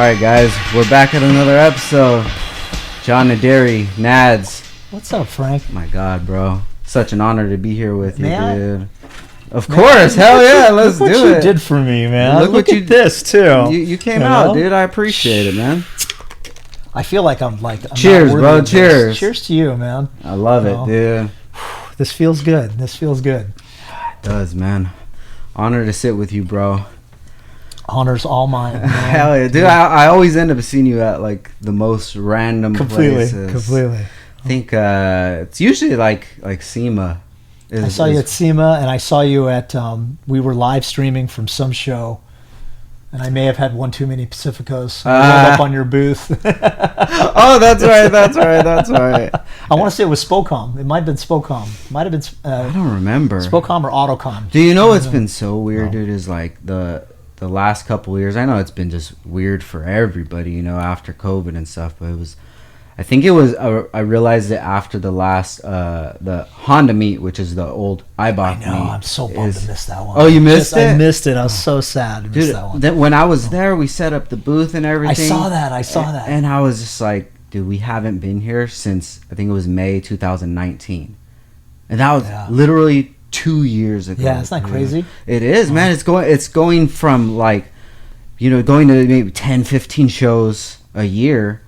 Alright guys, we're back at another episode. John Naderi, Nads. What's up, Frank? My God, bro. Such an honor to be here with you, Man. dude. Of course, hell yeah, let's do it. Look what you did for me, man. Look what at you this, too. You came out, dude. I appreciate it, man. I feel like I'm cheers, not bro. worthy of Cheers. this. Cheers to you, man. I love it, dude. This feels good. This feels good. It does, man. Honor to sit with you, bro. Honor's all mine. Man. Hell yeah, dude. I always end up seeing you at like the most random places. Completely. I think it's usually like SEMA. I saw you at SEMA, and I saw you at we were live streaming from some show, and I may have had one too many Pacificos. I rolled up on your booth. Oh, that's right. I want to say it was Spocom. It might have been Spocom. Might have been. I don't remember. Spocom or Autocom. Do you know what's been so weird, dude? Is like the last couple of years. I know it's been just weird for everybody, you know, after COVID and stuff. But I think it was. I realized it after the last the Honda meet, which is the old Ibach meet. I know. I'm so bummed to miss that one. Oh, you missed it? I missed it. I was so sad to miss that one. When I was there, we set up the booth and everything. I saw that. And I was just like, dude, we haven't been here since I think it was May 2019, and that was literally 2 years ago. Yeah, isn't that crazy? It is, man. It's going from like, you know, going to maybe 10, 15 shows a year.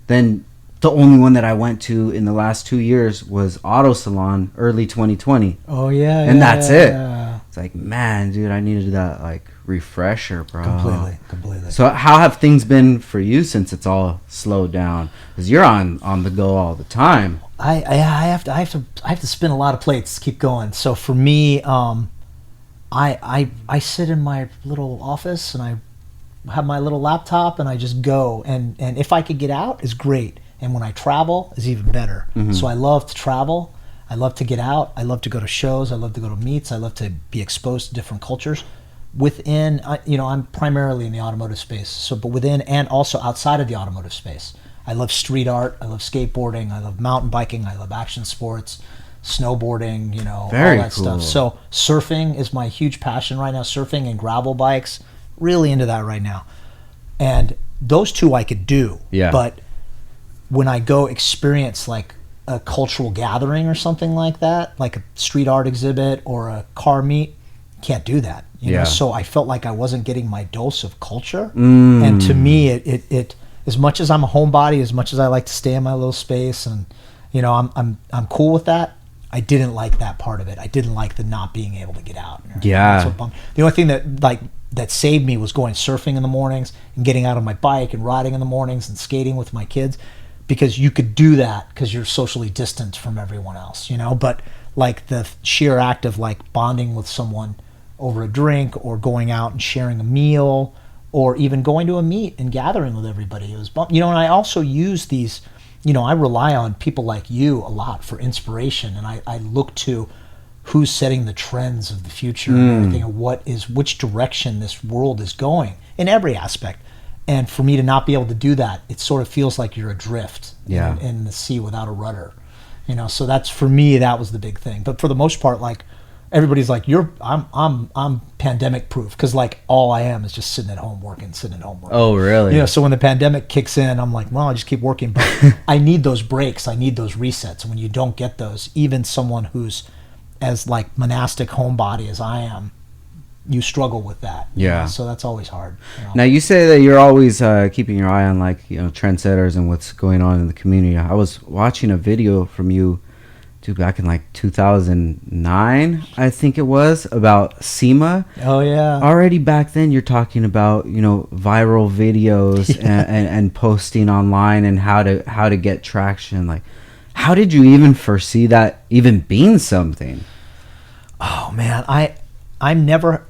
Then the only one that I went to in the last 2 years was Auto Salon early 2020. Oh yeah, and that's it. Yeah. It's like, man, dude, I needed that like refresher, bro. Completely. So how have things been for you since it's all slowed down? Because you're on the go all the time. I have to spin a lot of plates to keep going. So for me, I sit in my little office and I have my little laptop and I just go, and if I could get out is great, and when I travel is even better. Mm-hmm. So I love to travel. I love to get out. I love to go to shows. I love to go to meets. I love to be exposed to different cultures. Within, I'm primarily in the automotive space. So, but within and also outside of the automotive space, I love street art. I love skateboarding. I love mountain biking. I love action sports, snowboarding. Very all that cool stuff. So surfing is my huge passion right now. Surfing and gravel bikes, really into that right now. And those two I could do. Yeah. But when I go experience like a cultural gathering or something like that, like a street art exhibit or a car meet, can't do that. You know? So I felt like I wasn't getting my dose of culture. And to me, it as much as I'm a homebody, as much as I like to stay in my little space, and I'm cool with that, I didn't like that part of it. I didn't like the not being able to get out. Yeah. The only thing that saved me was going surfing in the mornings and getting out on my bike and riding in the mornings and skating with my kids, because you could do that because you're socially distant from everyone else, but like the sheer act of like bonding with someone over a drink or going out and sharing a meal or even going to a meet and gathering with everybody, it was and I also use these, I rely on people like you a lot for inspiration, and I look to who's setting the trends of the future and everything, and which direction this world is going in every aspect. And for me to not be able to do that, it sort of feels like you're adrift in the sea without a rudder. So that's, for me, that was the big thing. But for the most part, like, everybody's like, I'm pandemic proof, because like all I am is just sitting at home working. Oh, really? So when the pandemic kicks in, I'm like, well, I just keep working. But I need those breaks. I need those resets. And when you don't get those, even someone who's as like monastic homebody as I am, you struggle with that. Yeah. So that's always hard. Now you say that you're always keeping your eye on like, trendsetters and what's going on in the community. I was watching a video from you, dude, back in like 2009, I think it was, about SEMA. Oh yeah. Already back then you're talking about, viral videos and posting online and how to get traction. Like, how did you even foresee that even being something? Oh man, I never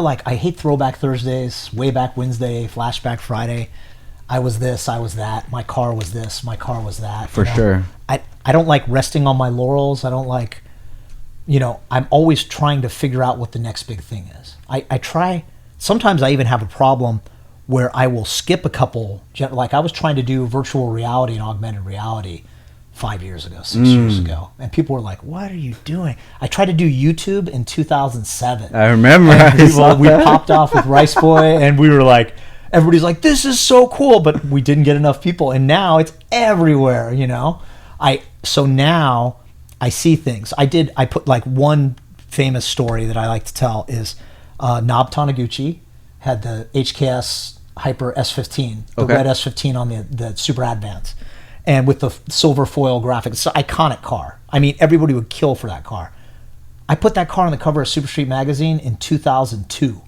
like, I hate Throwback Thursdays, Way Back Wednesday, Flashback Friday. I was this, I was that, my car was this, my car was that. For sure. I don't like resting on my laurels. I don't like, I'm always trying to figure out what the next big thing is. I try, sometimes I even have a problem where I will skip a couple, like I was trying to do virtual reality and augmented reality 5 years ago, 6 years ago. And people were like, what are you doing? I tried to do YouTube in 2007. I remember. We popped off with Rice Boy, and we were like, everybody's like, this is so cool, but we didn't get enough people, and now it's everywhere, So now I see things. I put like one famous story that I like to tell is Nob Taniguchi had the HKS Hyper S15, the red S15 on the Super Advance, and with the silver foil graphics. It's an iconic car. I mean, everybody would kill for that car. I put that car on the cover of Super Street magazine in 2002.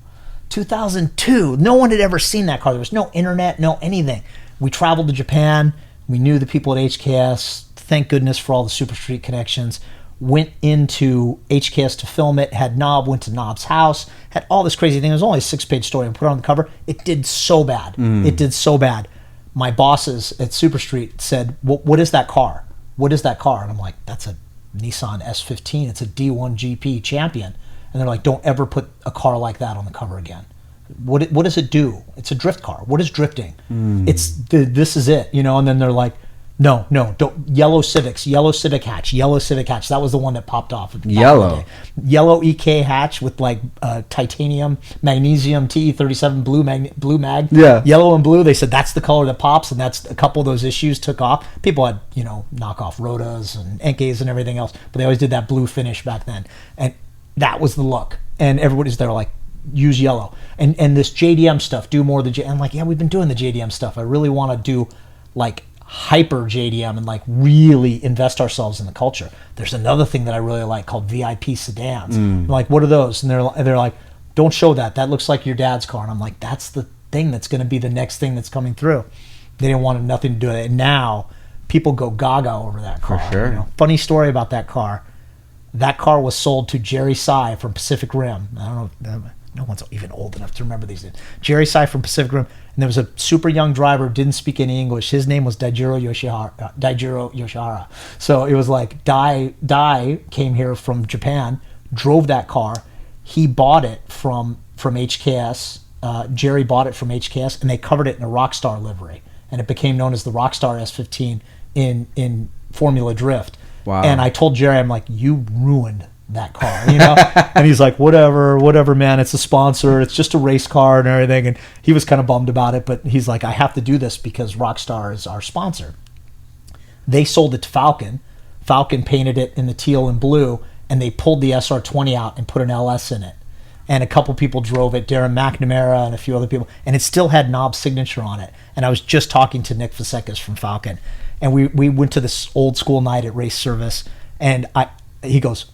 2002. No one had ever seen that car. There was no internet, no anything. We traveled to Japan. We knew the people at HKS. Thank goodness for all the Super Street connections. Went into HKS to film it. Had Nob, went to Nob's house. Had all this crazy thing. It was only a 6-page story and put it on the cover. It did so bad. It did so bad. My bosses at Super Street said, what is that car? What is that car? And I'm like, that's a Nissan S15. It's a D1 GP champion. And they're like, don't ever put a car like that on the cover again. What does it do? It's a drift car. What is drifting? This is it, And then they're like, no, don't. Yellow Civic hatch. That was the one that popped off. Yellow EK hatch with like titanium, magnesium, TE37 blue mag. Yeah. Yellow and blue. They said that's the color that pops, and that's a couple of those issues took off. People had knockoff Rotas and Enkes and everything else, but they always did that blue finish back then, and that was the look. And everybody's there like, use yellow. And this JDM stuff, do more of the I'm like, yeah, we've been doing the JDM stuff. I really want to do like hyper JDM and like really invest ourselves in the culture. There's another thing that I really like called VIP sedans. I'm like, what are those? And they're like, don't show that. That looks like your dad's car. And I'm like, that's the thing that's going to be the next thing that's coming through. They didn't want nothing to do with it. And now people go gaga over that car. For sure. Funny story about that car. That car was sold to Jerry Sy from Pacific Rim. I don't know. No one's even old enough to remember these names. Jerry Sy from Pacific Rim. And there was a super young driver, didn't speak any English. His name was Daijiro Yoshihara. So it was like Dai came here from Japan, drove that car. He bought it from HKS. Jerry bought it from HKS, and they covered it in a Rockstar livery. And it became known as the Rockstar S15 in Formula Drift. Wow. And I told Jerry, I'm like, you ruined that car, and he's like, whatever, man, it's a sponsor, it's just a race car and everything. And he was kind of bummed about it, but he's like, I have to do this because Rockstar is our sponsor. They sold it to Falcon painted it in the teal and blue, and they pulled the SR20 out and put an LS in it, and a couple people drove it, Darren McNamara and a few other people, and it still had Nob's signature on it. And I was just talking to Nick Vasekas from Falcon, and we went to this old school night at Race Service, and he goes,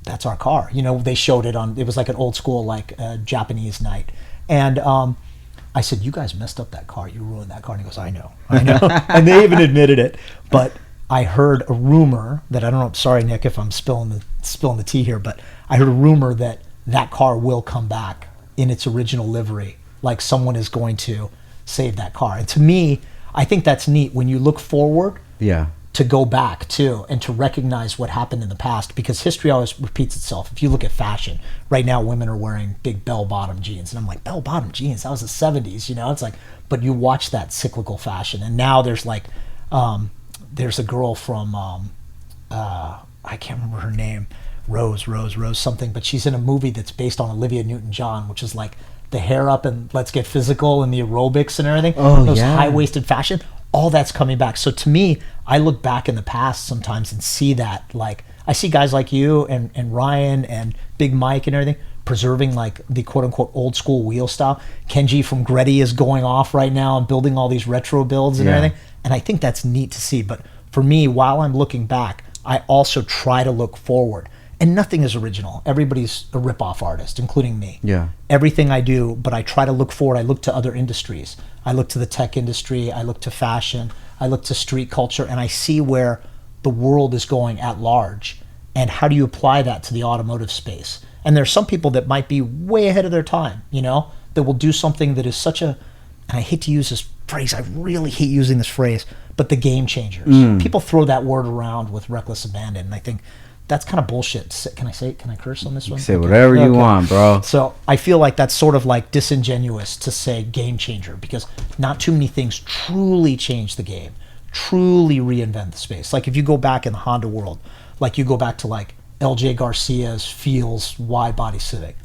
that's our car. They showed it on, it was like an old school, like Japanese night. And I said, you guys messed up that car. You ruined that car. And he goes, I know. And they even admitted it. But I heard a rumor that, I don't know, sorry, Nick, if I'm spilling the tea here, but I heard a rumor that car will come back in its original livery. Like someone is going to save that car. And to me, I think that's neat when you look forward. Yeah. To go back too and to recognize what happened in the past, because history always repeats itself. If you look at fashion right now, women are wearing big bell-bottom jeans, and I'm like, bell-bottom jeans, that was the 70s, it's like, but you watch that cyclical fashion, and now there's like there's a girl from I can't remember her name, Rose something, but she's in a movie that's based on Olivia Newton-John, which is like the hair up and let's get physical and the aerobics and everything. Those high-waisted fashion, all that's coming back. So to me, I look back in the past sometimes and see that, like, I see guys like you and Ryan and Big Mike and everything preserving like the quote unquote old school wheel style. Kenji from Gretty is going off right now and building all these retro builds and everything. And I think that's neat to see. But for me, while I'm looking back, I also try to look forward. And nothing is original. Everybody's a rip-off artist, including me. Yeah. Everything I do, but I try to look forward. I look to other industries. I look to the tech industry. I look to fashion. I look to street culture, and I see where the world is going at large. And how do you apply that to the automotive space? And there's some people that might be way ahead of their time, that will do something that is such a, and I hate to use this phrase, I really hate using this phrase, but the game changers. People throw that word around with reckless abandon, and I think that's kind of bullshit. Can I curse on this one? Say whatever you want, bro. So I feel like that's sort of like disingenuous to say game changer, because not too many things truly change the game, truly reinvent the space. Like if you go back in the Honda world, like you go back to like LJ Garcia's Feels wide body Civic.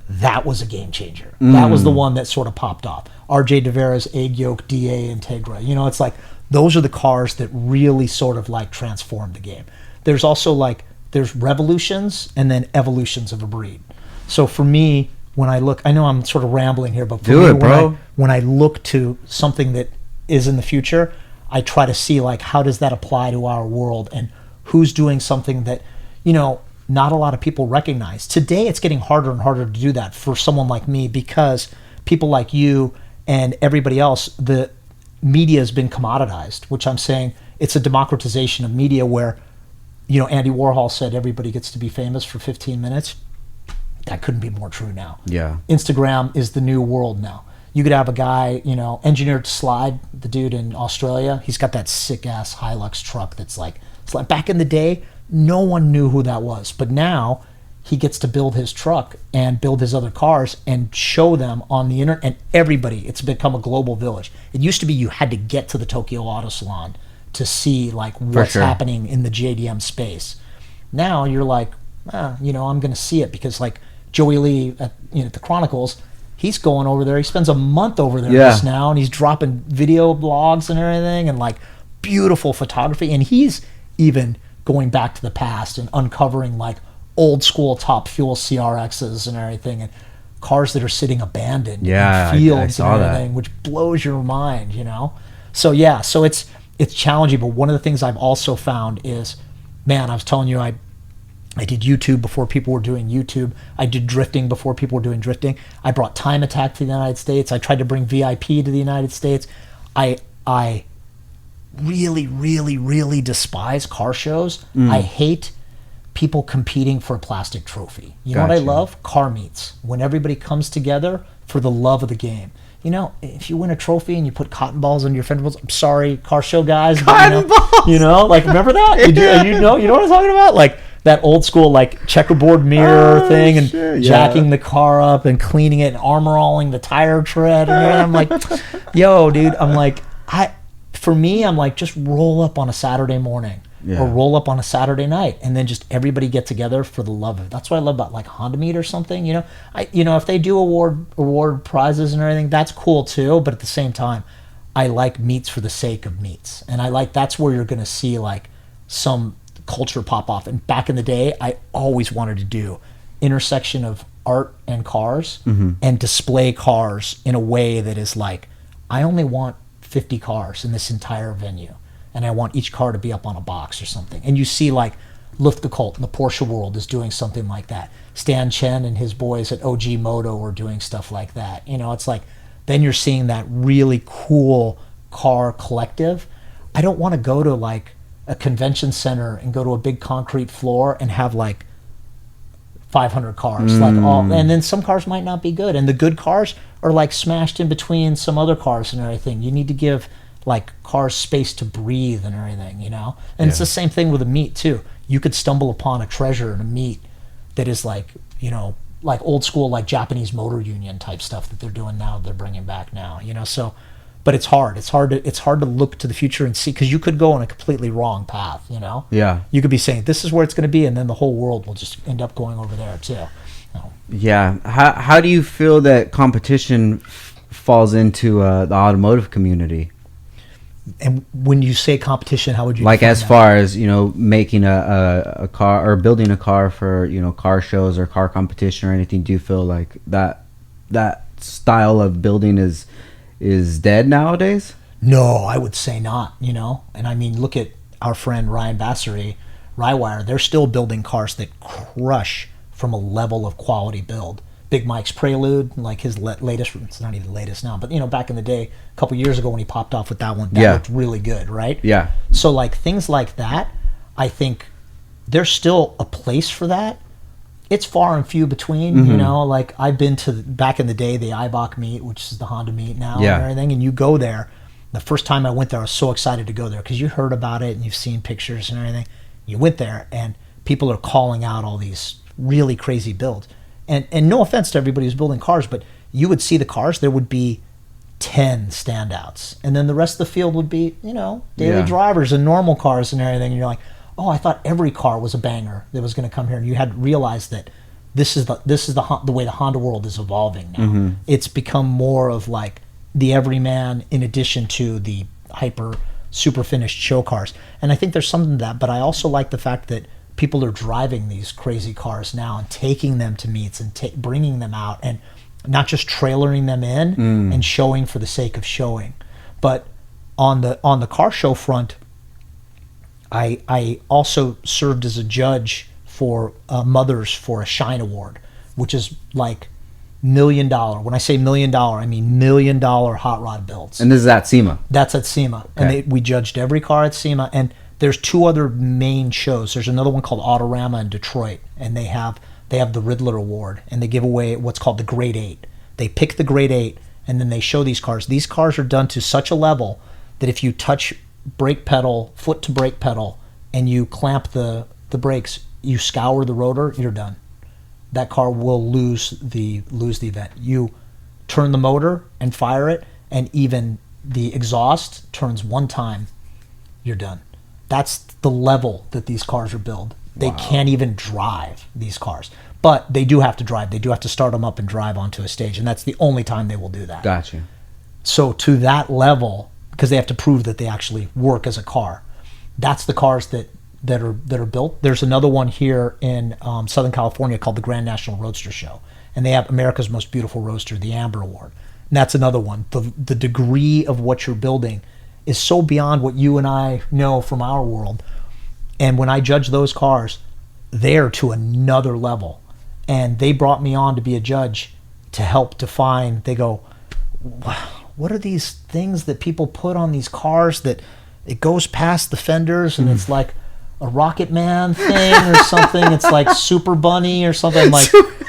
that was a game changer. That was the one that sort of popped off. RJ Devera's Egg Yolk DA Integra. You know, it's like those are the cars that really sort of like transformed the game. There's also like there's revolutions and then evolutions of a breed. So for me, when I look, I know I'm sort of rambling here, but for me, when I look to something that is in the future, I try to see like how does that apply to our world and who's doing something that, you know, not a lot of people recognize. Today it's getting harder and harder to do that for someone like me because people like you and everybody else, the media has been commoditized, which I'm saying it's a democratization of media where, you know, Andy Warhol said everybody gets to be famous for 15 minutes. That couldn't be more true now. Yeah. Instagram is the new world now. You could have a guy, you know, Engineered Slide, the dude in Australia. He's got that sick ass Hilux truck that's like, it's like back in the day, no one knew who that was. But now he gets to build his truck and build his other cars and show them on the internet. And everybody, it's become a global village. It used to be you had to get to the Tokyo Auto Salon to see like what's happening in the JDM space. Now you're like, you know, I'm going to see it because like Joey Lee at, you know, at the Chronicles, he's going over there. He spends a month over there just now, and he's dropping video blogs and everything, and like beautiful photography. And he's even going back to the past and uncovering like old school top fuel CRXs and everything, and cars that are sitting abandoned in fields and everything, which blows your mind, you know. So yeah, so it's challenging. But one of the things I've also found is, man, I was telling you, I did YouTube before people were doing YouTube. I did drifting before people were doing drifting. I brought Time Attack to the United States. I tried to bring VIP to the United States. I really, really, really despise car shows. I hate people competing for a plastic trophy. You know what I love? Car meets. When everybody comes together for the love of the game. You know, if you win a trophy and you put cotton balls on your fender balls, I'm sorry, car show guys. Cotton balls! You know, like remember that? You know what I'm talking about? Like that old school like checkerboard mirror thing and jacking the car up and cleaning it and armor-alling the tire tread. And I'm like, yo, dude, I'm like, for me, I'm like, just roll up on a Saturday morning or roll up on a Saturday night and then just everybody get together for the love of it. That's what I love about like Honda Meet or something, you know. If they do award prizes and everything, that's cool too. But at the same time, I like meets for the sake of meets. And I like, that's where you're going to see like some culture pop off. And back in the day, I always wanted to do intersection of art and cars and display cars in a way that is like, I only want 50 cars in this entire venue, and I want each car to be up on a box or something. And you see like Luftgekühlt in the Porsche world is doing something like that. Stan Chen and his boys at OG Moto are doing stuff like that. You know, it's like, then you're seeing that really cool car collective. I don't want to go to like a convention center and go to a big concrete floor and have like 500 cars, like all, and then some cars might not be good, and the good cars are like smashed in between some other cars and everything. You need to give like cars space to breathe and everything, you know. And it's the same thing with a meet too. You could stumble upon a treasure in a meet that is like, you know, like old school like Japanese motor union type stuff that they're doing now, they're bringing back now, you know. So but it's hard to look to the future and see, because you could go on a completely wrong path, you know. You could be saying this is where it's going to be, and then the whole world will just end up going over there too. How do you feel that competition falls into the automotive community? And when you say competition, how would you like as that? Far as, you know, making a car or building a car for, you know, car shows or car competition or anything? Do you feel like that style of building is dead nowadays? No, I would say not, you know. And I mean, look at our friend Ryan Bassery, Rywire. They're still building cars that crush from a level of quality build. Big Mike's Prelude, like his latest, it's not even the latest now, but you know, back in the day, a couple years ago when he popped off with that one, that looked really good, right? So like things like that, I think there's still a place for that. It's far and few between, you know. Like I've been to back in the day the Eibach meet, which is the Honda meet now and everything, and you go there. The first time I went there, I was so excited to go there because you heard about it and you've seen pictures and everything. You went there and people are calling out all these really crazy builds. And no offense to everybody who's building cars, but you would see the cars, there would be 10 standouts. And then the rest of the field would be, you know, daily drivers and normal cars and everything. And you're like, oh, I thought every car was a banger that was going to come here. And you had realized that the way the Honda world is evolving now. It's become more of like the everyman in addition to the hyper super finished show cars. And I think there's something to that, but I also like the fact that people are driving these crazy cars now and taking them to meets and bringing them out and not just trailering them in and showing for the sake of showing. But on the car show front, I also served as a judge for Mothers for a Shine Award, which is like $1 million. When I say $1 million, I mean $1 million hot rod builds. And this is at SEMA. That's at SEMA. Okay. And we judged every car at SEMA. And there's two other main shows. There's another one called Autorama in Detroit, and they have the Riddler Award, and they give away what's called the Grade 8. They pick the Grade 8, and then they show these cars. These cars are done to such a level that if you touch brake pedal, foot to brake pedal, and you clamp the brakes, you scour the rotor, you're done. That car will lose the event. You turn the motor and fire it, and even the exhaust turns one time, you're done. That's the level that these cars are built. They can't even drive these cars. But they do have to drive. They do have to start them up and drive onto a stage, and that's the only time they will do that. Gotcha. So to that level, because they have to prove that they actually work as a car, that's the cars that are built. There's another one here in Southern California called the Grand National Roadster Show, and they have America's Most Beautiful Roadster, the Amber Award. And that's another one. The degree of what you're building is so beyond what you and I know from our world. And when I judge those cars, they're to another level. And they brought me on to be a judge to help define. They go, what are these things that people put on these cars that it goes past the fenders and it's like a Rocket Man thing or something? It's like Super Bunny or something.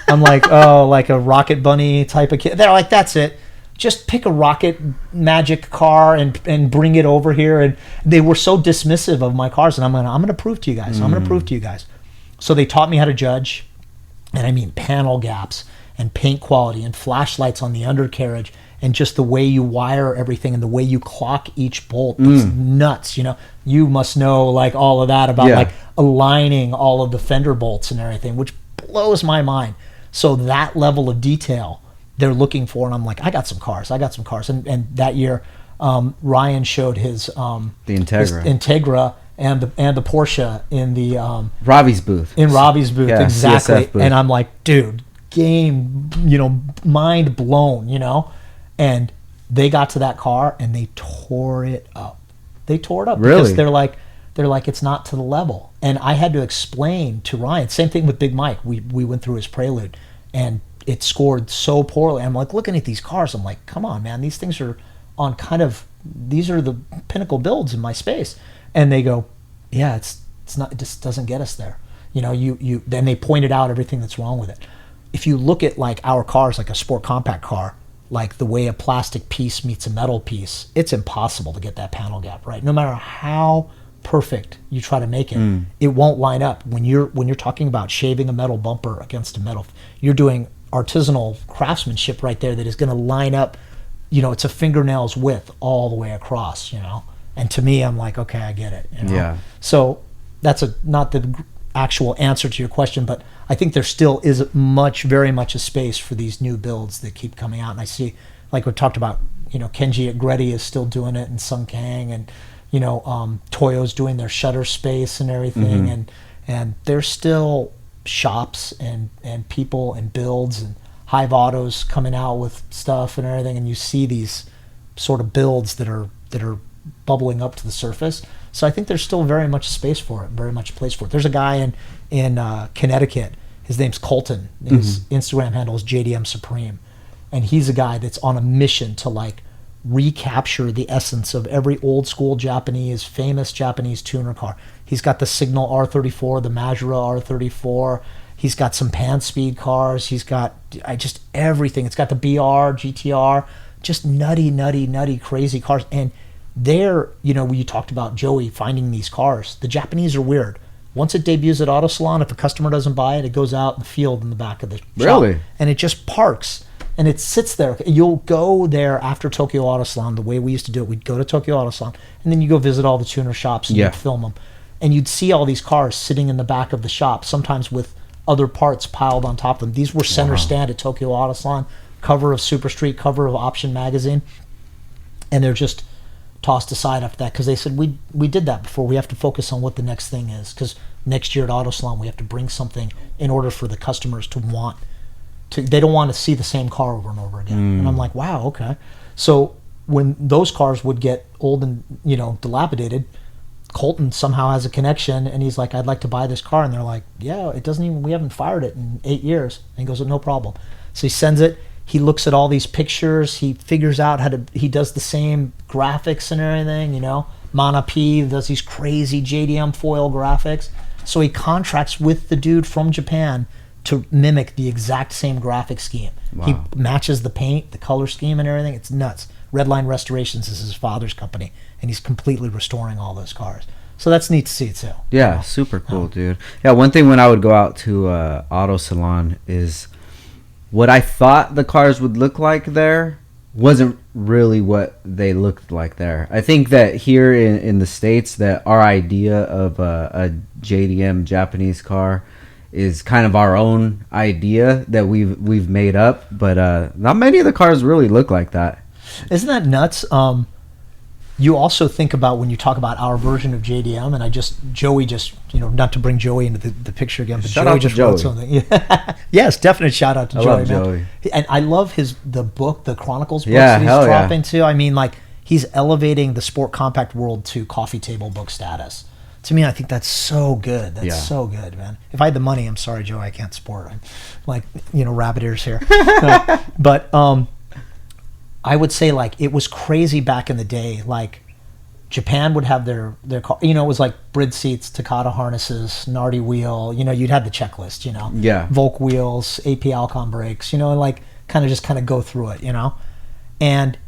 I'm like, oh, like a Rocket Bunny type of kid. They're like, that's it. Just pick a Rocket Magic car and bring it over here. And they were so dismissive of my cars. And I'm gonna prove to you guys. I'm gonna prove to you guys. So they taught me how to judge. And I mean panel gaps and paint quality and flashlights on the undercarriage and just the way you wire everything and the way you clock each bolt. It's nuts, you know. You must know like all of that about like aligning all of the fender bolts and everything, which blows my mind. So that level of detail they're looking for, and I'm like, I got some cars. And that year, Ryan showed his the Integra. And the Porsche in the Robbie's booth. Yeah, exactly. Booth. And I'm like, dude, game, mind blown, And they got to that car and they tore it up. Really? Because they're like it's not to the level. And I had to explain to Ryan. Same thing with Big Mike. We went through his Prelude and it scored so poorly. I'm like looking at these cars. I'm like, come on, man. These things are on these are the pinnacle builds in my space. And they go, yeah, it's not. It just doesn't get us there. Then they pointed out everything that's wrong with it. If you look at like our cars, like a sport compact car, like the way a plastic piece meets a metal piece, it's impossible to get that panel gap right. No matter how perfect you try to make it, it won't line up. When you're talking about shaving a metal bumper against a metal, you're doing artisanal craftsmanship right there that is going to line up. It's a fingernail's width all the way across. And to me, I'm like, okay, I get it. Yeah. So that's not the actual answer to your question, but I think there still is very much a space for these new builds that keep coming out. And I see, like we talked about, Kenji Agretti is still doing it, and Sung Kang, and Toyo's doing their shutter space and everything, and there's still shops and people and builds, and Hive Auto's coming out with stuff and everything, and you see these sort of builds that are bubbling up to the surface. So I think there's still very much space for it, very much a place for it. There's a guy in Connecticut. His name's Colton. His Instagram handle is JDM Supreme, and he's a guy that's on a mission to like recapture the essence of every old school famous Japanese tuner car. He's got the Signal R34, the Majura R34. He's got some Pan Speed cars. He's got just everything. It's got the BR, GTR, just nutty, crazy cars. And there, when you talked about Joey finding these cars, the Japanese are weird. Once it debuts at Auto Salon, if a customer doesn't buy it, it goes out in the field in the back of the shop. And it just parks and it sits there. You'll go there after Tokyo Auto Salon, the way we used to do it. We'd go to Tokyo Auto Salon and then you go visit all the tuner shops and you'd film them. And you'd see all these cars sitting in the back of the shop, sometimes with other parts piled on top of them. These were center stand at Tokyo Auto Salon, cover of Super Street, cover of Option magazine, and they're just tossed aside after that because they said we did that before. We have to focus on what the next thing is because next year at Auto Salon we have to bring something in order for the customers to want to. They don't want to see the same car over and over again. And I'm like, wow, okay. So when those cars would get old and dilapidated, Colton somehow has a connection and he's like, I'd like to buy this car. And they're like, yeah, it doesn't even, we haven't fired it in 8 years. And he goes, no problem. So he sends it. He looks at all these pictures. He figures out he does the same graphics and everything, Mana P does these crazy JDM foil graphics. So he contracts with the dude from Japan to mimic the exact same graphic scheme. Wow. He matches the paint, the color scheme and everything. It's nuts. Redline Restorations is his father's company, and he's completely restoring all those cars. So that's neat to see too. Yeah, super cool, dude. Yeah, one thing when I would go out to Auto Salon is what I thought the cars would look like there wasn't really what they looked like there. I think that here in the States that our idea of a JDM Japanese car is kind of our own idea that we've made up, but not many of the cars really look like that. Isn't that nuts? You also think about when you talk about our version of JDM, and Joey just, not to bring Joey into the picture again, but shout out to Joey. Wrote something. Yeah. Yes, definite shout out to Joey. Love Joey. And I love the book, the Chronicles books that he's dropping too. I mean, like, he's elevating the sport compact world to coffee table book status. To me, I think that's so good. That's so good, man. If I had the money, I'm sorry, Joey, I can't support. I'm like, rabbit ears here. But I would say, like, it was crazy back in the day. Like, Japan would have their car, it was like Brid seats, Takata harnesses, Nardi wheel, you'd have the checklist, Yeah. Volk wheels, AP Alcon brakes, and like kind of go through it, And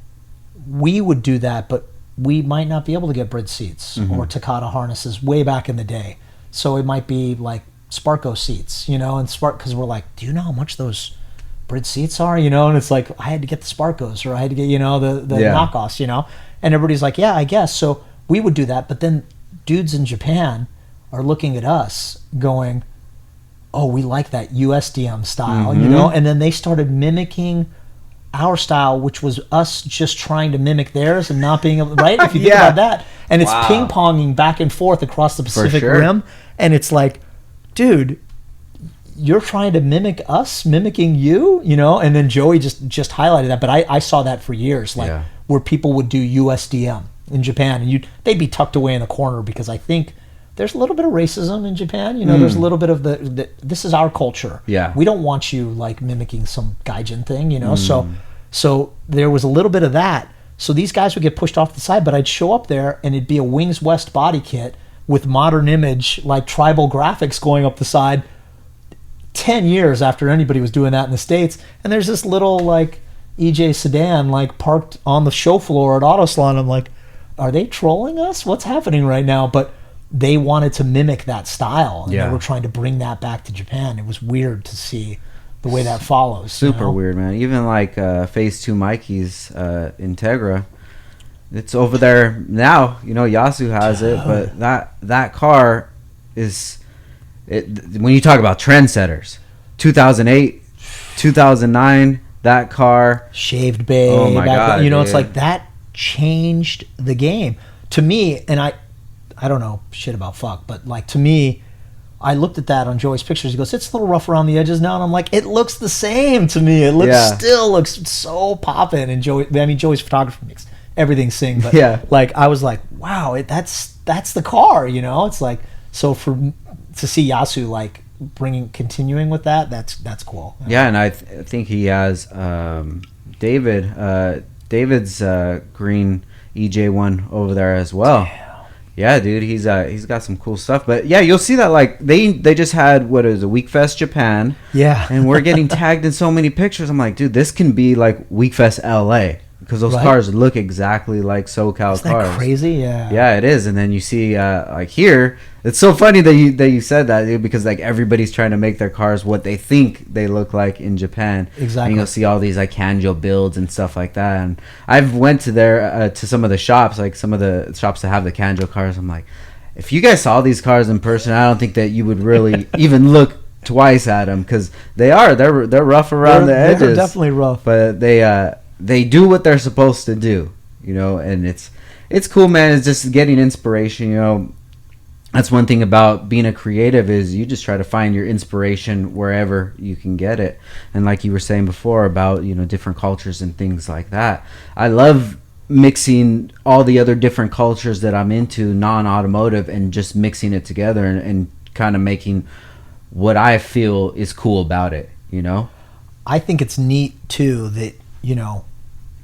we would do that, but we might not be able to get Brid seats or Takata harnesses way back in the day. So it might be like Sparco seats, and because we're like, do you know how much those Brid seats are, and it's like, I had to get the Sparcos or I had to get, the knockoffs, and everybody's like, yeah, I guess. So we would do that. But then dudes in Japan are looking at us going, oh, we like that USDM style, and then they started mimicking our style, which was us just trying to mimic theirs and not being able, right? If you think about that. And it's ping-ponging back and forth across the Pacific Rim. And it's like, dude, you're trying to mimic us, mimicking you, and then Joey just highlighted that. But I saw that for years, where people would do USDM in Japan, and they'd be tucked away in the corner because I think there's a little bit of racism in Japan. There's a little bit of this is our culture. Yeah, we don't want you like mimicking some gaijin thing, So there was a little bit of that. So these guys would get pushed off the side, but I'd show up there and it'd be a Wings West body kit with modern image, like tribal graphics going up the side. 10 years after anybody was doing that in the States, and there's this little like EJ sedan like parked on the show floor at Auto Salon. I'm like, are they trolling us? What's happening right now? But they wanted to mimic that style, and they were trying to bring that back to Japan. It was weird to see the way that follows. Super weird, man. Even like Phase 2 Mikey's Integra, it's over there now. Yasu has it, but that car is... when you talk about trendsetters, 2008, 2009, that car, shaved bay. Oh my god! It's like that changed the game to me. And I don't know shit about fuck, but like to me, I looked at that on Joey's pictures. He goes, "It's a little rough around the edges now," and I'm like, "It looks the same to me. It still looks so poppin'." And Joey's photography makes everything sing. But like I was like, "Wow, that's the car." It's like so to see Yasu like continuing with that's cool. Yeah, and I think he has David's green EJ1 over there as well. Damn. Yeah, dude, he's got some cool stuff. But yeah, you'll see that like they just had what is a Week Fest Japan. Yeah, and we're getting tagged in so many pictures. I'm like, dude, this can be like Week Fest LA. Because those cars look exactly like SoCal cars. Isn't that crazy? Yeah. Yeah, it is. And then you see, like here, it's so funny that you said that, dude, because like everybody's trying to make their cars what they think they look like in Japan. Exactly. And you'll see all these like Kanjo builds and stuff like that. And I've went to to some of the shops, like some of the shops that have the Kanjo cars. I'm like, if you guys saw these cars in person, I don't think that you would really even look twice at them, because they're rough around the edges. They're definitely rough, but they do what they're supposed to do, you know. And it's cool, man. It's just getting inspiration, you know. That's one thing about being a creative, is you just try to find your inspiration wherever you can get it. And like you were saying before about, you know, different cultures and things like that, I love mixing all the other different cultures that I'm into, non-automotive, and just mixing it together and kind of making what I feel is cool about it, you know. I think it's neat too that, you know,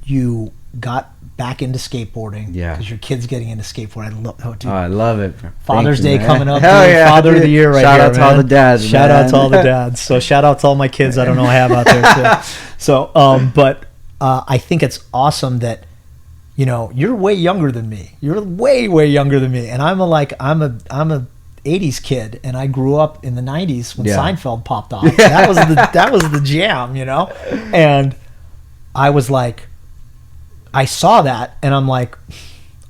you got back into skateboarding, because your kid's getting into skateboarding. I love it. Father's Day coming up. Hell yeah, Father of the Year right shout here, out to all the dads. Shout out to all the dads. So shout out to all my kids. I don't know I have out there too. So but I think it's awesome that, you know, you're way younger than me. You're way younger than me, and I'm a 80s kid, and I grew up in the 90s when Seinfeld popped off. That was the jam, you know. And I was like, I saw that, and I'm like,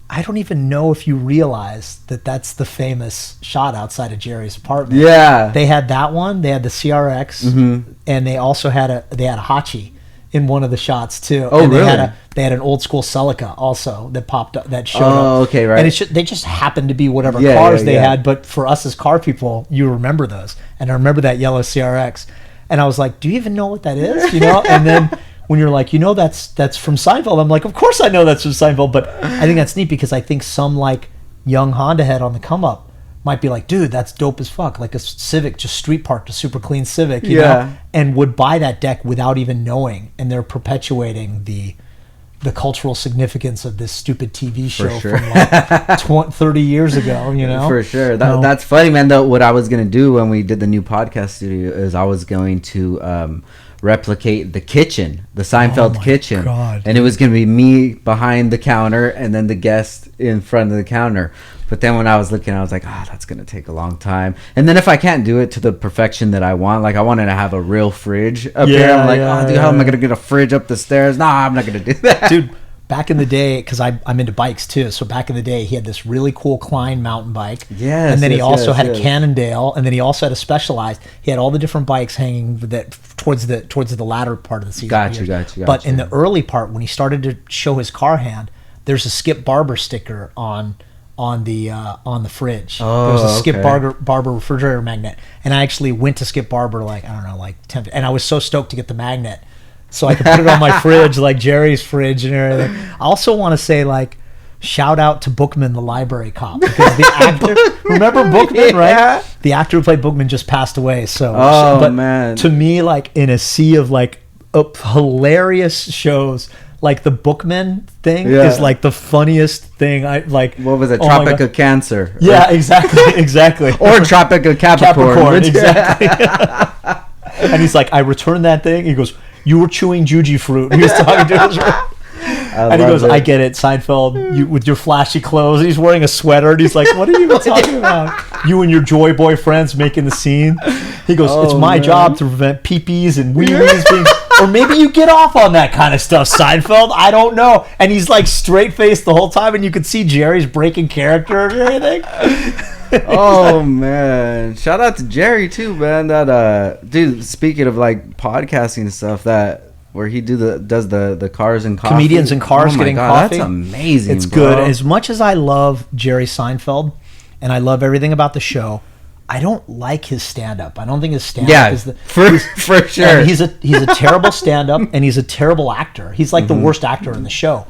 I don't even know if you realize that that's the famous shot outside of Jerry's apartment. Yeah, they had that one. They had the CRX, and they also had a Hachi in one of the shots too. Oh, and really? They had an old school Celica also that popped up, that showed up. Oh, okay, right. And they just happened to be whatever cars they had. But for us as car people, you remember those. And I remember that yellow CRX. And I was like, do you even know what that is? You know? And then when you're like, you know, that's from Seinfeld. I'm like, of course I know that's from Seinfeld. But I think that's neat, because I think some like young Honda head on the come up might be like, dude, that's dope as fuck. Like a Civic, just street parked, a super clean Civic, you know, and would buy that deck without even knowing. And they're perpetuating the cultural significance of this stupid TV show from like 30 years ago, you know? For sure. That's funny, man. Though, what I was going to do when we did the new podcast studio is I was going to replicate the kitchen, the Seinfeld kitchen. God, and it was going to be me behind the counter and then the guest in front of the counter. But then when I was looking, I was like, that's going to take a long time. And then if I can't do it to the perfection that I want, like I wanted to have a real fridge up here. I'm like, dude, how am I going to get a fridge up the stairs? Nah, I'm not going to do that. Dude, back in the day, because I'm into bikes too. So back in the day, he had this really cool Klein mountain bike. Yes. And then he also had a Cannondale. And then he also had a Specialized. He had all the different bikes hanging towards the latter part of the season. Gotcha. But in the early part, when he started to show his car hand, there's a Skip Barber sticker on the fridge. Oh, there was a Skip Barber refrigerator magnet, and I actually went to Skip Barber like 10, and I was so stoked to get the magnet so I could put it on my fridge like Jerry's fridge and everything. I also want to say, like, shout out to Bookman, the library cop, because the actor, remember Bookman, right? The actor who played Bookman just passed away. So, man, to me, like, in a sea of like hilarious shows, like the Bookman thing is like the funniest thing. I like. What was it? Tropic of Cancer. Yeah, exactly. Or Tropic of Capricorn. Exactly. And he's like, I returned that thing. He goes, you were chewing Juji fruit. He was talking to us. And he goes, I get it, Seinfeld, you with your flashy clothes. And he's wearing a sweater. And he's like, what are you even talking about? You and your Joy Boy friends making the scene. He goes, it's my job to prevent peepees and wee-wees being... Or maybe you get off on that kind of stuff, Seinfeld. I don't know. And he's like straight-faced the whole time, and you could see Jerry's breaking character and everything. Oh, man. Shout out to Jerry, too, man. That dude, speaking of like podcasting and stuff, where he does the cars and coffee. Comedians and cars getting coffee. That's amazing. It's good. As much as I love Jerry Seinfeld and I love everything about the show, I don't like his stand-up. I don't think his stand-up is for sure. And he's a terrible stand-up, and he's a terrible actor. He's like the worst actor in the show.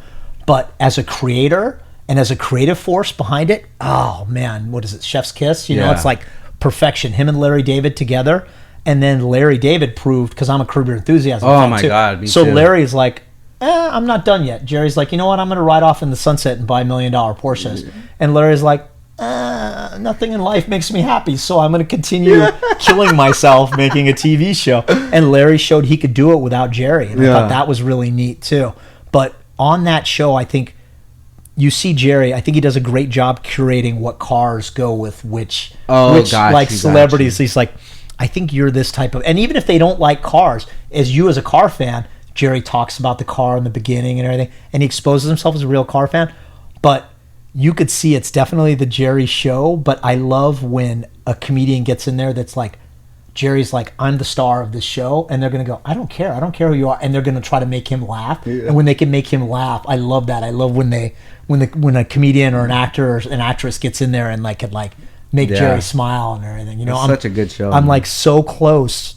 But as a creator and as a creative force behind it, oh man, what is it? Chef's kiss. You know, it's like perfection. Him and Larry David together, and then Larry David proved, because I'm a Curb Your Enthusiasm fan my too. God, me so too. Larry is like, I'm not done yet. Jerry's like, you know what? I'm going to ride off in the sunset and buy $1 million Porsches. And Larry's like, nothing in life makes me happy, so I'm going to continue killing myself making a TV show. And Larry showed he could do it without Jerry, and I thought that was really neat too. But on that show, I think you see Jerry. I think he does a great job curating what cars go with which celebrities. He's like, I think you're this type of, and even if they don't like cars, as a car fan, Jerry talks about the car in the beginning and everything, and he exposes himself as a real car fan. But you could see it's definitely the Jerry show, but I love when a comedian gets in there that's like Jerry's like, I'm the star of this show, and they're gonna go, I don't care who you are, and they're gonna try to make him laugh. Yeah. And when they can make him laugh, I love that. I love when a comedian or an actor or an actress gets in there and like could like make Jerry smile and everything. You know, it's such a good show. I'm like so close.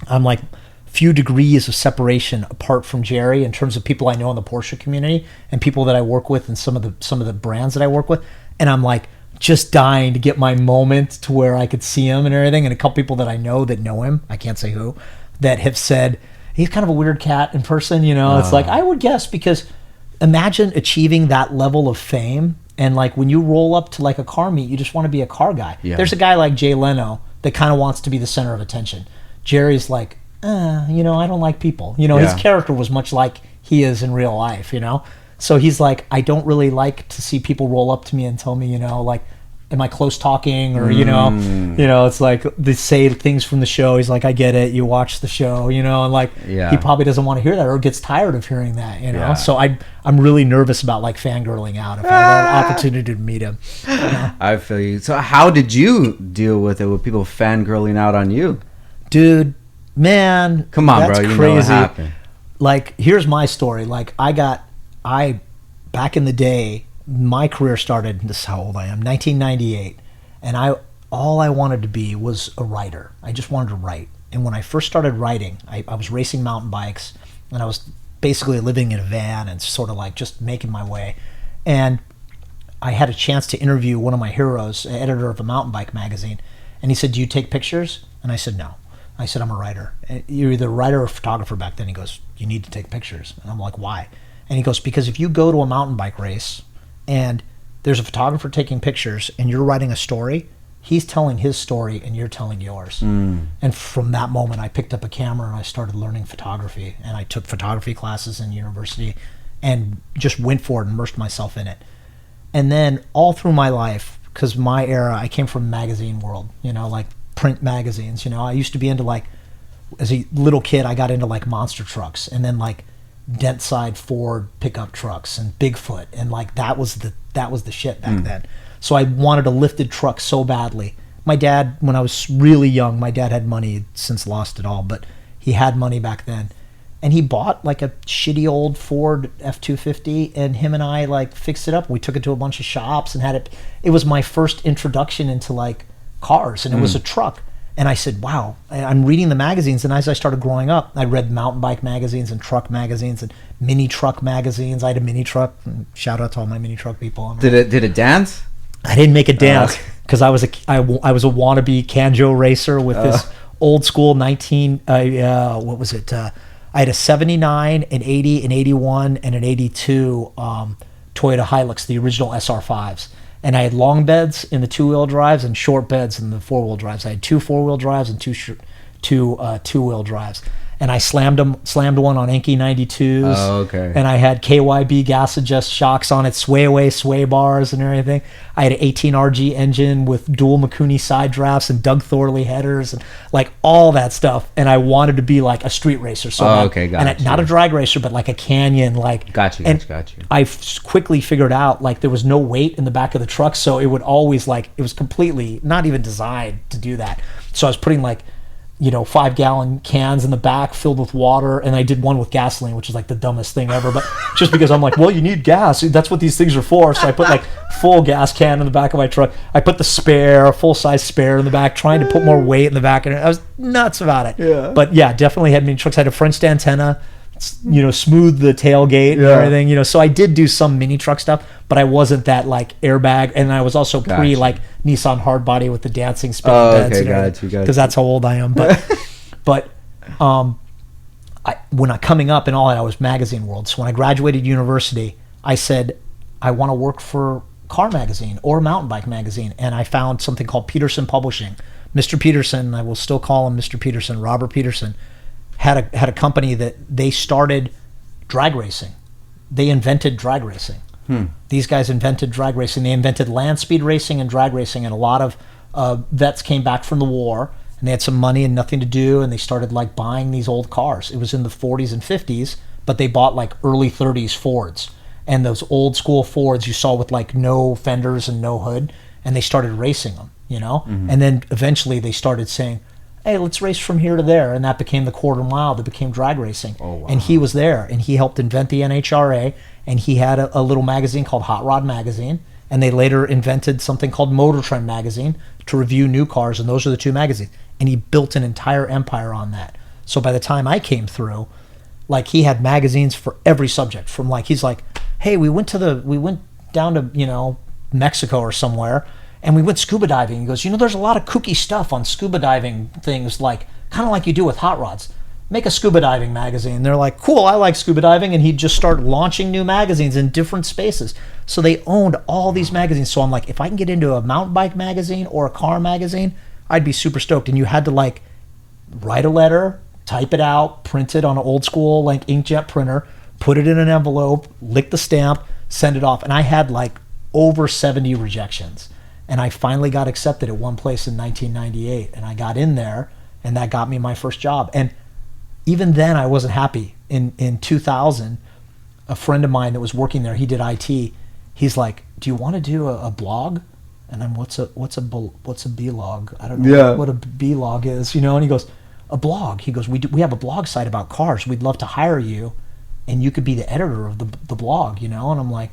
I'm like few degrees of separation apart from Jerry in terms of people I know in the Porsche community and people that I work with and some of the brands that I work with, and I'm like just dying to get my moment to where I could see him and everything. And a couple people that I know that know him, I can't say who, that have said he's kind of a weird cat in person. You know, it's like I would guess, because imagine achieving that level of fame, and like when you roll up to like a car meet, you just want to be a car guy. Yeah. There's a guy like Jay Leno that kind of wants to be the center of attention. Jerry's like, you know, I don't like people. You know, his character was much like he is in real life, you know? So he's like, I don't really like to see people roll up to me and tell me, you know, like, am I close talking? Or, you know, it's like they say things from the show. He's like, I get it. You watch the show, you know, and like, he probably doesn't want to hear that or gets tired of hearing that, you know? Yeah. So I'm really nervous about like fangirling out if I have an opportunity to meet him. You know? I feel you. So how did you deal with it, with people fangirling out on you? Dude, man. Come on, bro. You know what happened. Like, here's my story. Like, back in the day, my career started, this is how old I am, 1998, and all I wanted to be was a writer. I just wanted to write. And when I first started writing, I was racing mountain bikes, and I was basically living in a van and sort of like just making my way. And I had a chance to interview one of my heroes, an editor of a mountain bike magazine, and he said, do you take pictures? And I said, no. I said, I'm a writer. You're either a writer or a photographer back then. He goes, you need to take pictures. And I'm like, why? And he goes, because if you go to a mountain bike race and there's a photographer taking pictures and you're writing a story, he's telling his story and you're telling yours. And from that moment, I picked up a camera and I started learning photography. And I took photography classes in university and just went for it and immersed myself in it. And then all through my life, because my era, I came from magazine world, you know, like print magazines. You know, I used to be into like, as a little kid, I got into like monster trucks and then like dent side Ford pickup trucks and Bigfoot, and like that was the shit back then. So I wanted a lifted truck so badly. My dad, when I was really young, my dad had money. He'd since lost it all, but he had money back then, and he bought like a shitty old Ford F-250, and him and I like fixed it up. We took it to a bunch of shops and had it. It was my first introduction into like cars, and it was a truck. And I said, wow, I'm reading the magazines. And as I started growing up, I read mountain bike magazines and truck magazines and mini truck magazines. I had a mini truck. Shout out to all my mini truck people. Did it dance? I didn't make it dance because I was a wannabe Canjo racer with this old school what was it? I had a 79, an 80, an 81, and an 82 Toyota Hilux, the original SR5s. And I had long beds in the two-wheel drives and short beds in the four-wheel drives. I had two four-wheel drives and two two-wheel drives. And I slammed one on Enki 92s. Oh, okay. And I had KYB gas adjust shocks on it, sway away, sway bars and everything. I had an 18RG engine with dual Mikuni side drafts and Doug Thorley headers and like all that stuff. And I wanted to be like a street racer. So not a drag racer, but like a canyon. Like got you. I quickly figured out like there was no weight in the back of the truck, so it would always like it was completely not even designed to do that. So I was putting like 5-gallon cans in the back filled with water, and I did one with gasoline, which is like the dumbest thing ever, but just because I'm like, well, you need gas, that's what these things are for. So I put like full gas can in the back of my truck. I put the full-size spare in the back, trying to put more weight in the back, and I was nuts about it. But yeah, definitely had mini trucks. I had a French antenna, smooth the tailgate and everything, so I did do some mini truck stuff, but I wasn't that like airbag, and I was also pre like Nissan hardbody with the dancing spinning beds and everything, because that's how old I am. But when I coming up and all that, I was magazine world. So when I graduated university, I said I want to work for car magazine or mountain bike magazine, and I found something called Peterson Publishing. Mr. Peterson, I will still call him Mr. Peterson, Robert Peterson, had a company that they started drag racing. They invented drag racing. These guys invented drag racing. They invented land speed racing and drag racing, and a lot of vets came back from the war and they had some money and nothing to do, and they started like buying these old cars. It was in the 40s and 50s, but they bought like early 30s Fords, and those old school Fords you saw with like no fenders and no hood, and they started racing them, And then eventually they started saying, hey, let's race from here to there. And that became the quarter mile that became drag racing. Oh, wow. And he was there, and he helped invent the NHRA, and he had a little magazine called Hot Rod Magazine, and they later invented something called Motor Trend Magazine to review new cars, and those are the two magazines. And he built an entire empire on that. So by the time I came through, like, he had magazines for every subject. From like, he's like, hey, we went down to, you know, Mexico or somewhere, and we went scuba diving. He goes, you know, there's a lot of kooky stuff on scuba diving things, like kind of like you do with hot rods. Make a scuba diving magazine. They're like, cool, I like scuba diving. And he'd just start launching new magazines in different spaces. So they owned all these magazines. So I'm like, if I can get into a mountain bike magazine or a car magazine, I'd be super stoked. And you had to like write a letter, type it out, print it on an old school like inkjet printer, put it in an envelope, lick the stamp, send it off. And I had like over 70 rejections. And I finally got accepted at one place in 1998. And I got in there, and that got me my first job. And even then, I wasn't happy. In 2000, a friend of mine that was working there, he did IT. He's like, "Do you want to do a blog?" And I'm, "What's a blog? I don't know what a blog is, you know." And he goes, "A blog." He goes, "We have a blog site about cars. We'd love to hire you, and you could be the editor of the blog, you know." And I'm like,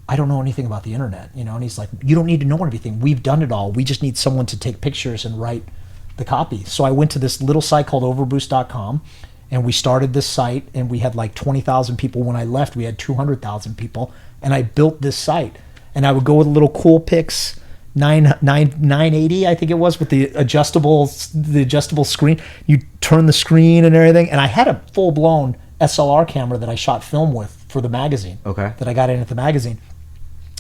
"I don't know anything about the internet, you know." And he's like, "You don't need to know everything. We've done it all. We just need someone to take pictures and write the copy." So I went to this little site called overboost.com, and we started this site, and we had like 20,000 people. When I left, we had 200,000 people, and I built this site. And I would go with a little Coolpix 980, I think it was, with the adjustable screen. You turn the screen and everything. And I had a full-blown SLR camera that I shot film with for the magazine. Okay. That I got in at the magazine.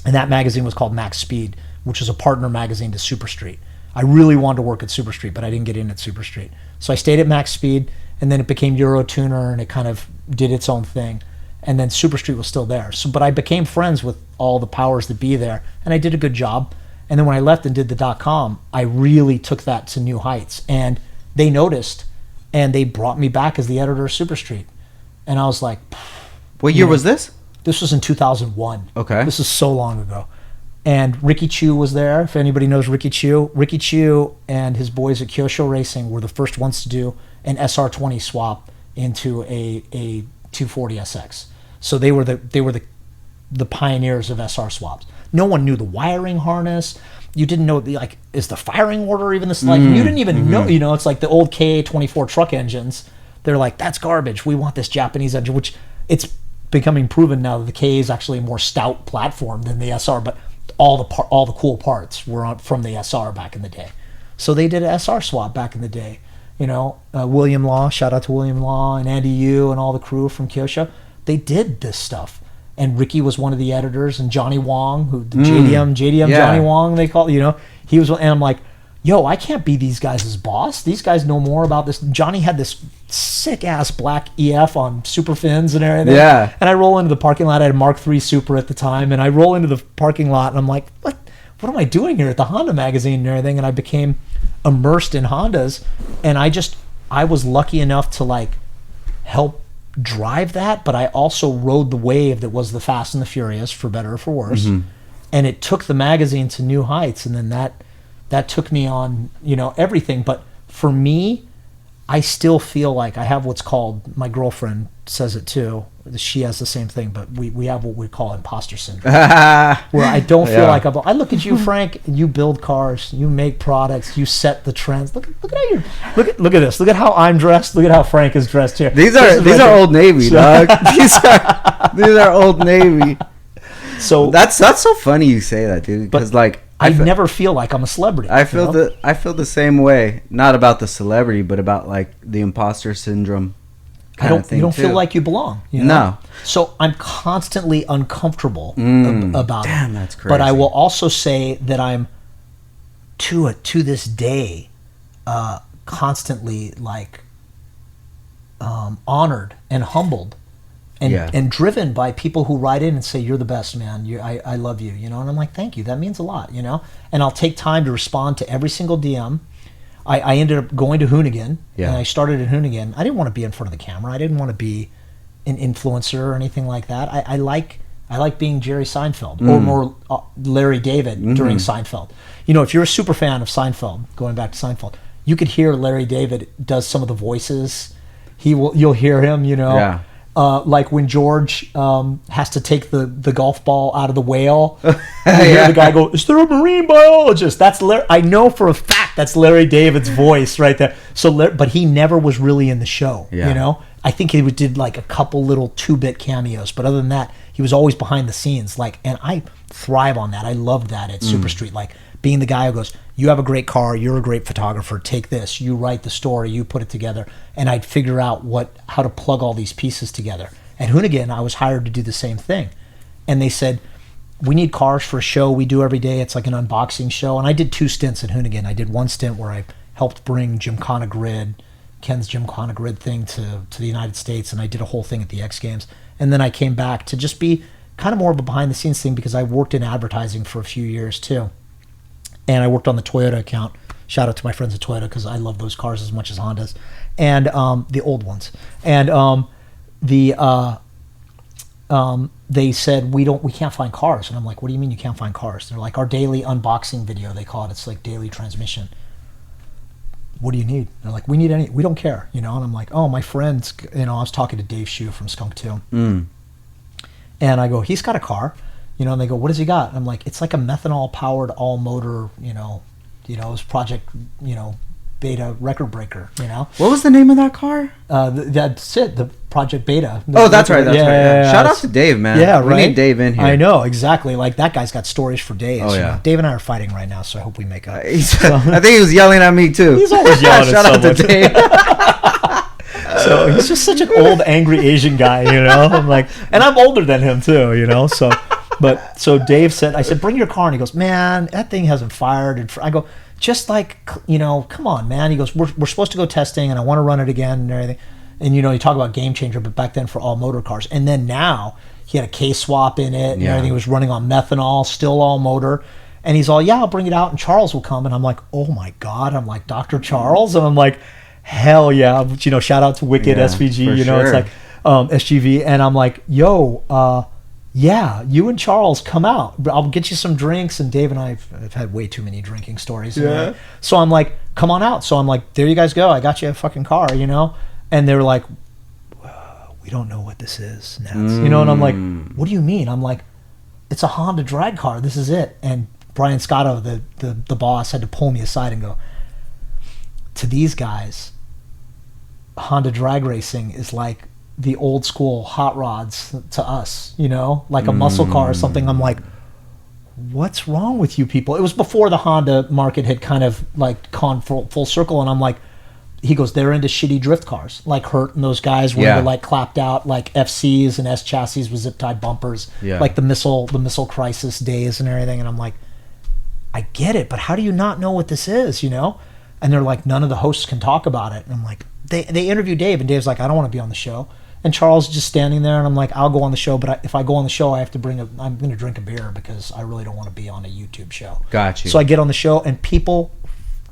And that magazine was called Max Speed, which was a partner magazine to Super Street. I really wanted to work at Super Street, but I didn't get in at Super Street. So I stayed at Max Speed, and then it became Eurotuner, and it kind of did its own thing. And then Super Street was still there. So, but I became friends with all the powers that be there, and I did a good job. And then when I left and did the .com, I really took that to new heights. And they noticed, and they brought me back as the editor of Super Street. And I was like... What year was this? This was in 2001. Okay. This is so long ago. And Ricky Chu was there, if anybody knows Ricky Chu. Ricky Chu and his boys at Kyosho Racing were the first ones to do an SR20 swap into a 240SX. So they were the pioneers of SR swaps. No one knew the wiring harness. You didn't know, like, is the firing order even this? Like, you didn't even know, you know, it's like the old KA-24 truck engines. They're like, that's garbage. We want this Japanese engine, which it's becoming proven now that the KA is actually a more stout platform than the SR, but all the cool parts were from the SR back in the day. So they did an SR swap back in the day. You know, William Law, shout out to William Law and Andy Yu and all the crew from Kyosho. They did this stuff. And Ricky was one of the editors, and Johnny Wong, who the JDM Johnny Wong, they call it, you know, he was, and I'm like, yo, I can't be these guys' boss. These guys know more about this. Johnny had this sick ass black EF on super fins and everything. Yeah. And I roll into the parking lot. I had a Mark III Super at the time, and I roll into the parking lot, and I'm like, what am I doing here at the Honda magazine and everything? And I became immersed in Hondas, and I was lucky enough to like help drive that, but I also rode the wave that was the Fast and the Furious, for better or for worse. And it took the magazine to new heights, and then that took me on, you know, everything. But for me, I still feel like I have what's called, my girlfriend says it too, she has the same thing, but we have what we call imposter syndrome. Where I don't feel like I look at you, Frank, and you build cars, you make products, you set the trends. Look at how you're, look at this. Look at how I'm dressed. Look at how Frank is dressed here. These are Old Navy, dog. These are Old Navy. So that's so funny you say that, dude, because like I never feel like I'm a celebrity. I feel the same way, not about the celebrity, but about like the imposter syndrome. You don't feel like you belong. You know? No. So I'm constantly uncomfortable about it. Damn, that's crazy. But I will also say that I'm to this day constantly like honored and humbled and driven by people who write in and say, you're the best, man. I love you, you know. And I'm like, thank you. That means a lot, you know. And I'll take time to respond to every single DM. I ended up going to Hooonigan, and I started at Hooonigan. I didn't want to be in front of the camera. I didn't want to be an influencer or anything like that. I like being Jerry Seinfeld or more Larry David during Seinfeld. You know, if you're a super fan of Seinfeld, going back to Seinfeld, you could hear Larry David does some of the voices. You'll hear him, you know. Yeah. Like when George has to take the golf ball out of the whale, you hear the guy go, "Is there a marine biologist?" That's I know for a fact that's Larry David's voice right there. So, but he never was really in the show. Yeah. You know, I think he did like a couple little 2-bit cameos, but other than that, he was always behind the scenes. Like, and I thrive on that. I loved that at Super Street. Like being the guy who goes, "You have a great car. You're a great photographer. Take this. You write the story. You put it together." And I'd figure out how to plug all these pieces together. At Hooonigan, I was hired to do the same thing. And they said, "We need cars for a show we do every day. It's like an unboxing show." And I did 2 stints at Hooonigan. I did one stint where I helped bring Ken's Gymkhana Grid thing to the United States. And I did a whole thing at the X Games. And then I came back to just be kind of more of a behind the scenes thing because I worked in advertising for a few years too. And I worked on the Toyota account. Shout out to my friends at Toyota because I love those cars as much as Hondas, and the old ones. And they said we can't find cars, and I'm like, "What do you mean you can't find cars?" They're like, "Our daily unboxing video," they call it. It's like daily transmission. What do you need? They're like, we don't care, you know. And I'm like, "Oh, my friends," you know. I was talking to Dave Shue from Skunk 2, and I go, "He's got a car." You know, and they go, "What does he got?" And I'm like, "It's like a methanol-powered all-motor, you know, it's Project, you know, Beta record breaker, you know." What was the name of that car? That's it, the Project Beta. Oh, that's right. Yeah. Shout out to Dave, man. Yeah, we need Dave in here. I know, exactly. Like, that guy's got stories for days. Oh, yeah. You know? Dave and I are fighting right now, so I hope we make up. I think he was yelling at me, too. He's always yelling Shout at out to someone. Dave. So he's just such an old, angry Asian guy, you know. I'm like, and I'm older than him, too, you know, so... But so Dave said, I said, "Bring your car." And he goes, "Man, that thing hasn't fired." And I go, "Just like, you know, come on, man." He goes, we're supposed to go testing and I want to run it again and everything. And, you know, you talk about game changer, but back then for all motor cars. And then now he had a K-swap in it and everything was running on methanol, still all motor. And he's all, "Yeah, I'll bring it out and Charles will come." And I'm like, "Oh my God." I'm like, "Dr. Charles?" And I'm like, "Hell yeah." You know, shout out to Wicked SVG, you know, It's like SGV. And I'm like, "Yo, yeah, you and Charles come out. I'll get you some drinks." And Dave and I have had way too many drinking stories. Yeah. So I'm like, "Come on out." So I'm like, "There you guys go. I got you a fucking car," you know? And they were like, "We don't know what this is, Nads." You know, and I'm like, "What do you mean?" I'm like, "It's a Honda drag car. This is it." And Brian Scotto, the boss, had to pull me aside and go, "To these guys, Honda drag racing is like the old school hot rods to us, you know, like a muscle car or something." I'm like, "What's wrong with you people?" It was before the Honda market had kind of like gone full circle. And I'm like, he goes, "They're into shitty drift cars, like Hurt and those guys where they're like clapped out like FCs and S chassis with zip tied bumpers, like the missile crisis days and everything." And I'm like, "I get it, but how do you not know what this is, you know?" And they're like, "None of the hosts can talk about it." And I'm like, they interview Dave, and Dave's like, "I don't want to be on the show." And Charles is just standing there, and I'm like, "I'll go on the show, but if I go on the show, I have to I'm going to drink a beer because I really don't want to be on a YouTube show." Got you. So I get on the show, and people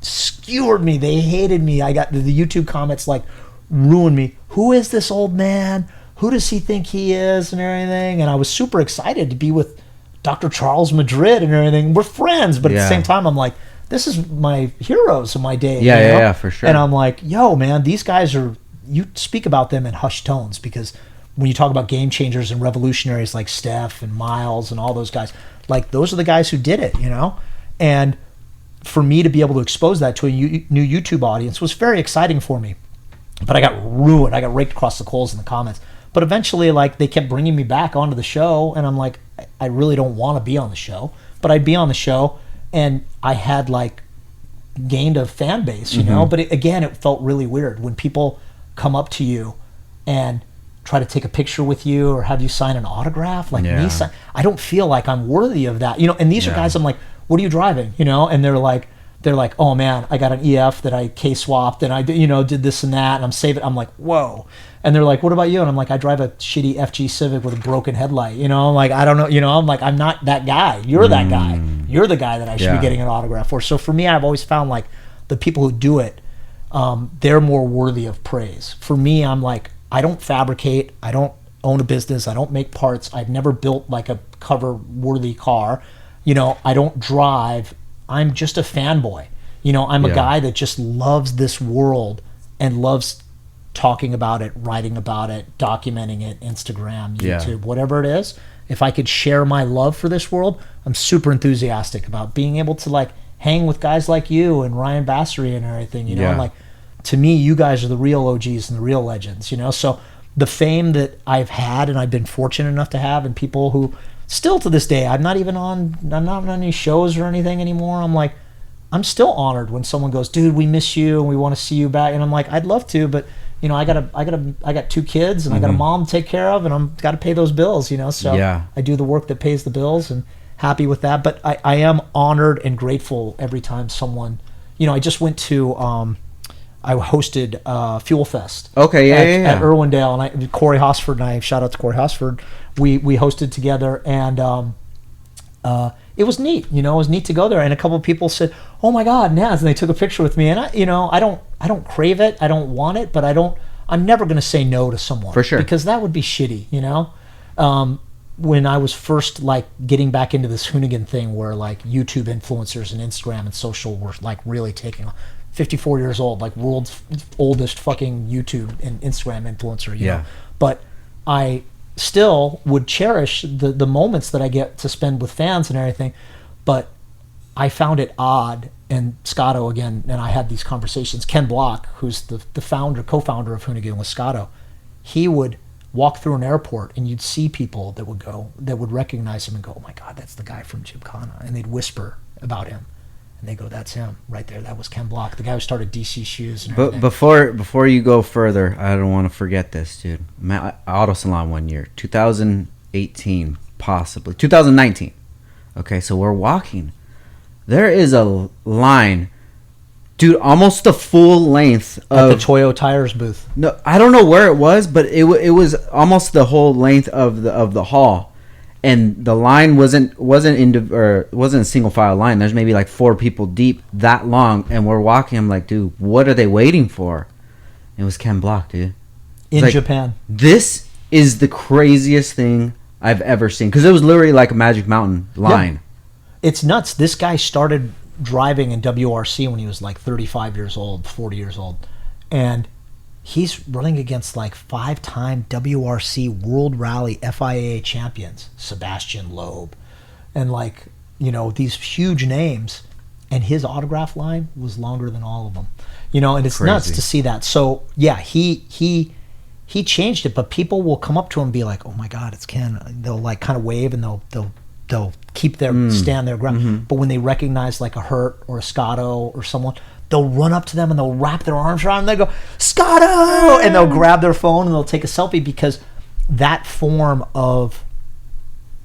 skewered me. They hated me. I got the YouTube comments like ruined me. "Who is this old man? Who does he think he is?" and everything. And I was super excited to be with Dr. Charles Madrid and everything. We're friends, but at the same time, I'm like, this is my heroes of my day. Yeah, for sure. And I'm like, "Yo, man, these guys are." You speak about them in hushed tones because when you talk about game changers and revolutionaries like Steph and Miles and all those guys, like those are the guys who did it, you know? And for me to be able to expose that to a new YouTube audience was very exciting for me. But I got ruined. I got raked across the coals in the comments. But eventually, like, they kept bringing me back onto the show, and I'm like, I really don't want to be on the show. But I'd be on the show, and I had, like, gained a fan base, you know? But it felt really weird when people come up to you and try to take a picture with you or have you sign an autograph, like me sign. I don't feel like I'm worthy of that, you know. And these are guys I'm like, "What are you driving?" you know, and they're like, "Oh man, I got an EF that I K-swapped and I did this and that and I'm saving." I'm like, "Whoa." And they're like, "What about you?" And I'm like, "I drive a shitty FG Civic with a broken headlight," you know. I'm like, "I don't know," you know. I'm like, "I'm not that guy. You're that guy. You're the guy that I should be getting an autograph for." So for me, I've always found like the people who do it, they're more worthy of praise. For me, I'm like, I don't fabricate. I don't own a business. I don't make parts. I've never built like a cover worthy car. You know, I don't drive. I'm just a fanboy. You know, I'm a guy that just loves this world and loves talking about it, writing about it, documenting it, Instagram, YouTube, whatever it is. If I could share my love for this world, I'm super enthusiastic about being able to like hang with guys like you and Ryan Bassery and everything, you know, and like, to me, you guys are the real OGs and the real legends, you know? So the fame that I've had and I've been fortunate enough to have, and people who still to this day, I'm not on any shows or anything anymore. I'm like, I'm still honored when someone goes, dude, we miss you and we want to see you back. And I'm like, I'd love to, but you know, I got 2 kids and I got a mom to take care of, and I'm got to pay those bills, you know? So I do the work that pays the bills, and happy with that. But I am honored and grateful every time someone, you know, I just went to, I hosted Fuel Fest. Okay, at Irwindale, and Corey Hosford and I, shout out to Corey Hosford, we hosted together, and it was neat. You know, it was neat to go there. And a couple of people said, "Oh my God, Nads!" and they took a picture with me. And I don't crave it, I don't want it, but I'm never going to say no to someone, for sure, because that would be shitty. You know, when I was first like getting back into this Hooonigan thing, where like YouTube influencers and Instagram and social were like really taking off. 54 years old, like world's oldest fucking YouTube and Instagram influencer, you know? But I still would cherish the moments that I get to spend with fans and everything. But I found it odd, and Scotto again, and I had these conversations. Ken Block, who's the co-founder of Hooonigan with Scotto, he would walk through an airport and you'd see people that would recognize him and go, "Oh my God, that's the guy from Gymkhana," and they'd whisper about him. And they go, "That's him right there. That was Ken Block, the guy who started DC Shoes." And but before you go further, I don't want to forget this, dude. I'm at Auto Salon one year, 2018, possibly 2019. Okay, so we're walking. There is a line, dude, almost the full length of at the Toyo Tires booth. No, I don't know where it was, but it was almost the whole length of the hall. And the line wasn't a single file line. There's maybe like 4 people deep, that long, and we're walking. I'm like, dude, what are they waiting for? It was Ken Block, dude. In Japan. This is the craziest thing I've ever seen, because it was literally like a Magic Mountain line. Yeah. It's nuts. This guy started driving in WRC when he was like 35 years old, 40 years old, and he's running against like 5-time WRC World Rally FIA champions, Sebastian Loeb, and like, you know, these huge names, and his autograph line was longer than all of them, you know, and it's crazy. Nuts to see that. So yeah, he changed it, but people will come up to him and be like, "Oh my God, it's Ken." They'll like kind of wave, and they'll keep their stand their ground. Mm-hmm. But when they recognize like a Hurt or a Scotto or someone, they'll run up to them and they'll wrap their arms around them and they go, "Scotto!" and they'll grab their phone and they'll take a selfie, because that form of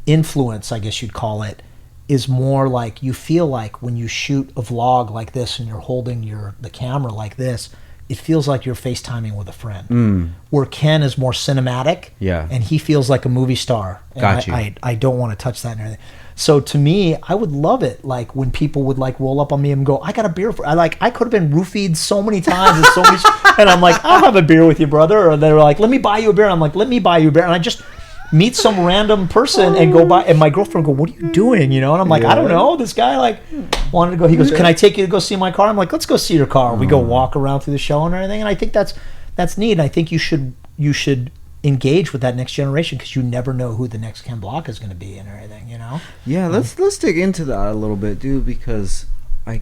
influence, I guess you'd call it, is more like, you feel like when you shoot a vlog like this and you're holding the camera like this, it feels like you're FaceTiming with a friend. Where Ken is more cinematic, and he feels like a movie star. Got you. I don't want to touch that and everything. So to me, I would love it, like when people would like roll up on me and go, "I got a beer for," I could have been roofied so many times and so many, and I'm like, "I'll have a beer with you, brother." Or they were like, "Let me buy you a beer." And I'm like, "Let me buy you a beer." And I just meet some random person and go by, and my girlfriend will go, "What are you doing?" You know, and I'm like, "I don't know." This guy like wanted to go. He goes, "Can I take you to go see my car?" I'm like, "Let's go see your car." And we go walk around through the show and everything. And I think that's neat. And I think you should engage with that next generation, because you never know who the next Ken Block is going to be and everything, you know? Yeah, let's dig into that a little bit, dude, because like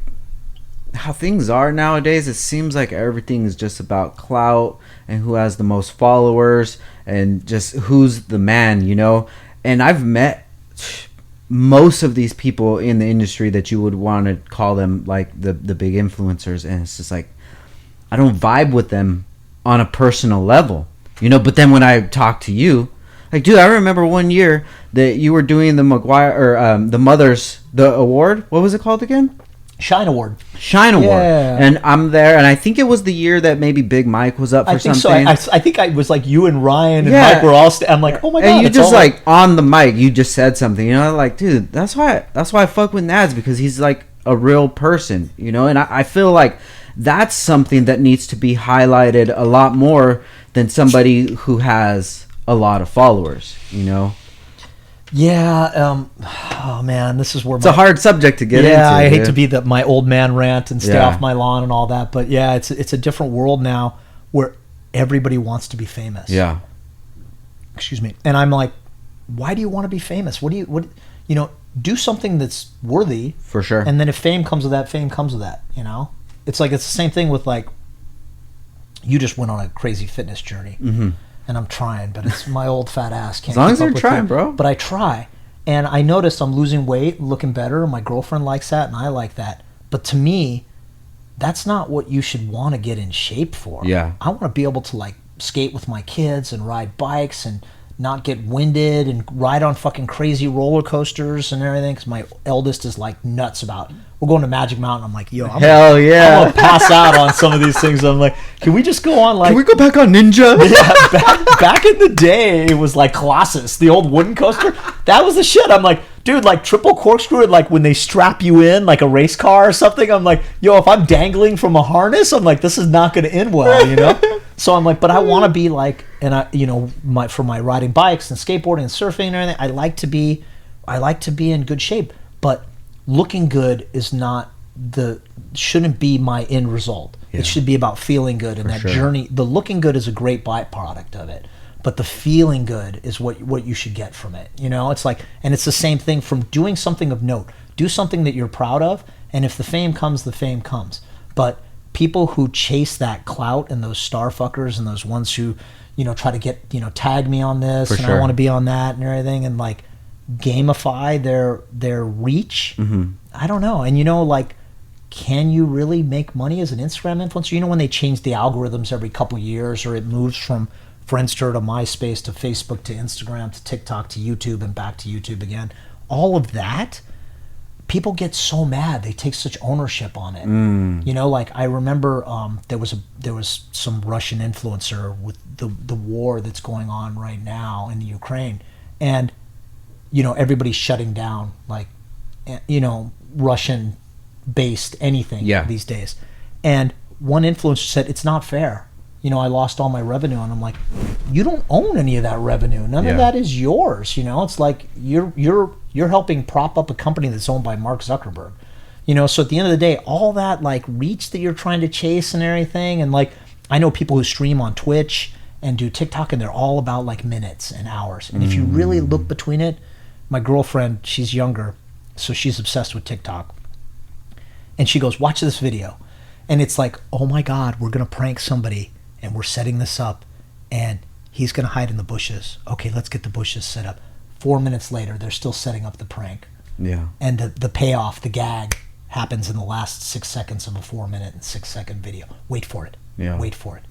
how things are nowadays, it seems like everything is just about clout and who has the most followers and just who's the man, you know? And I've met most of these people in the industry that you would want to call them like the big influencers, and it's just like I don't vibe with them on a personal level. You know, but then when I talk to you, like, dude, I remember one year that you were doing the the award. What was it called again? Shine Award. Shine Award. Yeah. And I'm there, and I think it was the year that maybe Big Mike was up for something. I think I was like, you and Ryan and Mike were all. I'm like, oh my God. And you just like on the mic, you just said something. You know, like, dude, that's why I fuck with Nads, because he's like a real person. You know, and I feel like that's something that needs to be highlighted a lot more than somebody who has a lot of followers, you know? Yeah. Oh man, this is where It's a hard subject to get into. Yeah, I hate dude. to be my old man rant and stay Yeah. off my lawn and all that, but yeah, it's a different world now where everybody wants to be famous. Yeah. Excuse me. And I'm like, why do you want to be famous? What do something that's worthy. For sure. And then if fame comes with that, fame comes with that, you know? It's like, it's the same thing with like, you just went on a crazy fitness journey. Mm-hmm. And I'm trying, but it's my old fat ass. Can't As long keep as up you're with trying, it. bro. But I try. And I noticed I'm losing weight, looking better. My girlfriend likes that, and I like that. But to me, that's not what you should want to get in shape for. Yeah. I want to be able to like skate with my kids and ride bikes and not get winded and ride on fucking crazy roller coasters and everything. Because my eldest is like nuts about. We're going to Magic Mountain. I'm like, yo, I'm gonna pass out on some of these things. I'm like, can we just go on like? Can we go back on Ninja? Yeah, back in the day, it was like Colossus, the old wooden coaster. That was the shit. I'm like, dude, like triple corkscrew, like when they strap you in like a race car or something. I'm like, yo, if I'm dangling from a harness, I'm like, this is not going to end well, you know? So I'm like, but I want to be like, and I, you know, for my riding bikes and skateboarding and surfing and everything, I like to be in good shape, but looking good is not shouldn't be my end result. Yeah. It should be about feeling good, and that journey. The looking good is a great byproduct of it, but the feeling good is what you should get from it. You know, it's like, and it's the same thing from doing something of note. Do something that you're proud of, and if the fame comes, the fame comes. But people who chase that clout and those star fuckers and those ones who, you know, try to get, you know, tag me on this and I want to be on that and everything, and like gamify their reach. Mm-hmm. I don't know. And you know, like, can you really make money as an Instagram influencer? You know, when they change the algorithms every couple years, or it moves from Friendster to MySpace to Facebook to Instagram to TikTok to YouTube and back to YouTube again, all of that, people get so mad. They take such ownership on it. You know, like I remember there was some Russian influencer with the war that's going on right now in the Ukraine, and you know, everybody's shutting down, like, you know, Russian based anything these days. And one influencer said, it's not fair. You know, I lost all my revenue. And I'm like, you don't own any of that revenue. None of that is yours. You know, it's like you're helping prop up a company that's owned by Mark Zuckerberg. You know, so at the end of the day, all that like reach that you're trying to chase and everything, and like I know people who stream on Twitch and do TikTok, and they're all about like minutes and hours. And if you really look between it, my girlfriend, she's younger, so she's obsessed with TikTok. And she goes, watch this video. And it's like, oh my God, we're going to prank somebody, and we're setting this up, and he's going to hide in the bushes. Okay, let's get the bushes set up. 4 minutes later, they're still setting up the prank. Yeah. And the payoff, the gag, happens in the last 6 seconds of a 4 minute and 6 second video. Wait for it. Yeah. Wait for it.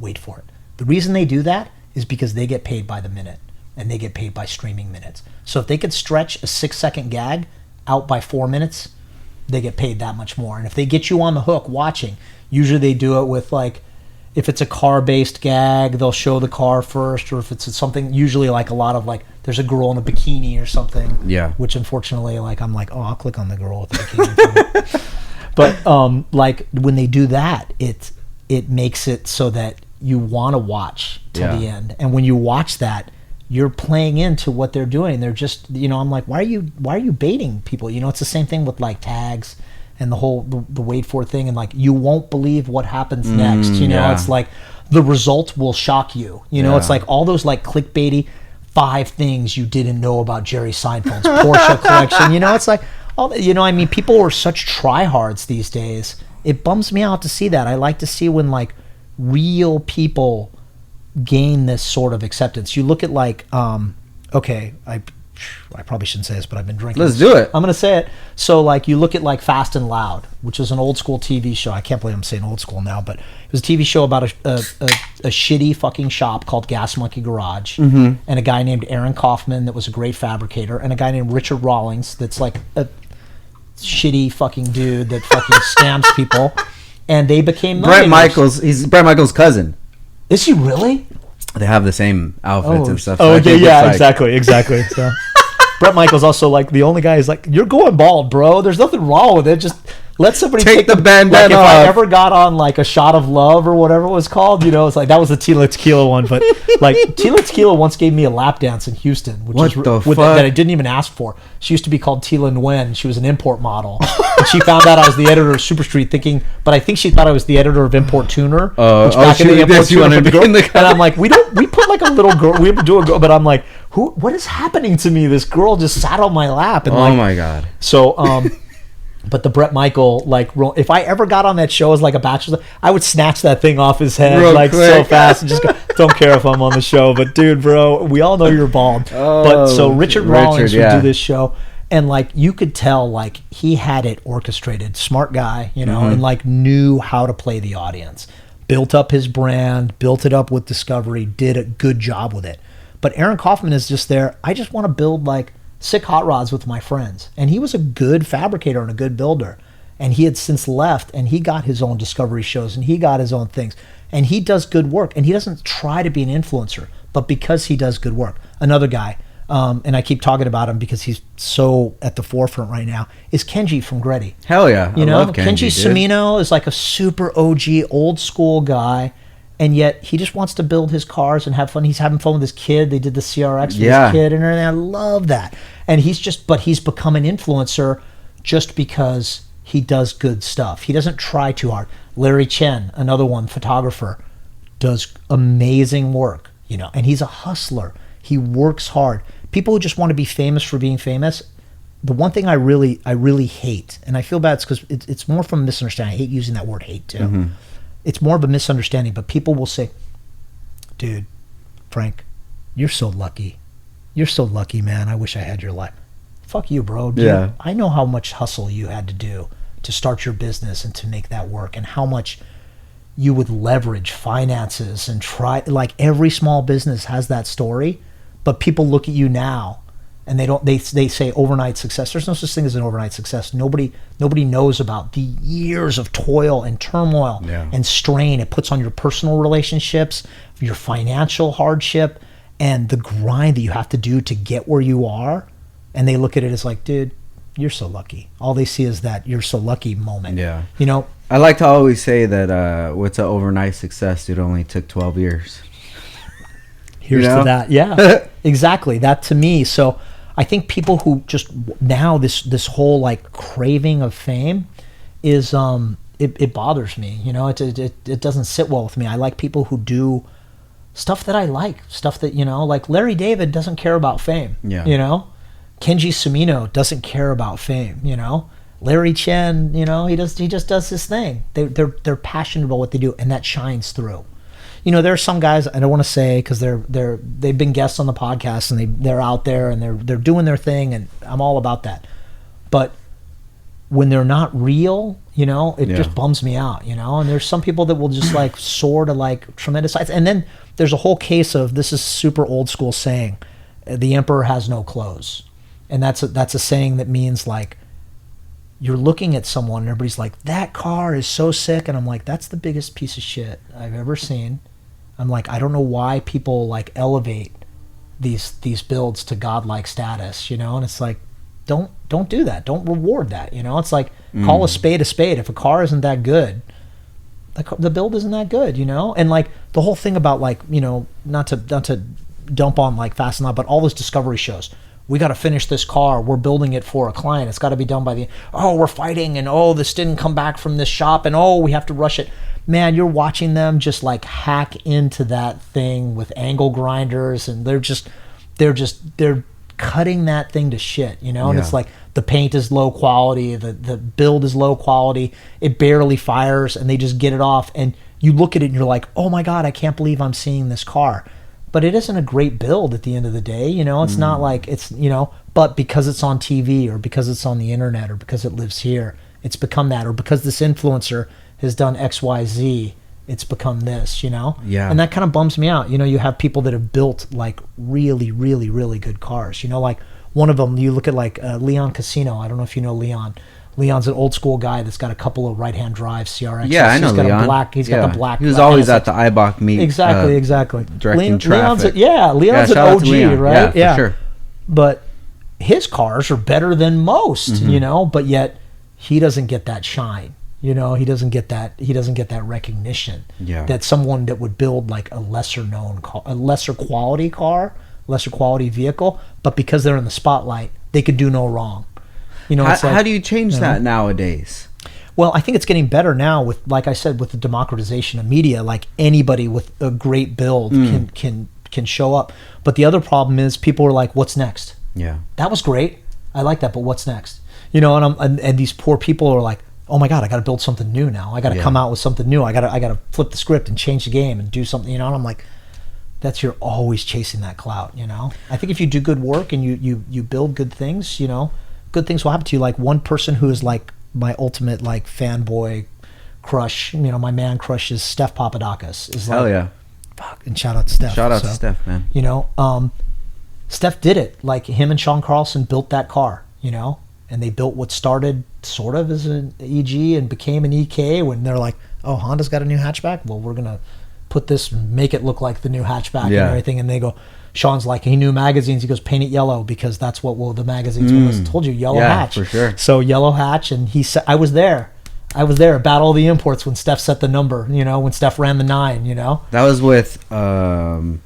Wait for it. The reason they do that is because they get paid by the minute, and they get paid by streaming minutes. So if they could stretch a 6 second gag out by 4 minutes, they get paid that much more. And if they get you on the hook watching, usually they do it with like, if it's a car-based gag, they'll show the car first, or if it's something, usually like a lot of like, there's a girl in a bikini or something. Yeah. Which unfortunately, like, I'm like, oh, I'll click on the girl with the bikini. But like when they do that, it makes it so that you want to watch till the end. And when you watch that, you're playing into what they're doing. They're just, you know, I'm like, why are you baiting people? You know, it's the same thing with like tags and the whole the wait for thing, and like you won't believe what happens next. You know, it's like the result will shock you. You know, it's like all those like clickbaity 5 things you didn't know about Jerry Seinfeld's Porsche collection. You know, it's like all, you know, I mean, people are such tryhards these days. It bums me out to see that. I like to see when like real people gain this sort of acceptance. You look at like okay, I probably shouldn't say this, but I've been drinking. Let's do it. I'm gonna say it. So like you look at like Fast and Loud, which is an old school TV show. I can't believe I'm saying old school now, but it was a TV show about a shitty fucking shop called Gas Monkey Garage, and a guy named Aaron Kaufman that was a great fabricator, and a guy named Richard Rawlings that's like a shitty fucking dude that fucking scams people, and they became millionaires. He's Brett Michaels' cousin. Is he really? They have the same outfits and stuff. Oh, so okay, yeah, like, exactly. So Brett Michaels also like the only guy who's like, you're going bald, bro. There's nothing wrong with it. Just let somebody Take the bandana like if off. I ever got on like a Shot of Love or whatever it was called, you know, it's like that was the Tila Tequila one, but like Tila Tequila once gave me a lap dance in Houston, which that I didn't even ask for. She used to be called Tila Nguyen. She was an import model, and she found out I was the editor of Super Street, but I think she thought I was the editor of Import Tuner. Which back in the Import Tuner for the girl, and I'm like, we put like a little girl, we do a girl, but I'm like, what is happening to me? This girl just sat on my lap, and oh my god. So but the Bret Michael, like, if I ever got on that show as like a bachelor, I would snatch that thing off his head real like quick. So fast and just go, don't care if I'm on the show. But dude, bro, we all know you're bald. But so Richard Rawlings would do this show, and like you could tell, like he had it orchestrated. Smart guy, you know, and like knew how to play the audience. Built up his brand, built it up with Discovery, did a good job with it. But Aaron Kaufman is just there. I just want to build like sick hot rods with my friends, and he was a good fabricator and a good builder, and he had since left, and he got his own Discovery shows, and he got his own things, and he does good work, and he doesn't try to be an influencer, but because he does good work. Another guy, and I keep talking about him because he's so at the forefront right now, is Kenji from Gretty. Hell yeah, you know, love Kenji Sumino is like a super OG old school guy, and yet he just wants to build his cars and have fun. He's having fun with his kid. They did the CRX with his kid and everything. I love that. And he's become an influencer just because he does good stuff. He doesn't try too hard. Larry Chen, another one, photographer, does amazing work, you know, and he's a hustler. He works hard. People who just want to be famous for being famous, the one thing I really hate, and I feel bad, it's because it's more from a misunderstanding. I hate using that word hate too. Mm-hmm. It's more of a misunderstanding, but people will say, dude, Frank, you're so lucky. You're so lucky, man. I wish I had your life. Fuck you, bro. Dude, yeah. I know how much hustle you had to do to start your business and to make that work, and how much you would leverage finances and try, like every small business has that story, but people look at you now and they say overnight success. There's no such thing as an overnight success. Nobody knows about the years of toil and turmoil and strain it puts on your personal relationships, your financial hardship, and the grind that you have to do to get where you are. And they look at it as like, dude, you're so lucky. All they see is that you're so lucky moment. Yeah. You know, I like to always say that what's an overnight success, dude, only took 12 years. Here's to that. Yeah, exactly. That to me. So I think people who just now this whole like craving of fame is it bothers me. You know, it doesn't sit well with me. I like people who do stuff that I like, stuff that, you know, like Larry David doesn't care about fame. Yeah. You know, Kenji Sumino doesn't care about fame. You know, Larry Chen, you know, he just does his thing. They're passionate about what they do, and that shines through. You know, there are some guys I don't want to say because they've been guests on the podcast and they're out there and they're doing their thing, and I'm all about that. But when they're not real, you know, it just bums me out, you know. And there's some people that will just like soar to like tremendous heights. And then there's a whole case of, this is super old school saying, the emperor has no clothes. And that's a saying that means like, you're looking at someone and everybody's like, that car is so sick, and I'm like, that's the biggest piece of shit I've ever seen. I'm like, I don't know why people like elevate these builds to godlike status, you know. And it's like, don't do that. Don't reward that, you know. It's like, call a spade a spade. If a car isn't that good, the build isn't that good, you know. And like the whole thing about like, you know, not to dump on like Fast and Loud, but all those Discovery shows. We got to finish this car. We're building it for a client. It's got to be done by we're fighting, and this didn't come back from this shop, and we have to rush it. Man, you're watching them just like hack into that thing with angle grinders, and they're cutting that thing to shit, you know. And it's like the paint is low quality, the build is low quality, it barely fires, and they just get it off, and you look at it and you're like, oh my God, I can't believe I'm seeing this car. But it isn't a great build at the end of the day, you know. It's not like it's, you know, but because it's on TV or because it's on the internet or because it lives here, it's become that. Or because this influencer has done XYZ, it's become this, you know. Yeah. And that kind of bums me out. You know, you have people that have built like really, really, really good cars. You know, like one of them, you look at like Leon Casino. I don't know if you know Leon. Leon's an old school guy that's got a couple of right-hand drive CRXs. Yeah, I know Leon. He's got the black. He was always at the IBOC meet. Exactly. Directing traffic. Leon's an OG, Leon. right? Yeah, for sure. But his cars are better than most, you know, but yet he doesn't get that shine. You know, he doesn't get that recognition. Yeah. That someone that would build like a lesser known car, a lesser quality car, lesser quality vehicle, but because they're in the spotlight, they could do no wrong. You know, how do you change that nowadays? Well, I think it's getting better now with, like I said, with the democratization of media. Like anybody with a great build can show up. But the other problem is people are like, "What's next?" Yeah, that was great. I like that, but what's next? You know, and these poor people are like, "Oh my God, I got to build something new now. I got to come out with something new. I got to flip the script and change the game and do something." You know, and I'm like, you're always chasing that clout. You know, I think if you do good work and you build good things, you know, good things will happen to you. Like one person who is like my ultimate like fanboy crush, you know, my man crush is Steph Papadakis. Is like, hell yeah, fuck, and shout out to Steph. Shout out to Steph, man. You know, Steph did it. Like him and Sean Carlson built that car. You know, and they built what started sort of as an EG and became an EK when they're like, oh, Honda's got a new hatchback. Well, we're gonna put this, make it look like the new hatchback and everything. And they go, Sean's like, he knew magazines. He goes, paint it yellow because that's what the magazines will. Told you, yellow hatch. For sure. So yellow hatch, and he said, I was there about all the imports when Steph set the number. You know, when Steph ran the 9. You know, that was with Ron,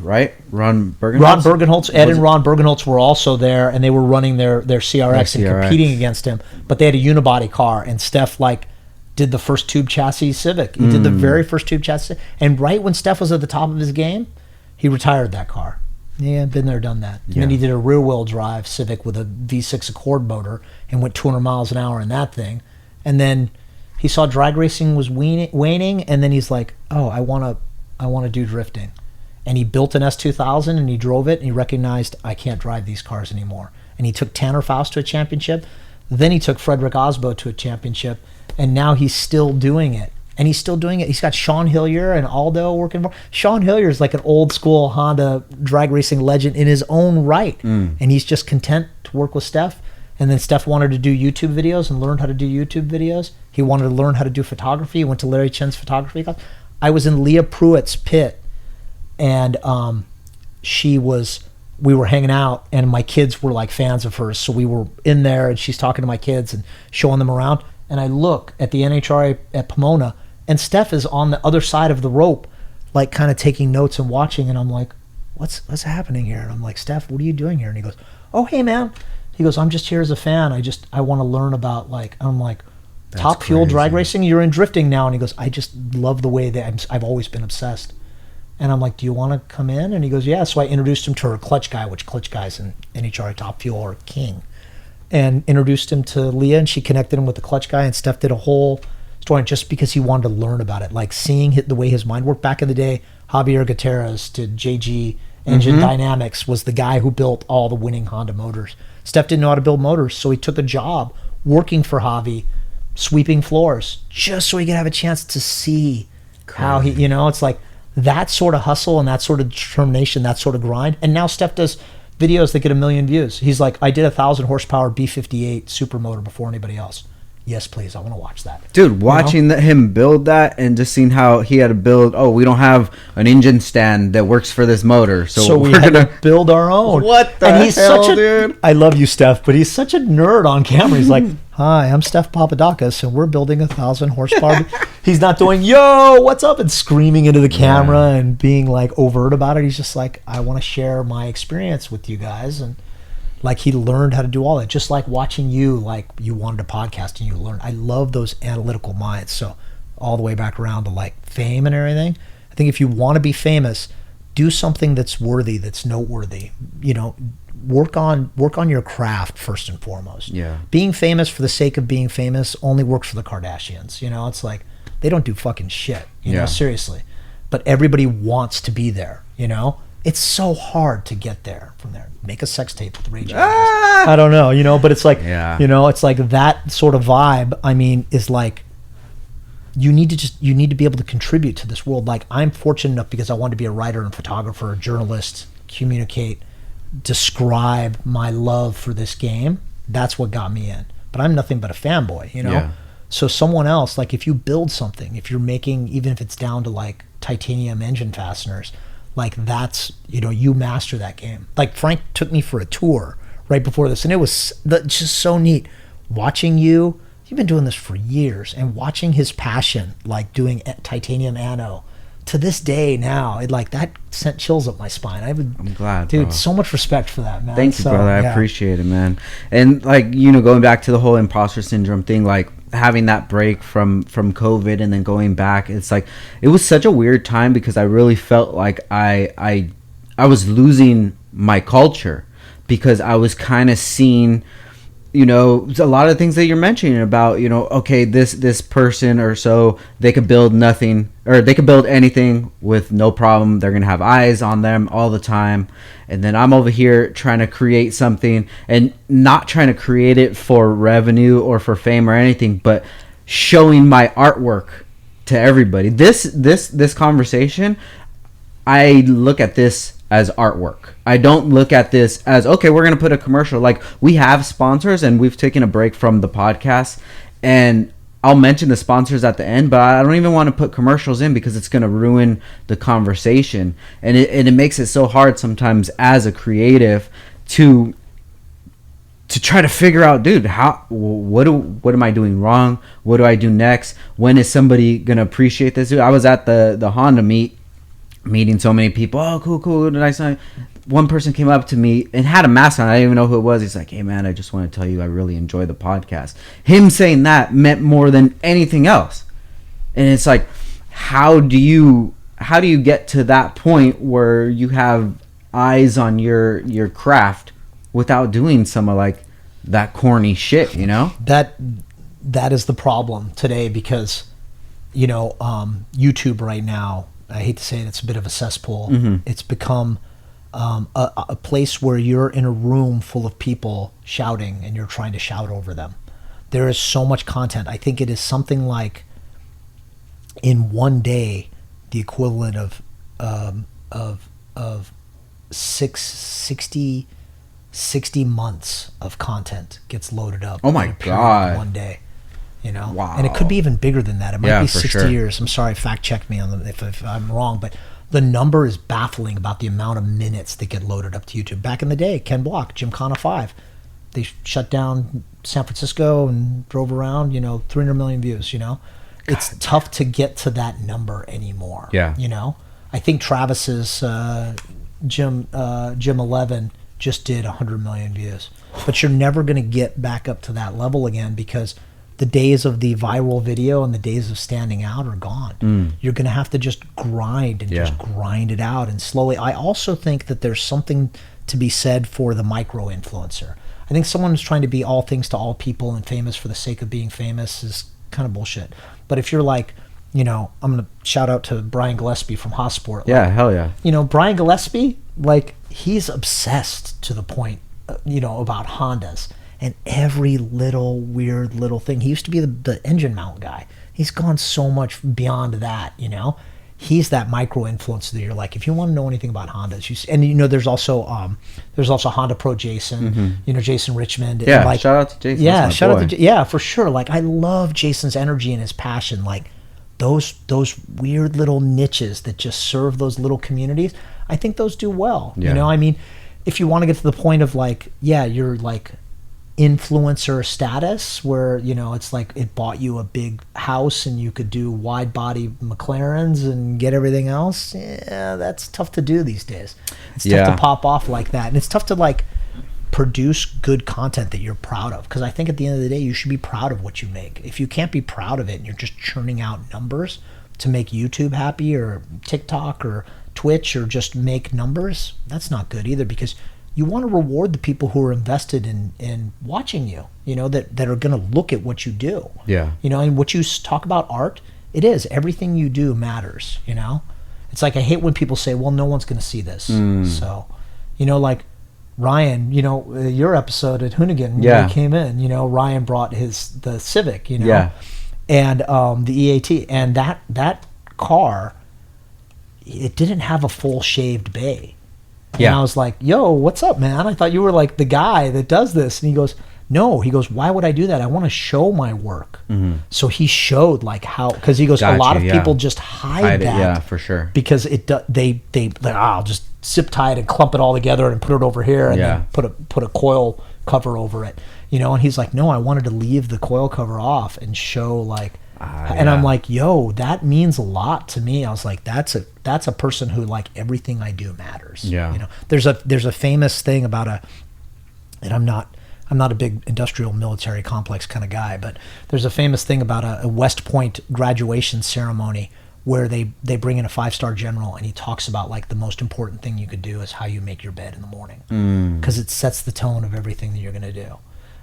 right? Ron Bergenholtz. Ron Bergenholtz, Ed and Ron Bergenholtz were also there, and they were running their CRX and competing against him. But they had a unibody car, and Steph like did the first tube chassis Civic. He did the very first tube chassis, and right when Steph was at the top of his game, he retired that car. Yeah, been there, done that. And then he did a rear-wheel drive Civic with a V6 Accord motor and went 200 miles an hour in that thing. And then he saw drag racing was waning, and then he's like, oh, I want to do drifting. And he built an S2000 and he drove it and he recognized, I can't drive these cars anymore. And he took Tanner Faust to a championship. Then he took Frederick Osbo to a championship, and now he's still doing it. And he's still doing it. He's got Sean Hillier and Aldo working for. Sean Hillier is like an old school Honda drag racing legend in his own right. And he's just content to work with Steph. And then Steph wanted to do YouTube videos and learned how to do YouTube videos. He wanted to learn how to do photography. He went to Larry Chen's photography class. I was in Leah Pruitt's pit, and we were hanging out, and my kids were like fans of hers. So we were in there, and she's talking to my kids and showing them around. And I look at the NHRA at Pomona, and Steph is on the other side of the rope, like kind of taking notes and watching. And I'm like, what's happening here? And I'm like, Steph, what are you doing here? And he goes, oh, hey, man. He goes, I'm just here as a fan. I want to learn about, like, I'm like, that's Top crazy. Fuel drag racing? You're in drifting now. And he goes, I just love the way that I've always been obsessed. And I'm like, do you want to come in? And he goes, yeah. So I introduced him to her clutch guy, which clutch guys in NHRA Top Fuel are king. And introduced him to Leah, and she connected him with the clutch guy, and Steph did a whole story just because he wanted to learn about it. Like seeing the way his mind worked. Back in the day, Javier Gutierrez did JG Engine Dynamics, was the guy who built all the winning Honda motors. Steph didn't know how to build motors, so he took a job working for Javi, sweeping floors, just so he could have a chance to see how he, you know, it's like that sort of hustle and that sort of determination, that sort of grind. And now Steph does videos that get 1 million views. He's like, I did 1,000 horsepower B58 supermotor before anybody else. Yes, please. I want to watch that. Dude, watching him build that and just seeing how he had to build, we don't have an engine stand that works for this motor. So we had to build our own. What the hell, dude? I love you, Steph, but he's such a nerd on camera. He's like, hi, I'm Steph Papadakis, and we're building 1,000 horsepower. He's not doing, yo, what's up? And screaming into the camera and being like overt about it. He's just like, I want to share my experience with you guys. And like he learned how to do all that, just like watching you, like you wanted a podcast and you learned. I love those analytical minds. So all the way back around to like fame and everything. I think if you want to be famous, do something that's worthy, that's noteworthy. You know, work on your craft first and foremost. Yeah. Being famous for the sake of being famous only works for the Kardashians. You know, it's like they don't do fucking shit. You know, seriously. But everybody wants to be there. You know. It's so hard to get there from there. Make a sex tape with Rage. I don't know, you know, but it's like, you know, it's like that sort of vibe. I mean, is like, you need to be able to contribute to this world. Like I'm fortunate enough because I wanted to be a writer and photographer, a journalist, communicate, describe my love for this game. That's what got me in. But I'm nothing but a fanboy, you know? Yeah. So someone else, like if you build something, if you're making, even if it's down to like titanium engine fasteners, like that's, you know, you master that game. Like Frank took me for a tour right before this, and it was just so neat watching you've been doing this for years, and watching his passion, like doing titanium anno, to this day now, it like that sent chills up my spine. I'm glad, dude. bro. So much respect for that, man. Thank you, brother. I appreciate it, man. And like, you know, going back to the whole imposter syndrome thing, like having that break from COVID and then going back, it's like it was such a weird time because I really felt like I was losing my culture because I was kind of seeing, you know, a lot of things that you're mentioning about, you know, okay, this person or so, they could build nothing, or they could build anything with no problem. They're gonna have eyes on them all the time, and then I'm over here trying to create something and not trying to create it for revenue or for fame or anything, but showing my artwork to everybody. This conversation, I look at this as artwork. I don't look at this as, okay, we're going to put a commercial. Like, we have sponsors and we've taken a break from the podcast, and I'll mention the sponsors at the end, but I don't even want to put commercials in because it's going to ruin the conversation. And it makes it so hard sometimes as a creative to try to figure out, dude, what am I doing wrong? What do I do next? When is somebody going to appreciate this? Dude, I was at the Honda meeting so many people. Oh, cool, nice. One person came up to me and had a mask on. I didn't even know who it was. He's like, hey man, I just want to tell you I really enjoy the podcast. Him saying that meant more than anything else. And it's like, how do you get to that point where you have eyes on your craft without doing some of like that corny shit, you know? That is the problem today, because, you know, YouTube right now, I hate to say it, it's a bit of a cesspool. Mm-hmm. It's become a place where you're in a room full of people shouting and you're trying to shout over them. There is so much content. I think it is something like, in one day, the equivalent of 60 months of content gets loaded up. Oh my God. One day. You know, wow. And it could be even bigger than that. It might be 60 years. Sure. I'm sorry, fact check me on them if I'm wrong, but the number is baffling about the amount of minutes that get loaded up to YouTube. Back in the day, Ken Block, Gymkhana 5, they shut down San Francisco and drove around, you know, 300 million views, you know. God. It's tough to get to that number anymore. Yeah. You know, I think Travis's Gym 11 just did 100 million views, but you're never going to get back up to that level again, because the days of the viral video and the days of standing out are gone. You're going to have to just grind and just grind it out, and slowly. I also think that there's something to be said for the micro influencer. I think someone who's trying to be all things to all people and famous for the sake of being famous is kind of bullshit. But if you're like, you know, I'm going to shout out to Brian Gillespie from Hossport. Yeah, like, hell yeah. You know, Brian Gillespie, like, he's obsessed to the point, you know, about Hondas. And every little weird little thing. He used to be the engine mount guy. He's gone so much beyond that, you know. He's that micro influencer that you're like, if you want to know anything about Hondas, and you know, there's also Honda Pro Jason, you know, Jason Richmond. Yeah, and like, shout out to Jason. Yeah, shout out to yeah, for sure. Like, I love Jason's energy and his passion. Like those weird little niches that just serve those little communities. I think those do well. Yeah. You know, I mean, if you want to get to the point of like, yeah, you're like influencer status where, you know, it's like it bought you a big house and you could do wide body McLarens and get everything else. Yeah, that's tough to do these days. It's tough to pop off like that, and it's tough to like produce good content that you're proud of, because I think at the end of the day you should be proud of what you make. If you can't be proud of it and you're just churning out numbers to make YouTube happy or TikTok or Twitch or just make numbers, that's not good either, because you want to reward the people who are invested in watching you, you know, that are going to look at what you do. Yeah. You know, and what you talk about art, it is. Everything you do matters, you know? It's like, I hate when people say, well, no one's going to see this. So, you know, like Ryan, you know, your episode at Hooonigan, when he came in, you know, Ryan brought the Civic, you know, and the EAT. And that car, it didn't have a full shaved bay. And I was like, yo, what's up, man? I thought you were like the guy that does this. And he goes, no, he goes, why would I do that? I want to show my work. So he showed like how, because he goes, a lot of people just hide that. Yeah, for sure. Because they like, I'll just zip tie it and clump it all together and put it over here and then put a coil cover over it, you know. And he's like, no, I wanted to leave the coil cover off and show like, and I'm like, yo, that means a lot to me. I was like, that's a person who like everything I do matters. Yeah. You know, there's a famous thing about and I'm not a big industrial military complex kind of guy, but there's a famous thing about a West Point graduation ceremony where they bring in a 5-star general and he talks about like the most important thing you could do is how you make your bed in the morning, because it sets the tone of everything that you're going to do.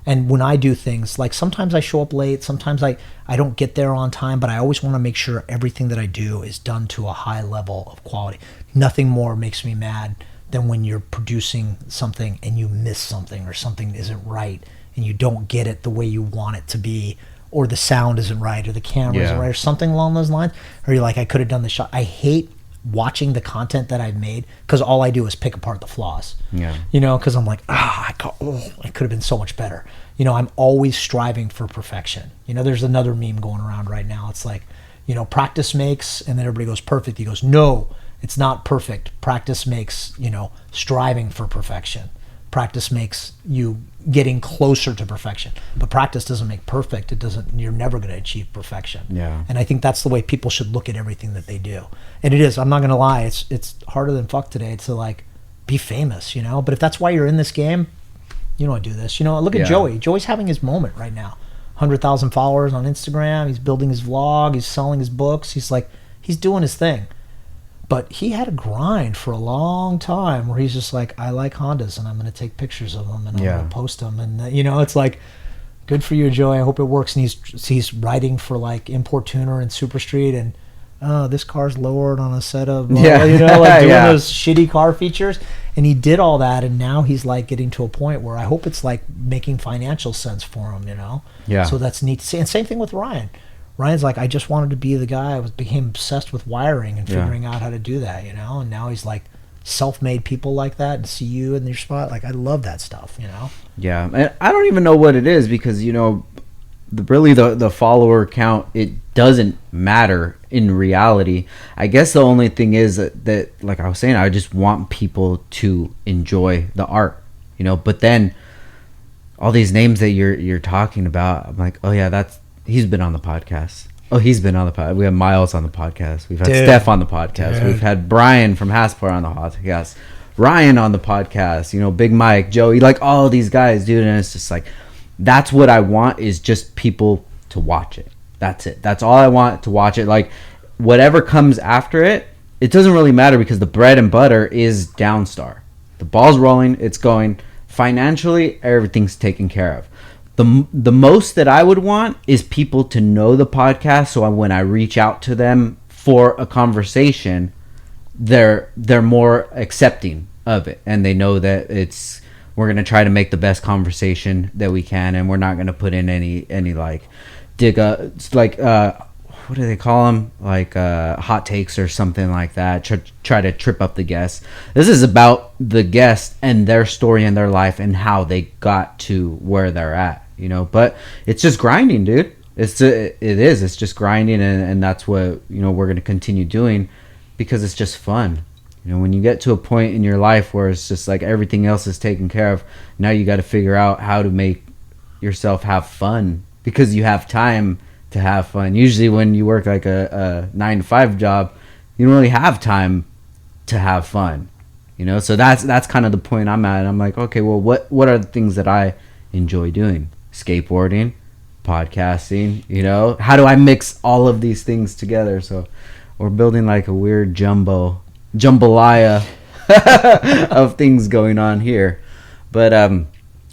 And when I do things, like sometimes I show up late, sometimes I don't get there on time, but I always want to make sure everything that I do is done to a high level of quality. Nothing more makes me mad than when you're producing something and you miss something or something isn't right and you don't get it the way you want it to be, or the sound isn't right or the camera isn't right or something along those lines, or you're like, I could have done the shot. I hate watching the content that I've made because all I do is pick apart the flaws. Yeah. You know, because I'm like, I could have been so much better. You know, I'm always striving for perfection. You know, there's another meme going around right now. It's like, you know, practice makes, and then everybody goes perfect. He goes, no, it's not perfect. Practice makes, you know, striving for perfection. Practice makes you getting closer to perfection, but practice doesn't make perfect. It doesn't. You're never going to achieve perfection. Yeah. And I think that's the way people should look at everything that they do. And it is. I'm not going to lie. It's harder than fuck today to like be famous, you know. But if that's why you're in this game, you don't do this. You know. Look at Joey. Joey's having his moment right now. 100,000 followers on Instagram. He's building his vlog. He's selling his books. He's doing his thing. But he had a grind for a long time where he's just like, I like Hondas and I'm going to take pictures of them and I'm going to post them. And, you know, it's like, good for you, Joey. I hope it works. And he's writing for like Import Tuner and Super Street and, this car's lowered on a set of, you know, like doing those shitty car features. And he did all that. And now he's like getting to a point where I hope it's like making financial sense for him, you know? Yeah. So that's neat to see. And same thing with Ryan. Ryan's like, I just wanted to be the guy. Became obsessed with wiring and figuring out how to do that, you know? And now he's like self-made people like that and see you in your spot. Like, I love that stuff, you know? Yeah. And I don't even know what it is because, you know, the follower count, it doesn't matter in reality. I guess the only thing is that, like I was saying, I just want people to enjoy the art, you know? But then all these names that you're talking about, I'm like, oh yeah, he's been on the podcast. Oh, he's been on the podcast. We have Miles on the podcast. We've had Steph on the podcast. Dude. We've had Brian from Haspar on the podcast. Ryan on the podcast. You know, Big Mike, Joey, like all of these guys, dude. And it's just like, that's what I want is just people to watch it. That's it. That's all I want to watch it. Like, whatever comes after it, it doesn't really matter because the bread and butter is Downstar. The ball's rolling. It's going. Financially, everything's taken care of. The most that I would want is people to know the podcast, so when I reach out to them for a conversation, they're more accepting of it, and they know that we're gonna try to make the best conversation that we can, and we're not gonna put in any like what do they call them, like hot takes or something like that. Try to trip up the guests. This is about the guest and their story and their life and how they got to where they're at. You know, but it's just grinding, dude. It's just grinding, and that's what, you know, we're going to continue doing because it's just fun. You know, when you get to a point in your life where it's just like everything else is taken care of, now you got to figure out how to make yourself have fun because you have time to have fun. Usually when you work like a 9-to-5 job, you don't really have time to have fun, you know? So that's kind of the point I'm at. I'm like, okay, well, what are the things that I enjoy doing? Skateboarding, podcasting, you know, how do I mix all of these things together? So we're building like a weird jambalaya of things going on here. But I'm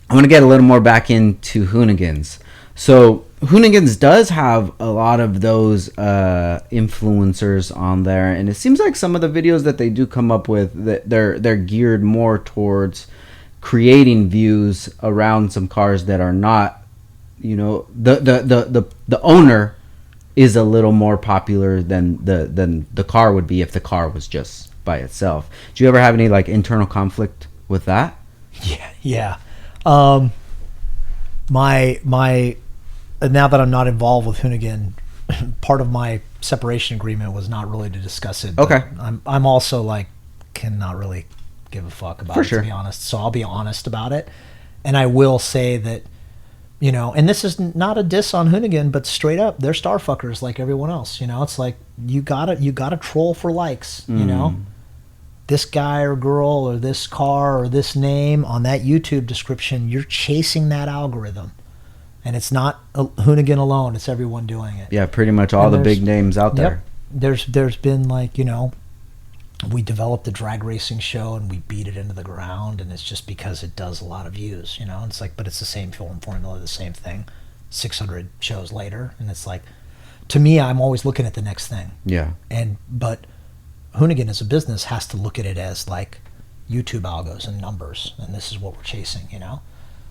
gonna get a little more back into Hooonigans. So Hooonigans does have a lot of those influencers on there, and it seems like some of the videos that they do come up with, that they're geared more towards creating views around some cars that are not, you know, the owner is a little more popular than the car would be if the car was just by itself. Do you ever have any like internal conflict with that? Yeah. my now that I'm not involved with Hooonigan, part of my separation agreement was not really to discuss it. Okay. I'm also like cannot really give a fuck about For it, sure. to be honest. So I'll be honest about it, and I will say that, you know, and this is not a diss on Hooonigan, but straight up, they're star fuckers like everyone else. You know, it's like you gotta troll for likes. You know, this guy or girl or this car or this name on that YouTube description, you're chasing that algorithm. And it's not Hooonigan alone, it's everyone doing it. Yeah, pretty much all the big names out there. Yep. There's been like, you know, we developed a drag racing show and we beat it into the ground, and it's just because it does a lot of views, you know. It's like, but it's the same film formula, the same thing 600 shows later, and it's like, to me, I'm always looking at the next thing. Yeah. But Hooonigan as a business has to look at it as like YouTube algos and numbers, and this is what we're chasing, you know.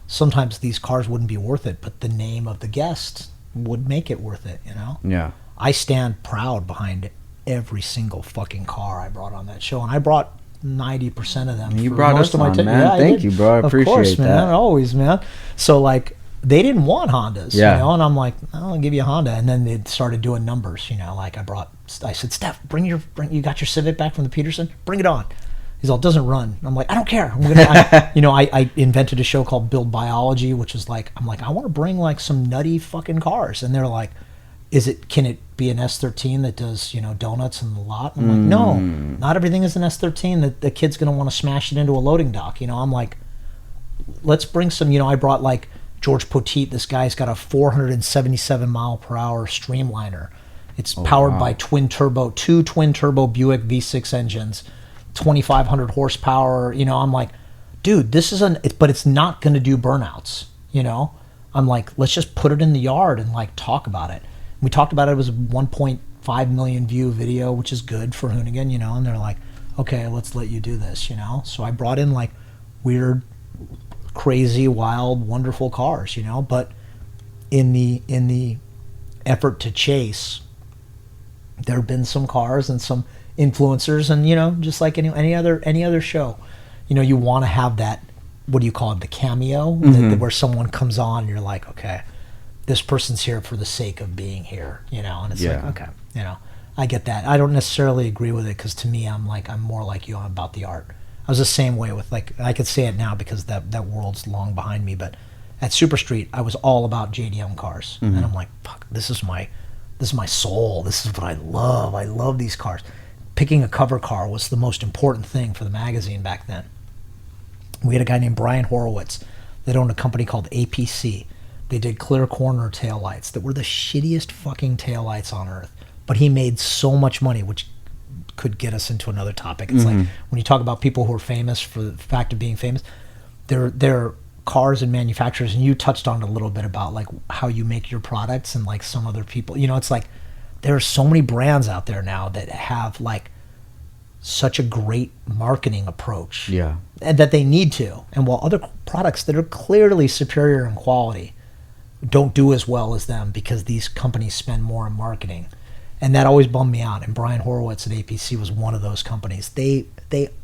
Sometimes these cars wouldn't be worth it, but the name of the guest would make it worth it, you know. Yeah. I stand proud behind every single fucking car I brought on that show, and I brought 90% of them. You brought most us of my on, man. Yeah, thank you, bro. I appreciate that. Of course, man. that. Always, man. So like, they didn't want Hondas, yeah. you know, and I'm like, I'll give you a Honda, and then they started doing numbers, you know. Like I said, Steph, you got your Civic back from the Peterson, bring it on. He's all, doesn't run. I'm like, I don't care. I invented a show called Build Biology, which is like, I'm like, I want to bring like some nutty fucking cars, and they're like, can it be an S13 that does, you know, donuts in the lot? I'm like, no, not everything is an S13 that the kid's going to want to smash it into a loading dock. You know, I'm like, let's bring some, you know, I brought like George Poteet. This guy's got a 477 mile per hour Streamliner. It's powered by two twin turbo Buick V6 engines, 2,500 horsepower. You know, I'm like, dude, this is but it's not going to do burnouts. You know, I'm like, let's just put it in the yard and like talk about it. We talked about it. It was a 1.5 million view video, which is good for Hooonigan, you know, and they're like, okay, let's let you do this, you know. So I brought in like weird, crazy, wild, wonderful cars, you know, but in the effort to chase, there have been some cars and some influencers, and, you know, just like any other show, you know, you want to have that, what do you call it, the cameo, where someone comes on and you're like, okay, this person's here for the sake of being here, you know, and it's like, okay, you know, I get that. I don't necessarily agree with it, because to me, I'm more like you, I'm about the art. I was the same way with, like, I could say it now because that world's long behind me, but at Super Street, I was all about JDM cars, and I'm like, fuck, this is my soul. This is what I love. I love these cars. Picking a cover car was the most important thing for the magazine back then. We had a guy named Brian Horowitz that owned a company called APC. They did clear corner taillights that were the shittiest fucking taillights on earth. But he made so much money, which could get us into another topic. It's like, when you talk about people who are famous for the fact of being famous, they're cars and manufacturers, and you touched on it a little bit about like how you make your products and like some other people. You know, it's like there are so many brands out there now that have like such a great marketing approach. Yeah. And that they need to. And while other products that are clearly superior in quality don't do as well as them, because these companies spend more on marketing. And that always bummed me out. And Brian Horowitz at APC was one of those companies. They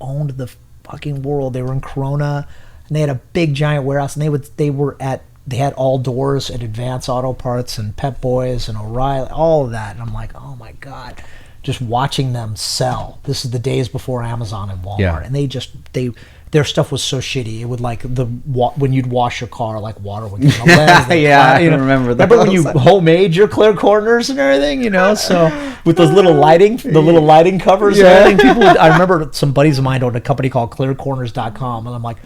owned the fucking world. They were in Corona, and they had a big giant warehouse, and they had all doors at Advance Auto Parts and Pep Boys and O'Reilly, all of that. And I'm like, oh my God, just watching them sell. This is the days before Amazon and Walmart. Yeah. And their stuff was so shitty. It would like when you'd wash your car, like water would get on the lens. Yeah, I remember that. Remember when you homemade your clear corners and everything, you know? So with those little lighting, covers and everything, I remember some buddies of mine owned a company called clearcorners.com, and I'm like,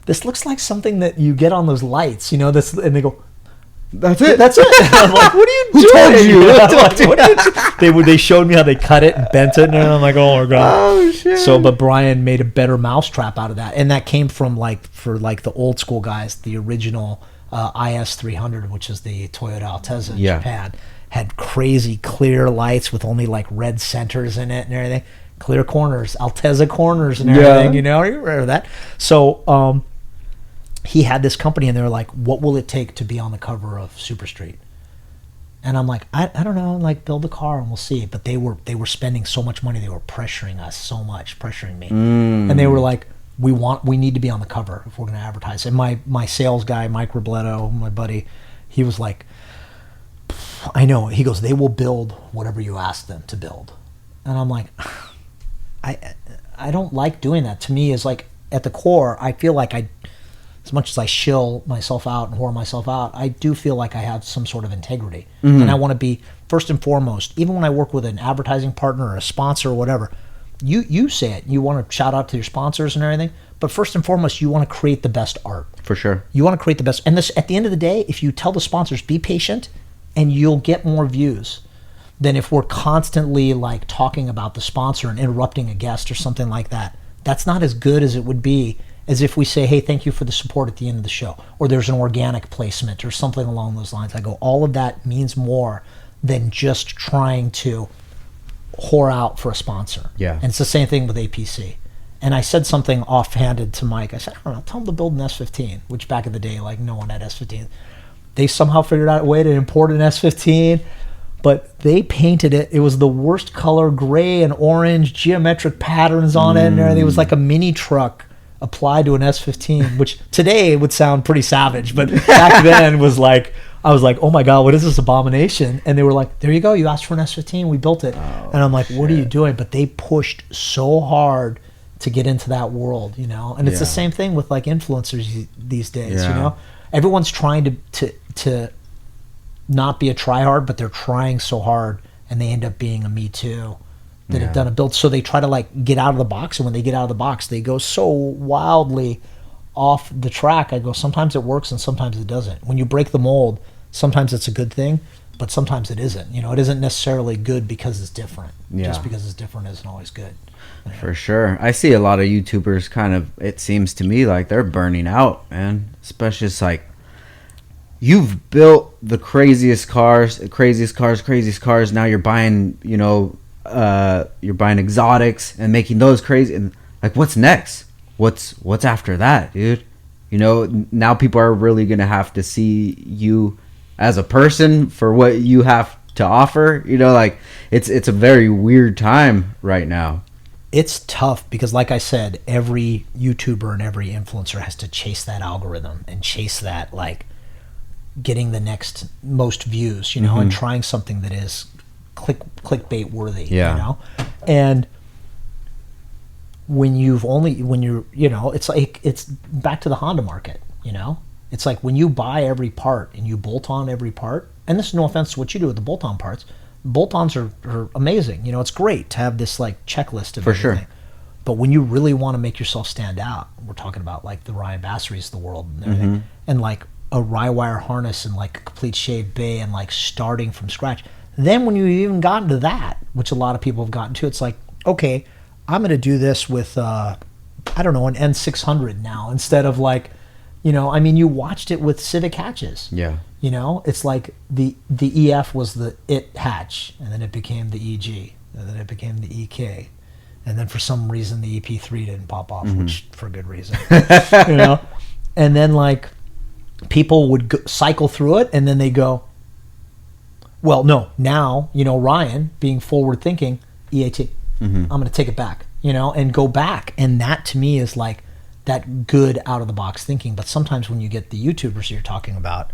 this looks like something that you get on those lights, you know? And they go, that's it. I'm like, what are you doing? Who told you? They showed me how they cut it and bent it, and I'm like, oh my God. Oh shit. So, but Brian made a better mousetrap out of that, and that came from for the old school guys, the original IS 300, which is the Toyota Altezza in Japan, had crazy clear lights with only like red centers in it and everything, clear corners, Altezza corners and everything. You know, you remember that? So, he had this company, and they were like, what will it take to be on the cover of Super Street? And I'm like, I don't know, like, build a car and we'll see. But they were spending so much money, they were pressuring us so much, pressuring me. And they were like, we need to be on the cover if we're going to advertise. And my sales guy, Mike Robledo, my buddy, he was like, I know. He goes, they will build whatever you ask them to build. And I'm like, I don't like doing that. To me, is like, at the core, I feel like as much as I shill myself out and whore myself out, I do feel like I have some sort of integrity. And I want to be, first and foremost, even when I work with an advertising partner or a sponsor or whatever, you say it. You want to shout out to your sponsors and everything, but first and foremost, you want to create the best art. For sure. You want to create the best. And this, at the end of the day, if you tell the sponsors, be patient, and you'll get more views than if we're constantly like talking about the sponsor and interrupting a guest or something like that. That's not as good as it would be as if we say, hey, thank you for the support at the end of the show, or there's an organic placement or something along those lines. I go, all of that means more than just trying to whore out for a sponsor. Yeah. And it's the same thing with APC. And I said something offhanded to Mike. I said, I don't know, tell him to build an S15, which back in the day, like, no one had S15. They somehow figured out a way to import an S15, but they painted it. It was the worst color, gray and orange, geometric patterns on it and everything. It was like a mini truck applied to an S15, which today would sound pretty savage, but back then was like, I was like, oh my God, what is this abomination? And they were like, there you go, you asked for an S15, we built it. And I'm like, what are you doing? But they pushed so hard to get into that world, you know? And it's the same thing with like influencers these days, you know? Everyone's trying to not be a tryhard, but they're trying so hard, and they end up being a Me Too that have done a build. So they try to like get out of the box, and when they get out of the box, they go so wildly off the track. I go, sometimes it works and sometimes it doesn't. When you break the mold, sometimes it's a good thing, but sometimes it isn't. You know, it isn't necessarily good because it's different. Just because it's different isn't always good. For sure. I see a lot of YouTubers kind of, it seems to me like they're burning out, man. Especially it's like, you've built the craziest cars. Now you're buying, you know, you're buying exotics and making those crazy. And like, what's next? What's after that, dude? You know, now people are really going to have to see you as a person for what you have to offer. You know, like it's a very weird time right now. It's tough because, like I said, every YouTuber and every influencer has to chase that algorithm and chase that, like, getting the next most views, you know, and trying something that is clickbait worthy, you know? And when you're, you know, it's like, it's back to the Honda market, you know? It's like when you buy every part and you bolt on every part, and this is no offense to what you do with the bolt-on parts, bolt-ons are amazing. You know, it's great to have this like checklist of everything. Sure. But when you really want to make yourself stand out, we're talking about like the Ryan Basseries of the world and everything, and like a rye-wire harness and like a complete shaved bay and like starting from scratch. Then when you've even gotten to that, which a lot of people have gotten to, it's like, okay, I'm going to do this with, I don't know, an N600 now instead of like, you know, I mean, you watched it with Civic hatches. Yeah. You know, it's like the EF was the IT hatch, and then it became the EG, and then it became the EK, and then for some reason the EP3 didn't pop off, which for good reason, you know, and then like people would cycle through it, and then they go, well, no, now, you know, Ryan being forward thinking, EAT, I'm going to take it back, you know, and go back, and that to me is like that good out of the box thinking. But sometimes when you get the YouTubers you're talking about,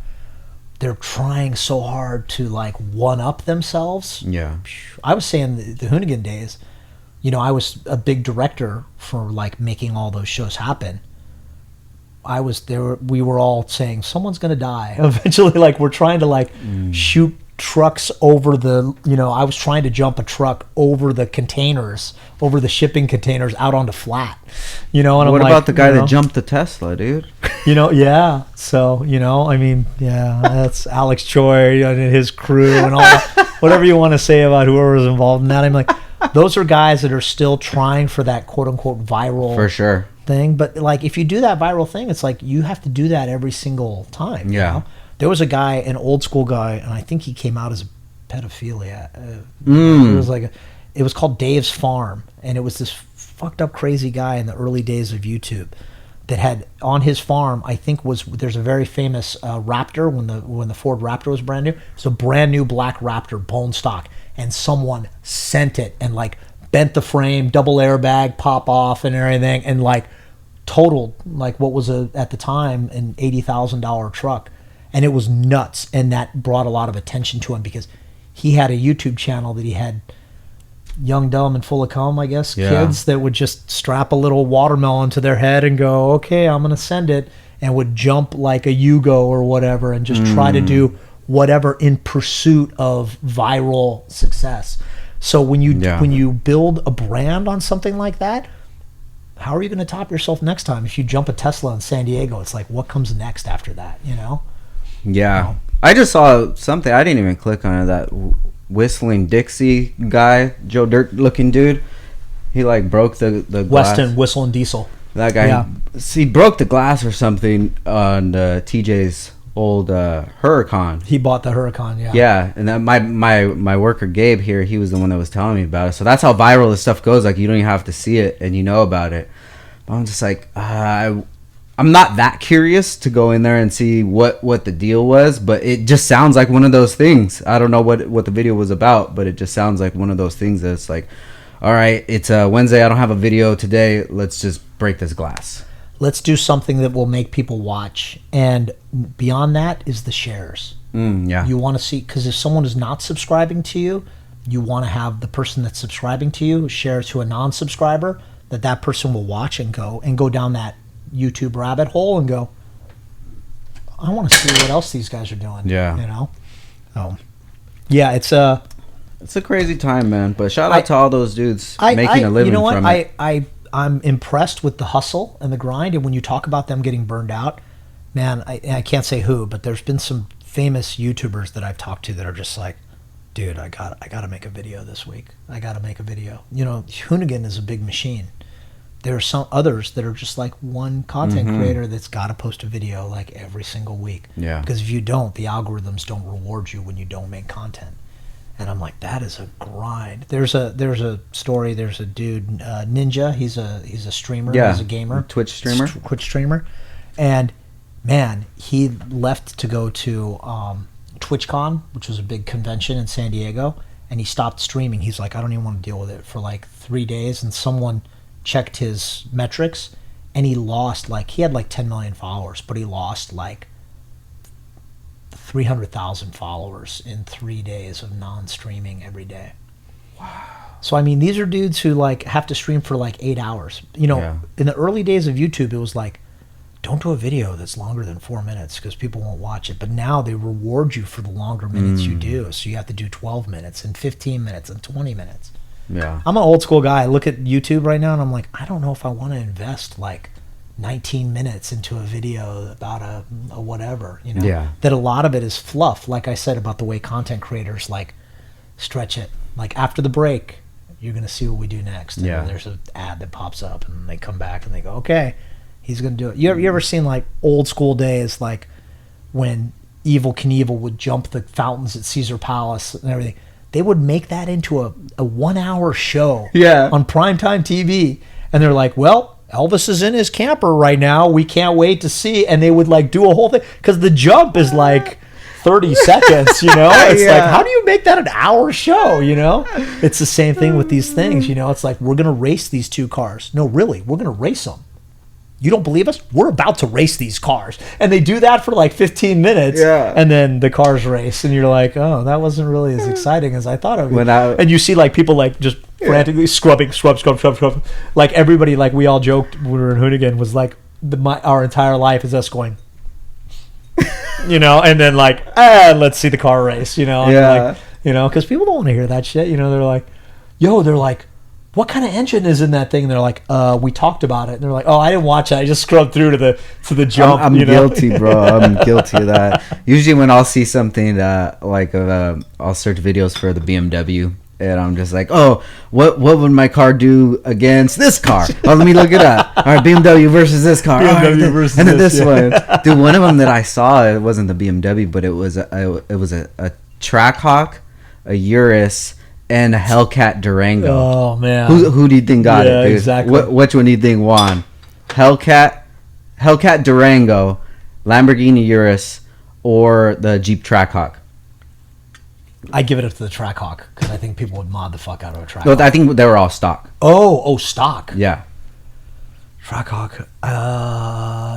they're trying so hard to like one up themselves. Yeah. I was saying the Hooonigan days, you know, I was a big director for like making all those shows happen. I was there. We were all saying someone's going to die eventually. Like we're trying to like shoot trucks over the, you know, I was trying to jump a truck over the containers, over the shipping containers out onto flat, you know. And what I'm about like, the guy that jumped the Tesla, dude? You know, yeah. So, you know, I mean, yeah, that's Alex Choi and his crew and all, whatever you want to say about whoever was involved in that. I'm like, those are guys that are still trying for that quote unquote viral for sure thing. But like, if you do that viral thing, it's like you have to do that every single time. Yeah. You know? There was a guy, an old school guy, and I think he came out as a pedophilia. It was like it was called Dave's Farm, and it was this fucked up crazy guy in the early days of YouTube that had on his farm, I think there's a very famous Raptor when the Ford Raptor was brand new. It's a brand new black Raptor, bone stock, and someone sent it and like bent the frame, double airbag pop off and everything, and like totaled like what was at the time an $80,000 truck, and it was nuts. And that brought a lot of attention to him because he had a YouTube channel that he had young, dumb, and full of cum, I guess, kids that would just strap a little watermelon to their head and go, okay, I'm gonna send it, and would jump like a Yugo or whatever and just try to do whatever in pursuit of viral success. So when you build a brand on something like that, how are you going to top yourself next time? If you jump a Tesla in San Diego, it's like, what comes next after that, you know? Yeah. You know? I just saw something. I didn't even click on it. That Whistling Dixie guy, Joe Dirt looking dude, he like broke the glass. Weston Whistling Diesel. That guy, he broke the glass or something on TJ's old Huracan. He bought the Huracan, yeah. Yeah, and then my worker Gabe here, he was the one that was telling me about it. So that's how viral this stuff goes. Like, you don't even have to see it and you know about it. But I'm just like, I'm not that curious to go in there and see what the deal was, but it just sounds like one of those things. I don't know what the video was about, but it just sounds like one of those things that's like, all right, it's Wednesday, I don't have a video today, let's just break this glass. Let's do something that will make people watch. And beyond that is the shares. Yeah. You want to see, because if someone is not subscribing to you, you want to have the person that's subscribing to you share to a non-subscriber, that person will watch and go down that YouTube rabbit hole and go, I want to see what else these guys are doing. Yeah. You know? So, yeah, it's a crazy time, man. But shout out to all those dudes making a living from it. I'm impressed with the hustle and the grind, and when you talk about them getting burned out, man, I can't say who, but there's been some famous YouTubers that I've talked to that are just like, dude, I gotta make a video this week. I gotta make a video. You know, Hooonigan is a big machine. There are some others that are just like one content creator that's got to post a video like every single week. Yeah. Because if you don't, the algorithms don't reward you when you don't make content. And I'm like, that is a grind. There's a story. There's a dude, Ninja. He's a streamer. Yeah. He's a gamer. Twitch streamer. And man, he left to go to TwitchCon, which was a big convention in San Diego, and he stopped streaming. He's like, I don't even want to deal with it for like 3 days. And someone checked his metrics, and he lost he had like 10 million followers, but he lost like 300,000 followers in 3 days of non-streaming every day. Wow. So I mean, these are dudes who like have to stream for like 8 hours. You know, in the early days of YouTube, it was like, don't do a video that's longer than 4 minutes because people won't watch it. But now they reward you for the longer minutes you do. So you have to do 12 minutes and 15 minutes and 20 minutes. Yeah. I'm an old school guy. I look at YouTube right now and I'm like, I don't know if I want to invest like 19 minutes into a video about a whatever, you know. Yeah. That a lot of it is fluff, like I said about the way content creators like stretch it. Like after the break, you're going to see what we do next. And then there's an ad that pops up and they come back and they go, okay, he's going to do it. You ever seen like old school days, like when Evel Knievel would jump the fountains at Caesar Palace and everything? They would make that into a 1 hour show on primetime TV. And they're like, well, Elvis is in his camper right now. We can't wait to see. And they would like do a whole thing because the jump is like 30 seconds, you know? It's like, how do you make that an hour show, you know? It's the same thing with these things, you know? It's like, we're going to race these two cars. No, really, we're going to race them. You don't believe us? We're about to race these cars. And they do that for like 15 minutes. Yeah. And then the cars race. And you're like, oh, that wasn't really as exciting as I thought it would. And you see like people like just frantically scrub. Like everybody, like we all joked when we were in Hooonigan, was like our entire life is us going, you know, and then like, let's see the car race, you know. And like, you know, because people don't want to hear that shit. You know, they're like, what kind of engine is in that thing? And they're like, we talked about it. And they're like, oh, I didn't watch it. I just scrubbed through to the jump. I'm guilty, bro. I'm guilty of that. Usually when I'll see something I'll search videos for the BMW, and I'm just like, oh, what would my car do against this car? Oh, let me look it up. All right, BMW versus this car. BMW versus and then this one. Dude, one of them that I saw, it wasn't the BMW, but it was a Trackhawk, a Urus, and a Hellcat Durango. Oh man, who do you think got it, dude? Exactly. Which one do you think won? Hellcat Durango, Lamborghini Urus, or the Jeep Trackhawk? I give it up to the Trackhawk because I think people would mod the fuck out of a Trackhawk. No, I think they were all stock. Oh, stock. Yeah. Trackhawk.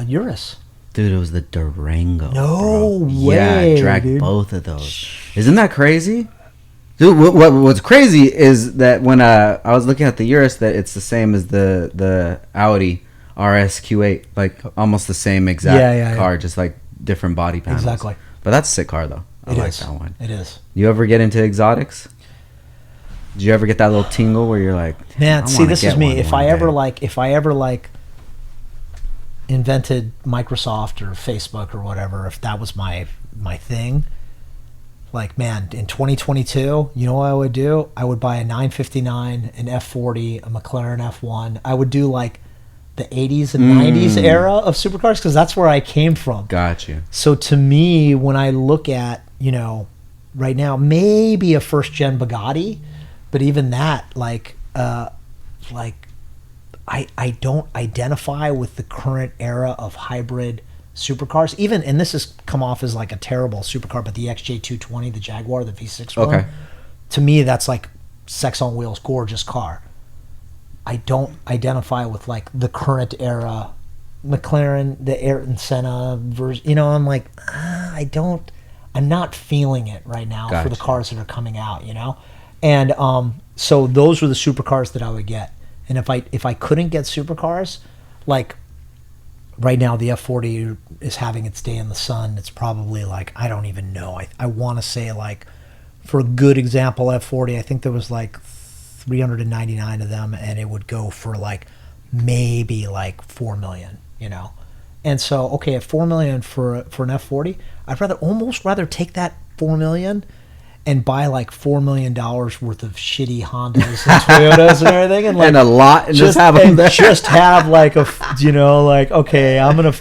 Urus. Dude, it was the Durango. No bro. way, Yeah, I dragged dude. both of those. Isn't that crazy? Dude, what's crazy is that when I was looking at the Urus, that it's the same as the Audi RS Q8, like almost the same exact car, just like different body panels. Exactly. But that's a sick car though. I like is. that one. It is. You ever get into exotics? Did you ever get that little tingle where you're like, man, see, this is me. If I ever day. invented Microsoft or Facebook or whatever, if that was my thing, like, man, in 2022, you know what I would do? I would buy a 959, an F40, a McLaren F1. I would do like the 80s and 90s era of supercars because that's where I came from. Got you. So to me, when I look at, right now, maybe a first gen Bugatti, but even that, I don't identify with the current era of hybrid supercars. Even, and this has come off as like a terrible supercar, but the XJ220, the Jaguar, the V6 one, Okay. to me, that's like sex on wheels, gorgeous car. I don't identify with like the current era McLaren, the Ayrton Senna version. I'm like, I'm not feeling it right now for the cars that are coming out, And so those were the supercars that I would get. And if I couldn't get supercars, like right now the F40 is having its day in the sun. It's probably like, I don't even know. I want to say, like, for a good example, F40, I think there was like 399 of them, and it would go for like maybe like 4 million, And so, okay, at 4 million for an F40, I'd almost rather take that 4 million and buy like $4 million worth of shitty Hondas and Toyotas and everything, and like, and a lot, and just have them there. Just have like okay, I'm gonna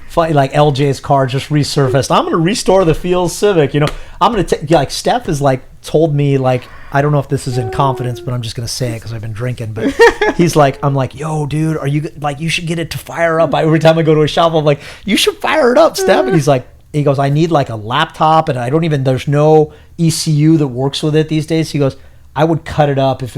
find like LJ's car just resurfaced. I'm gonna restore the Field Civic. I'm gonna take, like, Steph has like told me, like, I don't know if this is in confidence, but I'm just gonna say it because I've been drinking. But he's like, I'm like, yo, dude, are you like, you should get it to fire up. Every time I go to a shop, I'm like, you should fire it up, Steph. And he goes, I need like a laptop, and there's no ECU that works with it these days. He goes, I would cut it up if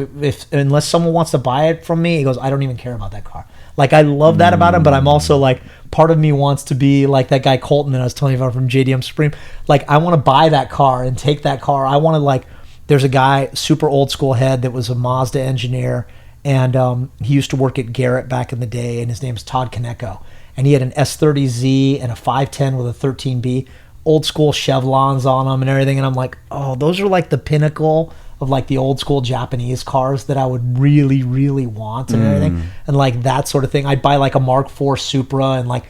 unless someone wants to buy it from me. He goes, I don't even care about that car. Like, I love that about him, but I'm also like, part of me wants to be like that guy Colton that I was telling you about from JDM Supreme. Like, I want to buy that car and take that car. I want to, like, there's a guy, super old school head, that was a Mazda engineer, and he used to work at Garrett back in the day, and his name's Todd Kaneko. And he had an S30Z and a 510 with a 13B, old school Chevlons on them and everything. And I'm like, oh, those are like the pinnacle of like the old school Japanese cars that I would really, really want and everything. And like that sort of thing. I'd buy like a Mark IV Supra and like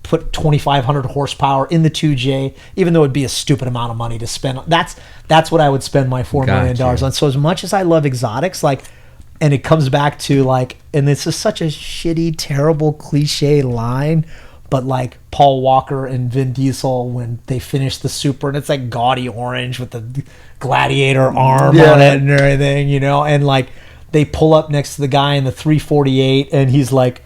put 2,500 horsepower in the 2J, even though it'd be a stupid amount of money to spend. That's what I would spend my $4 million on. So as much as I love exotics, like, and it comes back to like, and this is such a shitty, terrible, cliche line, but like Paul Walker and Vin Diesel, when they finished the Supra, and it's like gaudy orange with the gladiator arm on it and everything, and like they pull up next to the guy in the 348, and he's like,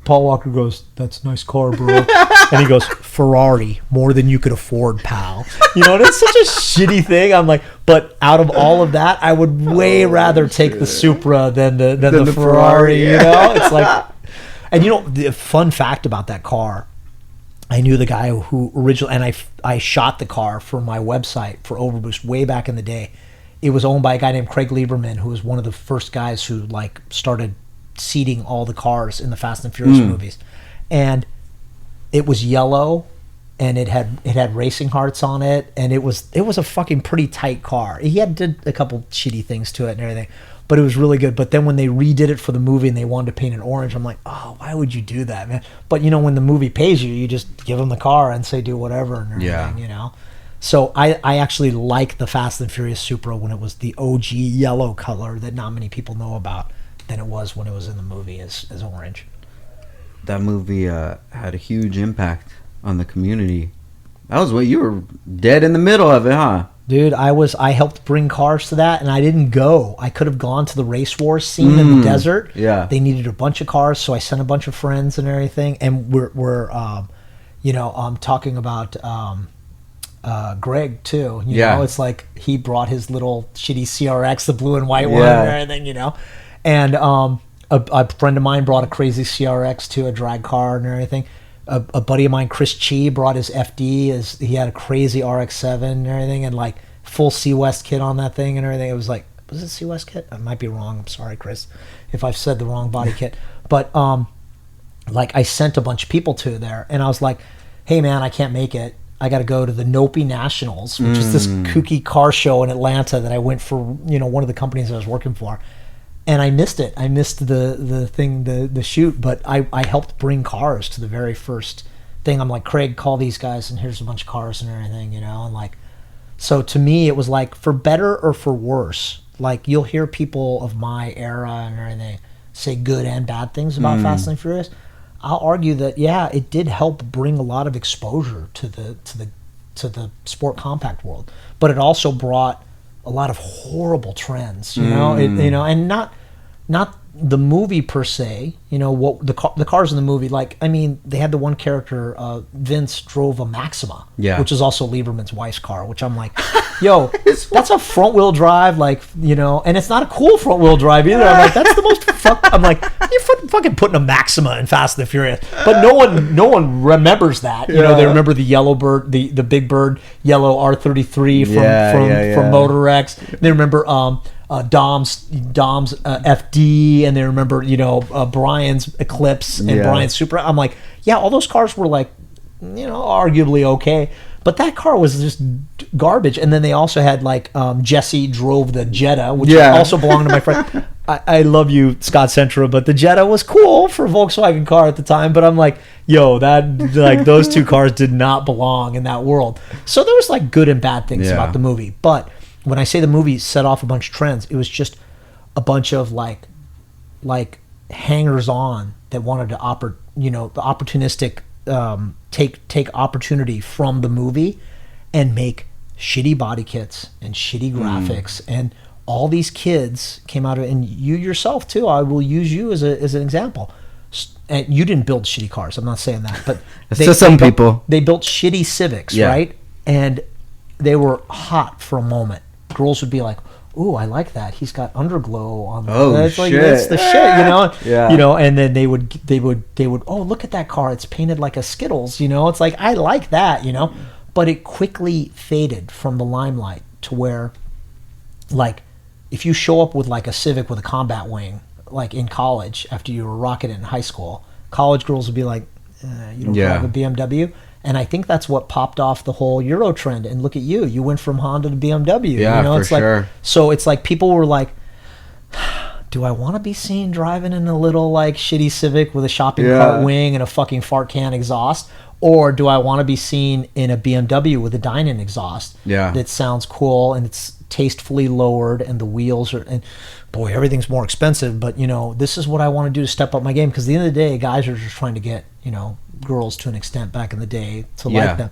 Paul Walker goes, "That's a nice car, bro." And he goes, "Ferrari, more than you could afford, pal." And it's such a shitty thing. I'm like, but out of all of that, I would way rather take the Supra than the Ferrari. It's like, and the fun fact about that car, I knew the guy who originally, and I shot the car for my website for Overboost way back in the day. It was owned by a guy named Craig Lieberman, who was one of the first guys who like started seating all the cars in the Fast and Furious movies, and it was yellow, and it had racing hearts on it, and it was a fucking pretty tight car. He did a couple shitty things to it and everything, but it was really good. But then when they redid it for the movie and they wanted to paint it orange, I'm like, oh, why would you do that, man? But when the movie pays you, you just give them the car and say do whatever and everything, So I actually like the Fast and Furious Supra when it was the OG yellow color that not many people know about than it was when it was in the movie as orange. That movie had a huge impact on the community. That was what you were dead in the middle of it, huh? Dude, I helped bring cars to that, and I didn't go. I could have gone to the race wars scene in the desert. Yeah. They needed a bunch of cars, so I sent a bunch of friends and everything. And we're talking about Greg too. You know, it's like he brought his little shitty CRX, the blue and white one and everything, And A friend of mine brought a crazy CRX to a drag car and everything. A buddy of mine, Chris Chi, brought his FD. He had a crazy RX-7 and everything, and like full C West kit on that thing and everything. It was like, was it C West kit? I might be wrong. I'm sorry, Chris, if I've said the wrong body kit. But like I sent a bunch of people to there, and I was like, hey man, I can't make it. I got to go to the Nopi Nationals, which is this kooky car show in Atlanta that I went for, one of the companies I was working for. And I missed it. I missed the shoot, but I helped bring cars to the very first thing. I'm like, Craig, call these guys, and here's a bunch of cars and everything, and like, so to me, it was like, for better or for worse, like you'll hear people of my era and everything say good and bad things about Fast and Furious. I'll argue that, yeah, it did help bring a lot of exposure to the sport compact world, but it also brought a lot of horrible trends, and not the movie per se, what the cars in the movie, like, I mean, they had the one character, Vince drove a Maxima, which is also Lieberman's wife's car, which I'm like, yo, that's a front wheel drive, like, and it's not a cool front wheel drive either. I'm like, that's the most I'm like, you're fucking putting a Maxima in Fast and the Furious, but no one remembers that. They remember the yellow bird, the big bird yellow R33 from Motor X. They remember Dom's FD, and they remember Brian's Eclipse and Brian's Supra. I'm like, yeah, all those cars were like, arguably okay, but that car was just garbage. And then they also had like Jesse drove the Jetta, which also belonged to my friend. I love you, Scott Centra, but the Jetta was cool for a Volkswagen car at the time. But I'm like, yo, that like those two cars did not belong in that world. So there was like good and bad things about the movie. But when I say the movie set off a bunch of trends, it was just a bunch of like hangers on that wanted to the opportunistic take opportunity from the movie and make shitty body kits and shitty graphics, and all these kids came out of, and you yourself too, I will use you as an example. And you didn't build shitty cars, I'm not saying that, but people they built shitty Civics, right? And they were hot for a moment. Girls would be like, "Ooh, I like that. He's got underglow on." That's shit! Like, that's the shit, And then they would. Oh, look at that car. It's painted like a Skittles. It's like, I like that. But it quickly faded from the limelight to where, like, if you show up with like a Civic with a combat wing, like in college after you were rocking it in high school, college girls would be like, "You don't drive a BMW." And I think that's what popped off the whole Euro trend. And look at you. You went from Honda to BMW. Yeah, it's for sure. Like, so it's like people were like, do I want to be seen driving in a little like shitty Civic with a shopping cart wing and a fucking fart can exhaust? Or do I want to be seen in a BMW with a Dynon exhaust that sounds cool and it's tastefully lowered and the wheels are... And boy, everything's more expensive, but this is what I want to do to step up my game, because at the end of the day, guys are just trying to get, girls to an extent back in the day to like them.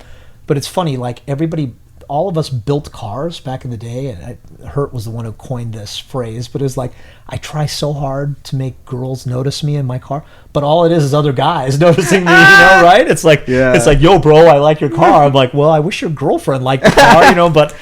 But it's funny, like everybody, all of us built cars back in the day, and Hurt was the one who coined this phrase, but it's like, I try so hard to make girls notice me in my car, but all it is other guys noticing me, right? It's like, yo, bro, I like your car. I'm like, well, I wish your girlfriend liked the car, but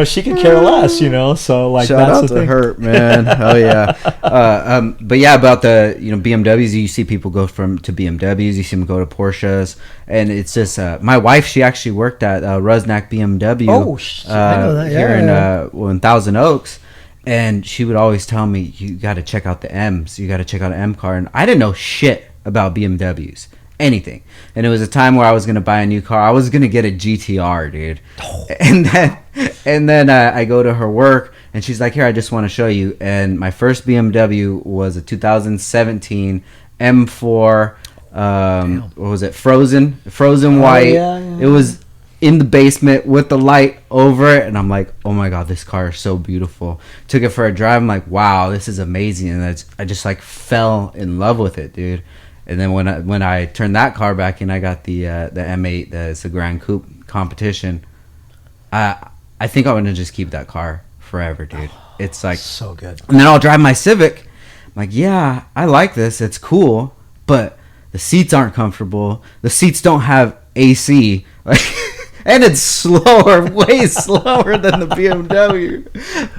she could care less, so like, shout that's out the to thing. Hurt, man. Oh yeah. But yeah, about the BMWs, you see people go to BMWs, you see them go to Porsches, and it's just my wife, she actually worked at Rusnak BMW. Oh, I know that. Here in Thousand Oaks. And she would always tell me, you got to check out the M's. You got to check out an M car. And I didn't know shit about BMWs. Anything. And it was a time where I was going to buy a new car. I was going to get a GTR, dude. Oh. And then I go to her work, and she's like, here, I just want to show you. And my first BMW was a 2017 M4. What was it? Frozen white. Yeah. It was in the basement with the light over it, and I'm like, oh my god, this car is so beautiful. Took it for a drive. I'm like, wow, this is amazing. And I just like fell in love with it, dude. And then when I turned that car back in, I got the M8, it's a Grand Coupe competition. I think I'm gonna just keep that car forever, dude. It's like so good. And then I'll drive my Civic. I'm like, yeah, I like this. It's cool, but the seats aren't comfortable. The seats don't have AC. Like. And it's slower, way slower than the BMW.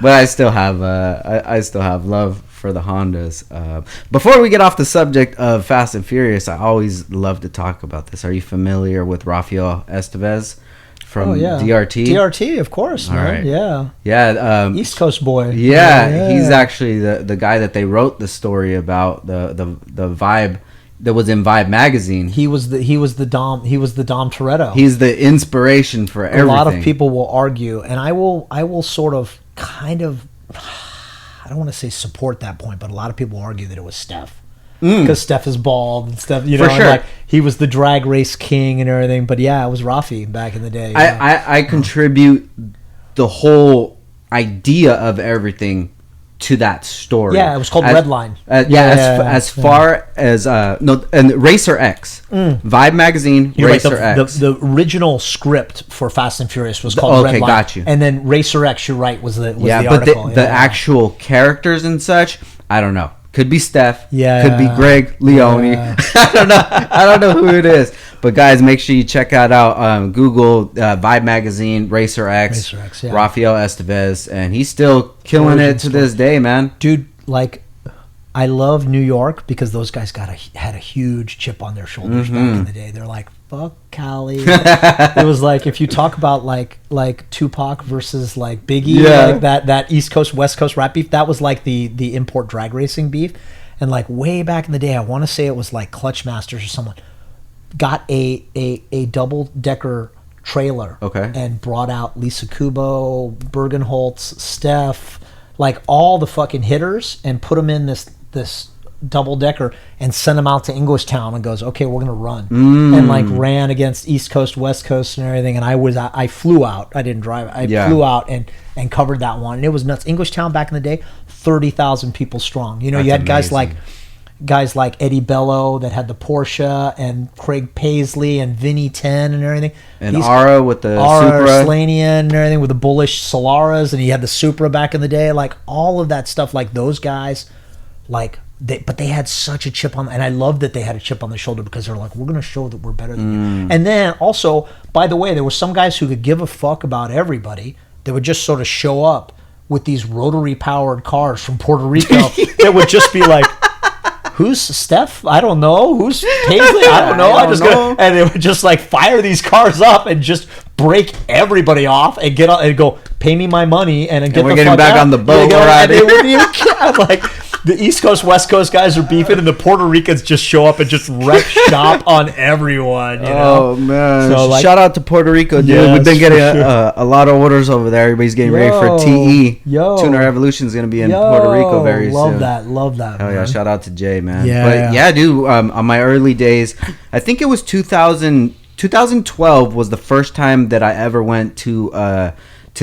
But I still have love for the Hondas. Before we get off the subject of Fast and Furious, I always love to talk about this. Are you familiar with Rafael Estevez from DRT? DRT, of course, man. Right. Yeah. Yeah. East Coast boy. Yeah, he's actually the guy that they wrote the story about, the Vibe that was in Vibe magazine. He was the Dom Toretto. He's the inspiration for everything. A lot of people will argue, and I will sort of kind of, I don't want to say support that point, but a lot of people argue that it was Steph. Because Steph is bald and stuff, you know, for sure. and like he was the drag race king and everything. But yeah, it was Rafi back in the day. I contribute the whole idea of everything to that story. Yeah, it was called Redline. As far as and Racer X, Vibe magazine, You're Racer right, X. The original script for Fast and Furious was called Redline. Got you. And then Racer X, you're right, was the but article. the actual characters and such, I don't know. Could be Steph. Yeah. Could be Greg Leone. Yeah. I don't know who it is. But guys, make sure you check that out. Google Vibe magazine, Racer X, yeah. Rafael Estevez, and he's still killing it to this day, man. Dude, like, I love New York because those guys had a huge chip on their shoulders back in the day. They're like, fuck Cali. It was like, if you talk about like Tupac versus like Biggie, like that East Coast West Coast rap beef, that was like the import drag racing beef. And like way back in the day, I want to say it was like Clutch Masters or someone got a double decker trailer, and brought out Lisa Kubo, Bergenholtz, Steph, like all the fucking hitters, and put them in this double decker and sent them out to Englishtown and goes, okay, we're gonna run, and like ran against East Coast, West Coast, and everything. And I flew out. I didn't drive. I flew out and covered that one, and it was nuts. Englishtown back in the day, 30,000 people strong. You know, you had guys like Eddie Bello that had the Porsche, and Craig Paisley and Vinny 10 and everything. And Ara with the Supra. Slanian and everything with the bullish Solaras, and he had the Supra back in the day. Like all of that stuff, like those guys, like but they had such a chip on, and I love that they had a chip on their shoulder because they're like, we're going to show that we're better than you. And then also, by the way, there were some guys who could give a fuck about everybody that would just sort of show up with these rotary powered cars from Puerto Rico that would just be like, who's Steph? I don't know. Who's Paisley? I don't know. I just go, and they would just like fire these cars up and just break everybody off and get on and go, pay me my money, and get we're getting back on the boat. Like the East Coast, West Coast guys are beefing, and the Puerto Ricans just show up and just wreck shop on everyone. You know? Oh man! So, like, shout out to Puerto Rico, dude. Yes, we've been getting a lot of orders over there. Everybody's getting ready for TE. Tuner Evolution is going to be in Puerto Rico very soon. Love that. Hell yeah! Shout out to Jay, man. Yeah, dude. On my early days, I think it was 2012 was the first time that I ever went to the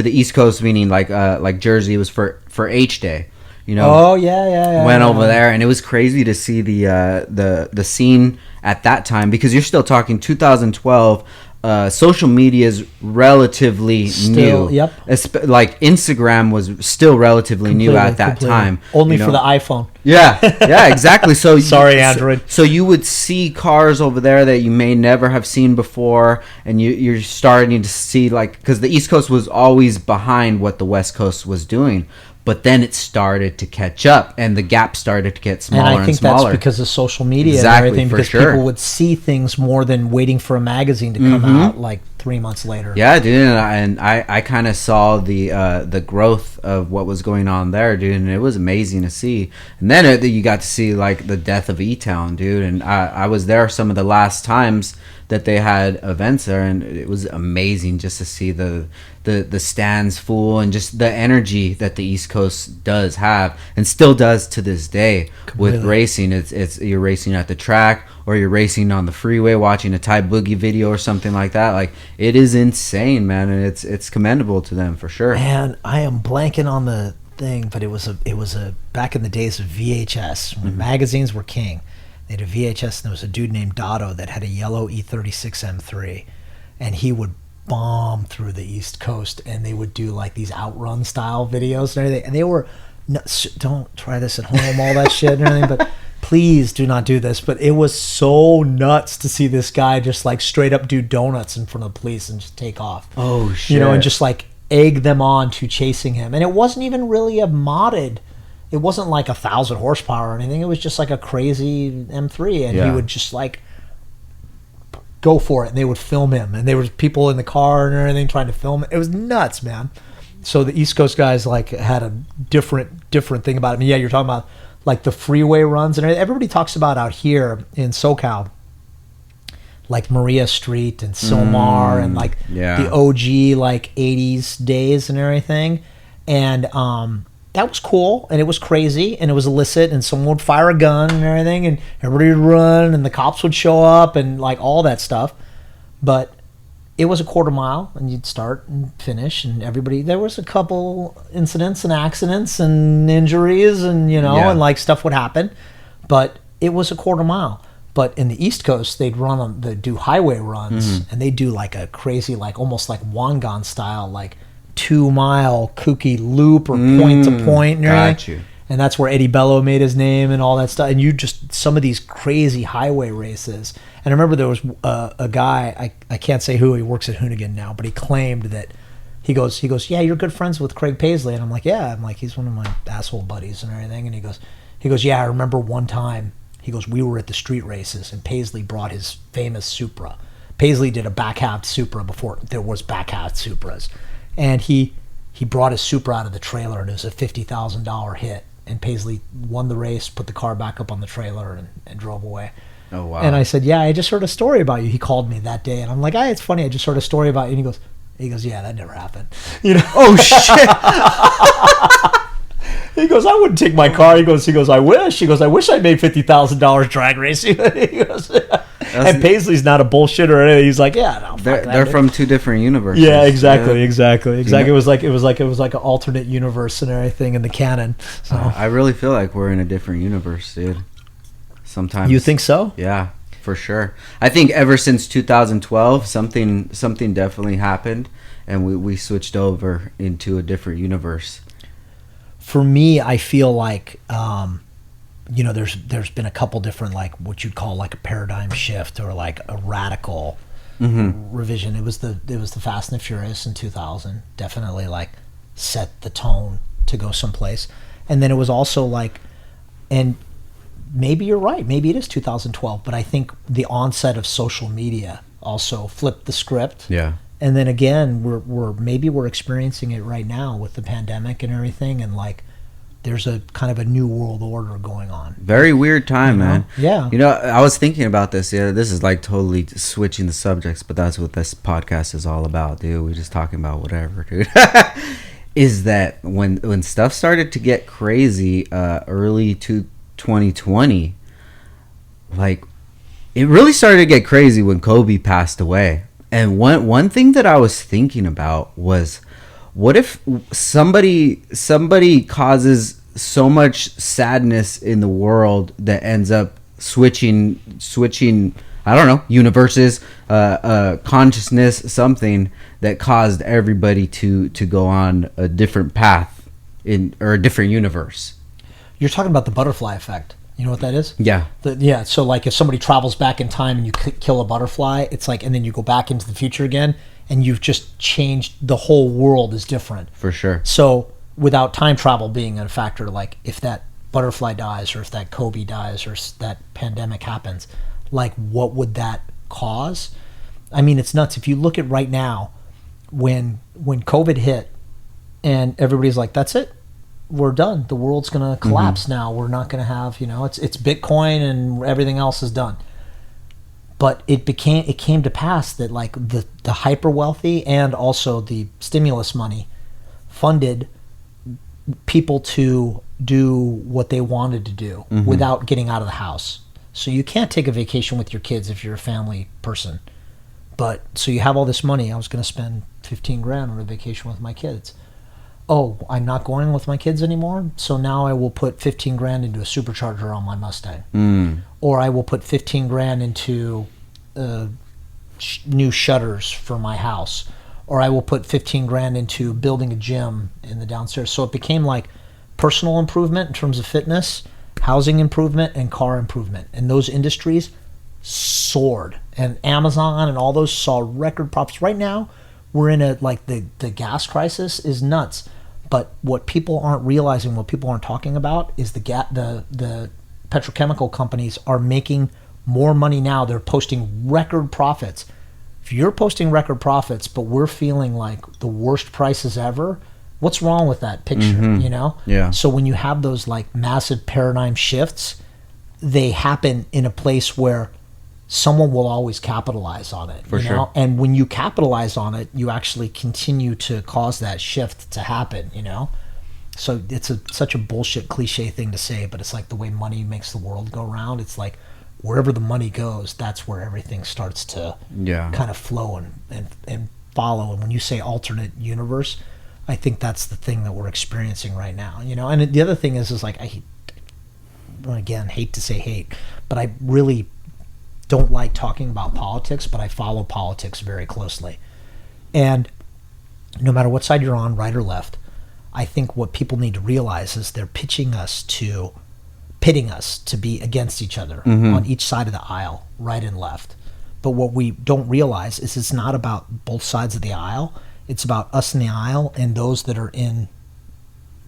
East Coast, meaning like Jersey. It was for H Day. You know, went over there, and it was crazy to see the scene at that time, because you're still talking 2012. Social media is relatively new. Yep. Like Instagram was still relatively new at that time. Only for the iPhone. Yeah, exactly. So sorry, Android. So you would see cars over there that you may never have seen before, and you're starting to see, like, because the East Coast was always behind what the West Coast was doing. But then it stared to catch up, and the gap started to get smaller and smaller. And I think that's because of social media and everything, because people would see things more than waiting for a magazine to come out like 3 months later. Yeah, dude, and I kind of saw the growth of what was going on there, dude, and it was amazing to see. And then you got to see like the death of E-Town, dude, and I was there some of the last times that they had events there, and it was amazing just to see the stands full, and just the energy that the East Coast does have and still does to this day. With racing. It's you're racing at the track, or you're racing on the freeway watching a Thai Boogie video or something like that. Like, it is insane, man, and it's commendable to them for sure. Man, I am blanking on the thing, but it was a back in the days of VHS when magazines were king. They had a VHS, and there was a dude named Dotto that had a yellow E36 M3, and he would bomb through the East Coast, and they would do like these outrun style videos and everything, and they were don't try this at home, all that shit and everything, but please do not do this. But it was so nuts to see this guy just like straight up do donuts in front of the police and just take off. Oh shit. You know, and just like egg them on to chasing him. And it wasn't even really a modded it wasn't like 1,000 horsepower or anything. It was just like a crazy M3, and he would just like go for it, and they would film him, and there was people in the car and everything trying to film it. It was nuts, man. So the East Coast guys like had a different thing about it. I mean, yeah, you're talking about like the freeway runs, and everybody talks about out here in SoCal, like Maria Street and Silmar and like the OG like 80s days and everything. And that was cool, and it was crazy, and it was illicit, and someone would fire a gun and everything, and everybody would run, and the cops would show up, and like all that stuff. But it was a quarter mile, and you'd start and finish, and everybody, there was a couple incidents and accidents and injuries, and and like stuff would happen, but it was a quarter mile. But in the East Coast, they'd do highway runs, and they'd do like a crazy, like almost like Wangan style, like 2-mile kooky loop or point to point and everything. And that's where Eddie Bello made his name and all that stuff. And you just, some of these crazy highway races. And I remember there was a guy, I can't say who, he works at Hooonigan now, but he claimed that he goes, yeah, you're good friends with Craig Paisley. And I'm like, yeah, he's one of my asshole buddies and everything. And he goes, yeah, I remember one time, he goes, we were at the street races, and Paisley brought his famous Supra. Paisley did a back-halved Supra before there was back-halved Supras. And he brought his Supra out of the trailer, and it was a $50,000 hit. And Paisley won the race, put the car back up on the trailer, and drove away. Oh, wow. And I said, yeah, I just heard a story about you. He called me that day, and I'm like, it's funny, I just heard a story about you. And he goes, yeah, that never happened. Oh, shit. He goes, I wouldn't take my car. He goes, I wish. He goes, I wish I made $50,000 drag racing. He goes, and Paisley's not a bullshitter or anything. He's like, yeah, no, fuck they're from two different universes. Yeah, exactly. It was like an alternate universe and everything in the canon. So I really feel like we're in a different universe, dude. Sometimes. You think so? Yeah, for sure. I think ever since 2012, something definitely happened, and we switched over into a different universe. For me, I feel like there's been a couple different, like what you'd call like a paradigm shift or like a radical revision. It was the Fast and the Furious in 2000, definitely like set the tone to go someplace. And then it was also like, and maybe you're right, maybe it is 2012, but I think the onset of social media also flipped the script. Yeah. And then again, we're experiencing it right now with the pandemic and everything, and like there's a kind of a new world order going on. Very weird time, man. Yeah. I was thinking about this. Yeah, this is like totally switching the subjects, but that's what this podcast is all about, dude. We're just talking about whatever, dude. Is that when stuff started to get crazy early to 2020, like it really started to get crazy when Kobe passed away. And one thing that I was thinking about was, what if somebody causes so much sadness in the world that ends up switching I don't know, universes, consciousness, something that caused everybody to go on a different path or a different universe. You're talking about the butterfly effect. You know what that is? Yeah. So like if somebody travels back in time and you kill a butterfly, it's like, and then you go back into the future again, and you've just changed, the whole world is different. For sure. So without time travel being a factor, like if that butterfly dies, or if that Kobe dies, or that pandemic happens, like what would that cause? I mean, it's nuts. If you look at right now, when COVID hit and everybody's like, that's it, we're done. The world's going to collapse now. We're not going to have, it's Bitcoin and everything else is done. But it came to pass that like the hyper wealthy and also the stimulus money funded people to do what they wanted to do without getting out of the house. So you can't take a vacation with your kids if you're a family person. But so you have all this money. I was going to spend $15,000 on a vacation with my kids. Oh, I'm not going with my kids anymore, so now I will put $15,000 into a supercharger on my Mustang, or I will put $15,000 into new shutters for my house, or I will put $15,000 into building a gym in the downstairs. So it became like personal improvement in terms of fitness, housing improvement, and car improvement, and those industries soared. And Amazon and all those saw record profits. Right now, we're in the gas crisis is nuts. But what people aren't realizing, what people aren't talking about, is the petrochemical companies are making more money now. They're posting record profits. If you're posting record profits, but we're feeling like the worst prices ever, what's wrong with that picture? You know? Yeah. So when you have those like massive paradigm shifts, they happen in a place where someone will always capitalize on it. For you know? sure. And when you capitalize on it, you actually continue to cause that shift to happen, you know? So it's such a bullshit cliche thing to say, but it's like the way money makes the world go round. It's like wherever the money goes, that's where everything starts to kind of flow and follow. And when you say alternate universe, I think that's the thing that we're experiencing right now, you know? And the other thing is like, hate to say hate, but I really don't like talking about politics, but I follow politics very closely. And no matter what side you're on, right or left, I think what people need to realize is they're pitting us to be against each other on each side of the aisle, right and left. But what we don't realize is it's not about both sides of the aisle. It's about us in the aisle and those that are in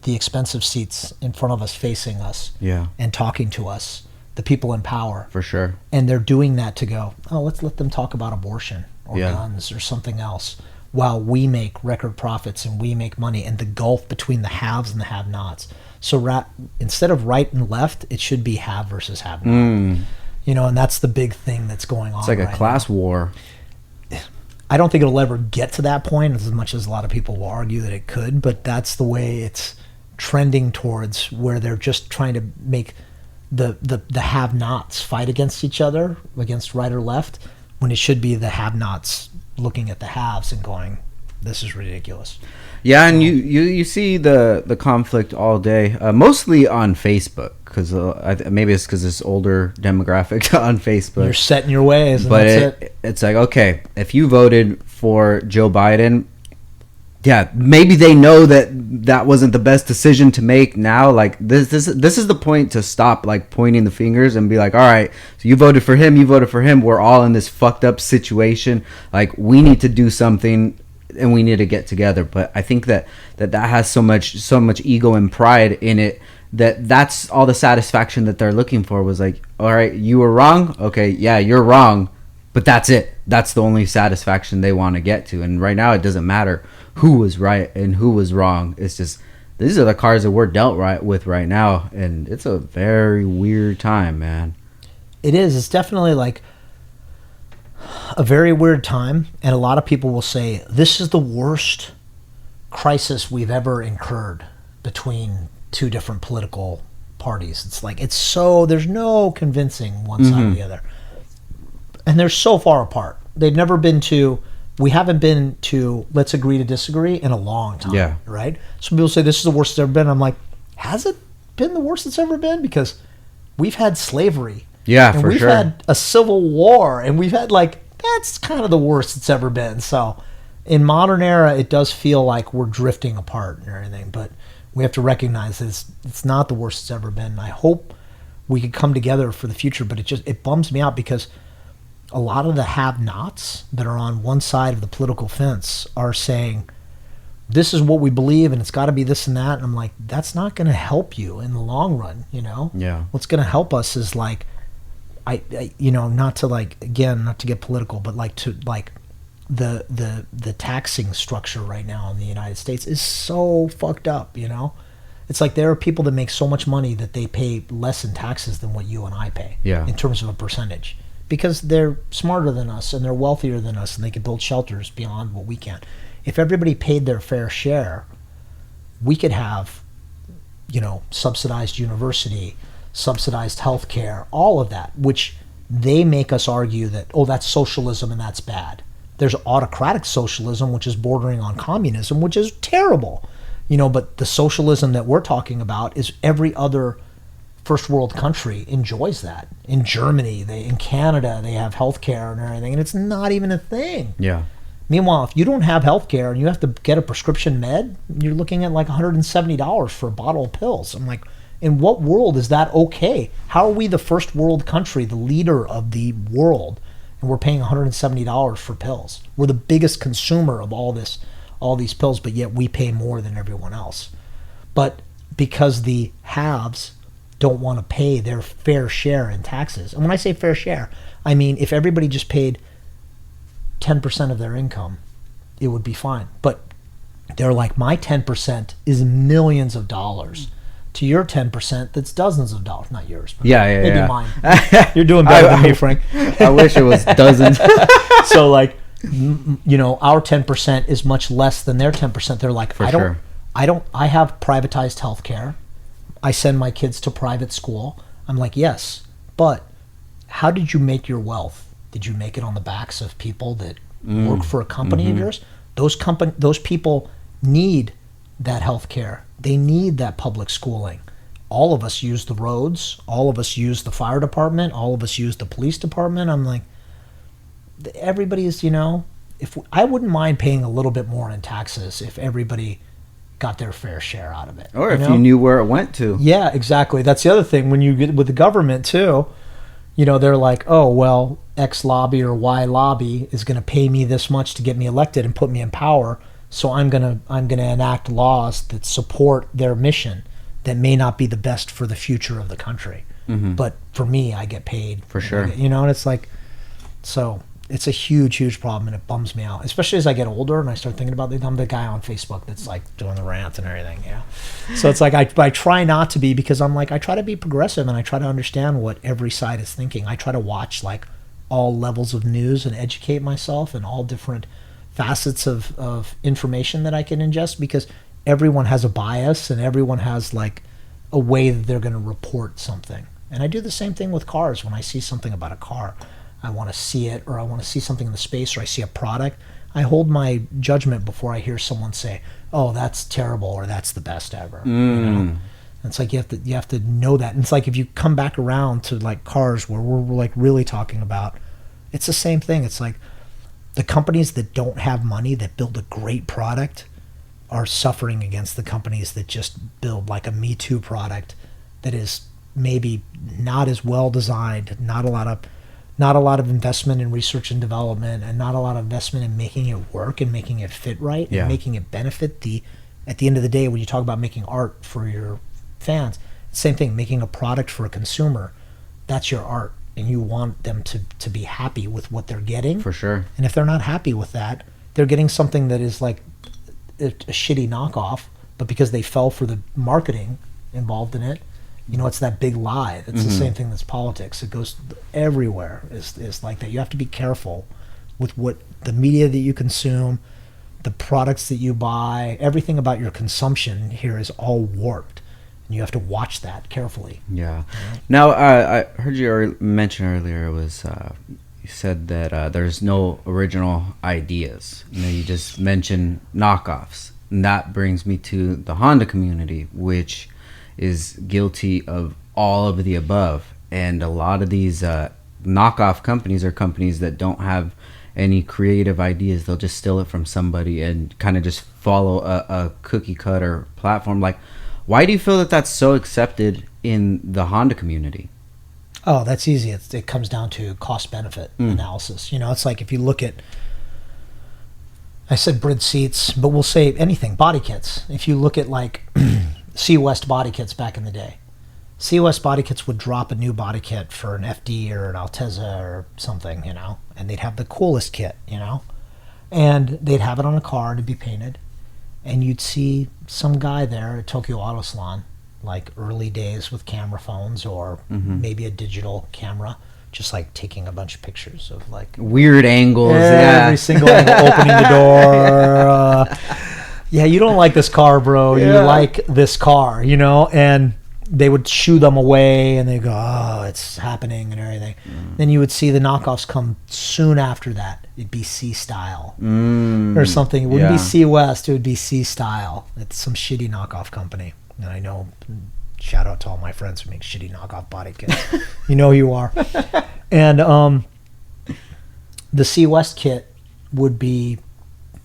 the expensive seats in front of us, facing us, and talking to us, the people in power. For sure. And they're doing that to go, oh, let's let them talk about abortion or guns or something else, while we make record profits and we make money, and the gulf between the haves and the have-nots. So instead of right and left, it should be have versus have-not. You know, and that's the big thing that's going on. It's like a class war. I don't think it'll ever get to that point, as much as a lot of people will argue that it could, but that's the way it's trending towards, where they're just trying to make the have-nots fight against each other, against right or left, when it should be the have-nots looking at the haves and going, this is ridiculous. Yeah, and you see the conflict all day, mostly on Facebook, because maybe it's because it's older demographic on Facebook. You're set in your ways, and but that's it. It's like, okay, if you voted for Joe Biden, yeah, maybe they know that wasn't the best decision to make now. Like, this is the point to stop, like, pointing the fingers and be like, all right, so you voted for him, we're all in this fucked up situation. Like, we need to do something, and we need to get together. But I think that has so much ego and pride in it, that's all the satisfaction that they're looking for, was like, all right, you were wrong. Okay, yeah, you're wrong, but that's it. That's the only satisfaction they want to get to. And right now, it doesn't matter who was right and who was wrong. It's just, these are the cards that we're dealt with right now, and it's a very weird time, man. It is. It's definitely like a very weird time, and a lot of people will say this is the worst crisis we've ever incurred between two different political parties. It's like, there's no convincing one side or the other, and they're so far apart. We haven't been to let's agree to disagree in a long time, right? Some people say this is the worst it's ever been. I'm like, has it been the worst it's ever been? Because we've had slavery, and we've had a civil war, and we've had, like, that's kind of the worst it's ever been. So in modern era, it does feel like we're drifting apart and everything, but we have to recognize that it's not the worst it's ever been. I hope we could come together for the future, but it bums me out, because a lot of the have-nots that are on one side of the political fence are saying, this is what we believe, and it's got to be this and that. And I'm like, that's not going to help you in the long run, you know? Yeah. What's going to help us is, like, I not to get political, but like the taxing structure right now in the United States is so fucked up, you know? It's like there are people that make so much money that they pay less in taxes than what you and I pay, in terms of a percentage, because they're smarter than us and they're wealthier than us, and they can build shelters beyond what we can. If everybody paid their fair share, we could have, subsidized university, subsidized healthcare, all of that, which they make us argue that, that's socialism and that's bad. There's autocratic socialism, which is bordering on communism, which is terrible. But the socialism that we're talking about is every other first world country enjoys that. In Germany, in Canada, they have healthcare and everything, and it's not even a thing. Yeah. Meanwhile, if you don't have healthcare and you have to get a prescription med, you're looking at like $170 for a bottle of pills. I'm like, in what world is that okay? How are we the first world country, the leader of the world, and we're paying $170 for pills? We're the biggest consumer of all this all these pills, but yet we pay more than everyone else. But because the haves don't want to pay their fair share in taxes, and when I say fair share, I mean if everybody just paid 10% of their income, it would be fine. But they're like, my 10% is millions of dollars. To your 10%, that's dozens of dollars. Not yours, but maybe mine. You're doing better than me, Frank. I wish it was dozens. So like, you know, our 10% is much less than their 10%. They're like, I have privatized healthcare. I send my kids to private school. I'm like, yes, but how did you make your wealth? Did you make it on the backs of people that work for a company of yours? Those people need that healthcare. They need that public schooling. All of us use the roads. All of us use the fire department. All of us use the police department. I'm like, everybody is, you know, I wouldn't mind paying a little bit more in taxes if everybody got their fair share out of it. Or if you knew where it went to. Yeah, exactly. That's the other thing. When you get with the government too, you know, they're like, oh, well, X lobby or Y lobby is going to pay me this much to get me elected and put me in power. So I'm gonna enact laws that support their mission that may not be the best for the future of the country. But for me, I get paid. For sure. You know, and it's like, so it's a huge problem, and it bums me out, especially as I get older and I start thinking about it. I'm the guy on Facebook that's like doing the rant and everything. Yeah. So it's like I try not to be, because I'm like, I try to be progressive and I try to understand what every side is thinking. I try to watch like all levels of news and educate myself and all different facets of information that I can ingest, because everyone has a bias and everyone has like a way that they're going to report something. And I do the same thing with cars. When I see something about a car, I want to see it, or I want to see something in the space, or I see a product, I hold my judgment before I hear someone say, oh, that's terrible, or that's the best ever. You know? It's like you have to know that. And it's like if you come back around to like cars, where we're like really talking about, it's the same thing. It's like the companies that don't have money, that build a great product, are suffering against the companies that just build like a Me Too product that is maybe not as well designed, not a lot of investment in research and development, and not a lot of investment in making it work and making it fit right and making it benefit at the end of the day, when you talk about making art for your fans, same thing, making a product for a consumer, that's your art. And you want them to be happy with what they're getting. For sure. And if they're not happy with that, they're getting something that is like a shitty knockoff, but because they fell for the marketing involved in it, you know, it's that big lie. That's the same thing that's politics. It goes everywhere, is like that. You have to be careful with what the media that you consume, the products that you buy, everything about your consumption here is all warped. You have to watch that carefully. Yeah. Now, I heard you mention earlier, it was you said that there's no original ideas. You know, you just mentioned knockoffs, and that brings me to the Honda community, which is guilty of all of the above. And a lot of these knockoff companies are companies that don't have any creative ideas. They'll just steal it from somebody and kind of just follow a cookie cutter platform. Like, why do you feel that that's so accepted in the Honda community? Oh, that's easy. It comes down to cost-benefit analysis. You know, it's like if you look at, I said Brid seats, but we'll say anything, body kits. If you look at like C West body kits back in the day, C West body kits would drop a new body kit for an FD or an Altezza or something, you know, and they'd have the coolest kit, you know, and they'd have it on a car to be painted. And you'd see some guy there at Tokyo Auto Salon, like early days with camera phones or maybe a digital camera, just like taking a bunch of pictures of like weird angles. Every single angle, opening the door. Yeah, you don't like this car, bro. You like this car, you know? And they would shoo them away and they go, oh, it's happening and everything. Then you would see the knockoffs come soon after that. It'd be C-Style or something. It wouldn't be C West. It would be C-Style. It's some shitty knockoff company. And I know, shout out to all my friends who make shitty knockoff body kits. You know who you are. And the C West kit would be,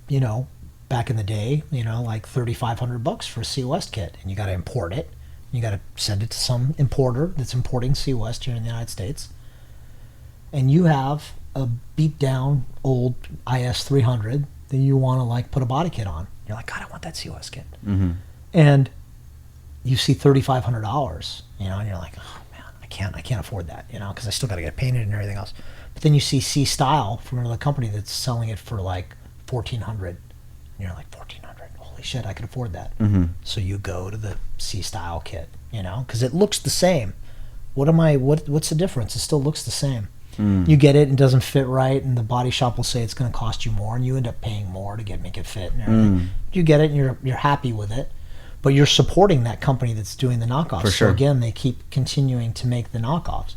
you know, back in the day, you know, like $3,500 for a C West kit. And you got to import it. You got to send it to some importer that's importing C West here in the United States. And you have a beat down old IS 300 that you want to like put a body kit on. You're like, God, I want that COS kit. Mm-hmm. And you see $3,500, you know, and you're like, oh man, I can't afford that, you know, because I still got to get it painted and everything else. But then you see C Style from another company that's selling it for like $1,400, and you're like, $1,400, holy shit, I could afford that. Mm-hmm. So you go to the C Style kit, you know, because it looks the same. What's the difference? It still looks the same. You get it and it doesn't fit right, and the body shop will say it's going to cost you more, and you end up paying more to make it fit and everything. You get it and you're happy with it, but you're supporting that company that's doing the knockoffs. For sure. So again, they keep continuing to make the knockoffs,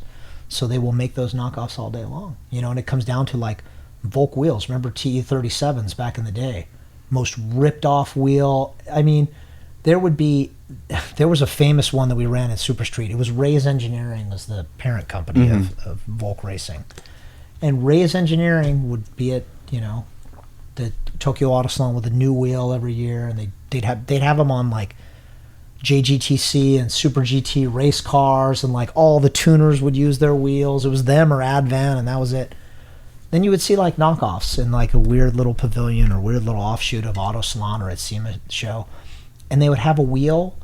so they will make those knockoffs all day long, you know. And it comes down to like Volk wheels. Remember TE37s back in the day, most ripped off wheel. I mean, there was a famous one that we ran at Super Street. It was Ray's Engineering was the parent company of Volk Racing. And Ray's Engineering would be at, you know, the Tokyo Auto Salon with a new wheel every year, and they'd have them on like JGTC and Super GT race cars, and like all the tuners would use their wheels. It was them or Advan, and that was it. Then you would see like knockoffs in like a weird little pavilion or weird little offshoot of Auto Salon or at SEMA show. And they would have a wheel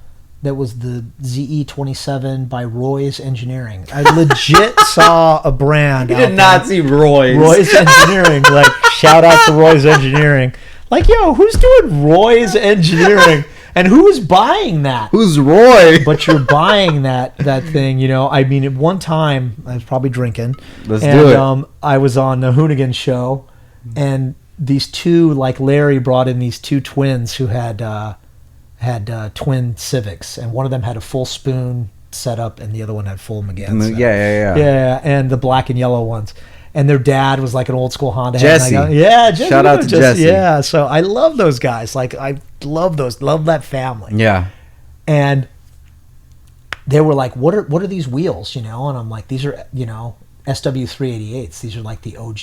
that was the ZE27 by Roy's Engineering. I legit saw a brand. You did not see Roy's. Roy's Engineering. Like, shout out to Roy's Engineering. Like, yo, who's doing Roy's Engineering? And who is buying that? Who's Roy? But you're buying that thing, you know. I mean, at one time, I was probably drinking. Let's do it. I was on the Hooonigan show, and these two, like Larry brought in these two twins who had twin Civics, and one of them had a full spoon setup, and the other one had full McGann. Yeah, and the black and yellow ones. And their dad was like an old school Honda. Jesse. Jesse. Shout out to Jesse. Yeah, so I love those guys. Like, I love that family. Yeah. And they were like, what are these wheels, you know? And I'm like, these are, you know, SW388s. These are like the OG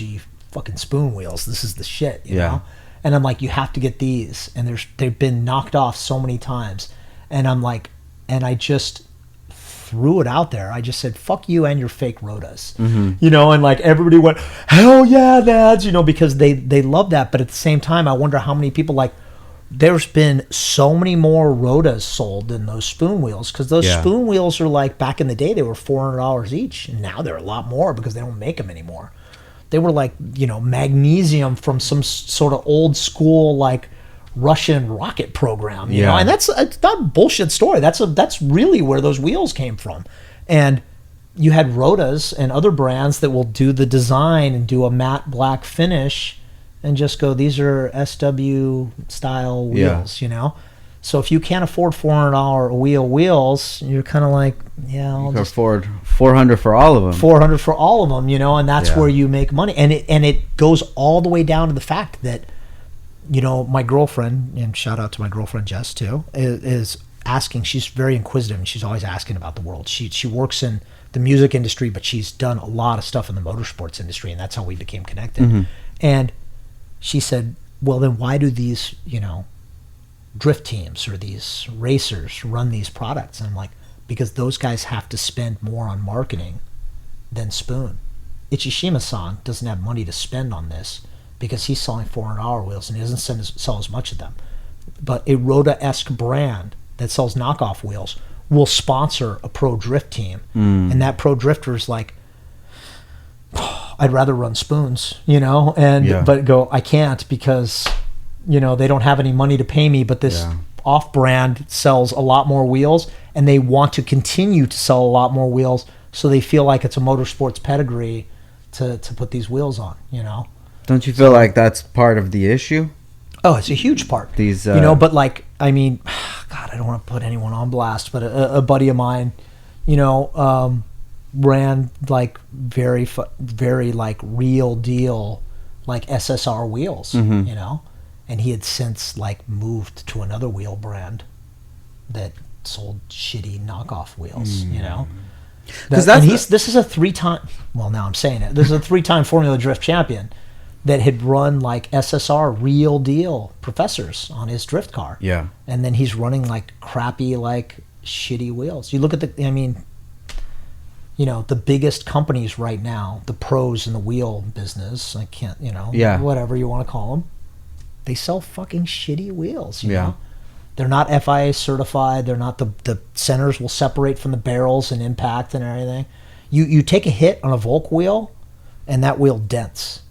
fucking spoon wheels. This is the shit, you know? And I'm like, you have to get these. And they've been knocked off so many times. And I'm like, and I just threw it out there. I just said, fuck you and your fake Rotas. You know, and like everybody went, hell yeah, Nads, you know, because they love that. But at the same time, I wonder how many people, like, there's been so many more Rotas sold than those spoon wheels, because those spoon wheels are like, back in the day, they were $400 each. And now they're a lot more because they don't make them anymore. They were like, you know, magnesium from some sort of old school, like, Russian rocket program, you know, and it's not a bullshit story. That's really where those wheels came from. And you had Rotas and other brands that will do the design and do a matte black finish and just go, these are SW style wheels, you know. So if you can't afford $400 wheels, you're kind of like, I'll you can afford $400 for all of them. $400 for all of them, you know, and that's where you make money. And it goes all the way down to the fact that, you know, my girlfriend, and shout out to my girlfriend Jess too, is asking. She's very inquisitive, and she's always asking about the world. She works in the music industry, but she's done a lot of stuff in the motorsports industry, and that's how we became connected. And she said, well, then why do these, you know, drift teams or these racers run these products? And I'm like, because those guys have to spend more on marketing than Spoon. Ichishima-san doesn't have money to spend on this because he's selling $400 wheels and he doesn't sell as much of them. But a Rota-esque brand that sells knockoff wheels will sponsor a pro drift team. And that pro drifter is like, I'd rather run Spoons, you know, and but go, I can't because, you know, they don't have any money to pay me, but this off-brand sells a lot more wheels, and they want to continue to sell a lot more wheels, so they feel like it's a motorsports pedigree to put these wheels on, you know. Don't you feel like that's part of the issue? Oh, it's a huge part. These, you know, but like, I mean, God, I don't want to put anyone on blast, but a buddy of mine, you know, ran like very like real deal, like SSR wheels, you know, and he had since like moved to another wheel brand that sold shitty knockoff wheels, you know. This is a 3-time, well, now I'm saying it, this is a 3-time Formula Drift champion that had run like SSR real deal professors on his drift car. Yeah. And then he's running like crappy, like shitty wheels. You look at the, I mean, you know, the biggest companies right now, the pros in the wheel business, I can't, you know, whatever you want to call them, they sell fucking shitty wheels, you know? They're not FIA certified. They're not the centers will separate from the barrels and impact and everything. You take a hit on a Volk wheel, and that wheel dents.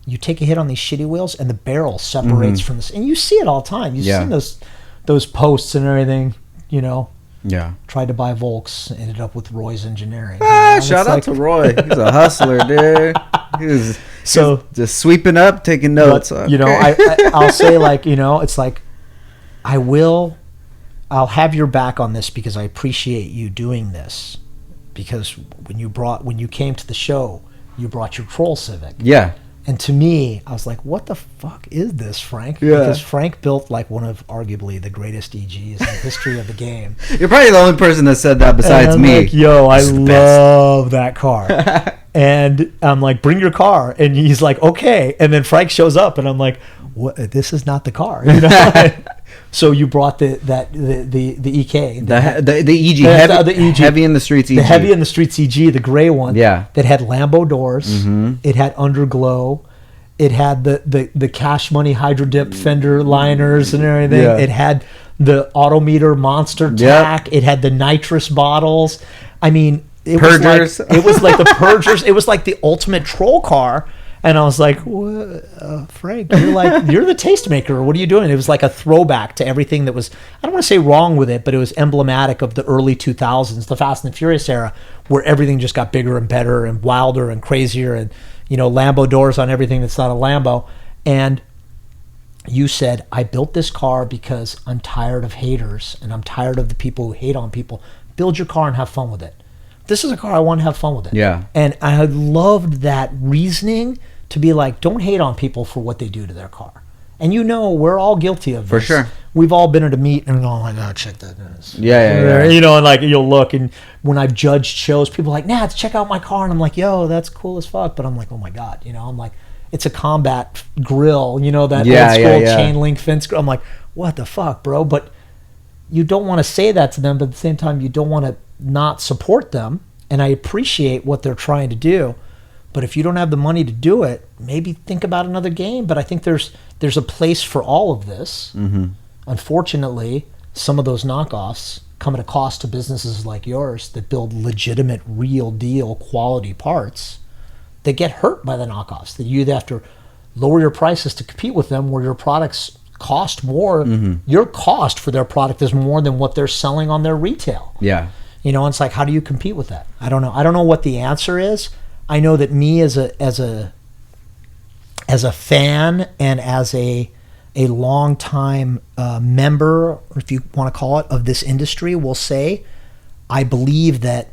You take a hit on these shitty wheels, and the barrel separates from this. And you see it all the time. You've seen those posts and everything, you know. Yeah. Tried to buy Volks, ended up with Roy's Engineering. Shout out to Roy. He's a hustler, dude. He's just sweeping up, taking notes. But, you know, I'll say, like, you know, it's like, I'll have your back on this because I appreciate you doing this. Because when you came to the show, you brought your Troll Civic. Yeah. And to me, I was like, what the fuck is this, Frank? Yeah. Because Frank built like one of arguably the greatest EGs in the history of the game. You're probably the only person that said that besides me. Like, yo, I love that car. And I'm like, bring your car. And he's like, okay. And then Frank shows up and I'm like, what? This is not the car. You know? So you brought the EK, the EG, heavy in the streets EG, the heavy in the streets EG, the gray one, that had Lambo doors. It had underglow. It had the Cash Money Hydro Dip fender liners and everything. It had the Autometer monster tack. It had the nitrous bottles. I mean, it was like the Purgers. It was like the ultimate troll car. And I was like, Frank, you're the tastemaker. What are you doing? It was like a throwback to everything that was, I don't want to say wrong with it, but it was emblematic of the early 2000s, the Fast and the Furious era, where everything just got bigger and better and wilder and crazier and, you know, Lambo doors on everything that's not a Lambo. And you said, I built this car because I'm tired of haters and I'm tired of the people who hate on people. Build your car and have fun with it. This is a car I want to have fun with it. Yeah. And I loved that reasoning to be like, don't hate on people for what they do to their car. And you know, we're all guilty of this. For sure. We've all been at a meet and oh my God, check that. Yeah. You know, and like you'll look and when I've judged shows, people are like, Nads, check out my car. And I'm like, yo, that's cool as fuck. But I'm like, oh my God, you know, I'm like, it's a combat grill, you know, that old school chain link fence grill. I'm like, what the fuck, bro? But you don't want to say that to them, but at the same time, you don't want to not support them. And I appreciate what they're trying to do. But if you don't have the money to do it, maybe think about another game. But I think there's a place for all of this. Unfortunately, some of those knockoffs come at a cost to businesses like yours that build legitimate, real deal quality parts that get hurt by the knockoffs. That you either have to lower your prices to compete with them where your products cost more. Your cost for their product is more than what they're selling on their retail. Yeah. You know, it's like, how do you compete with that? I don't know. I don't know what the answer is. I know that me as a fan and as a long time member, or if you want to call it, of this industry, will say, I believe that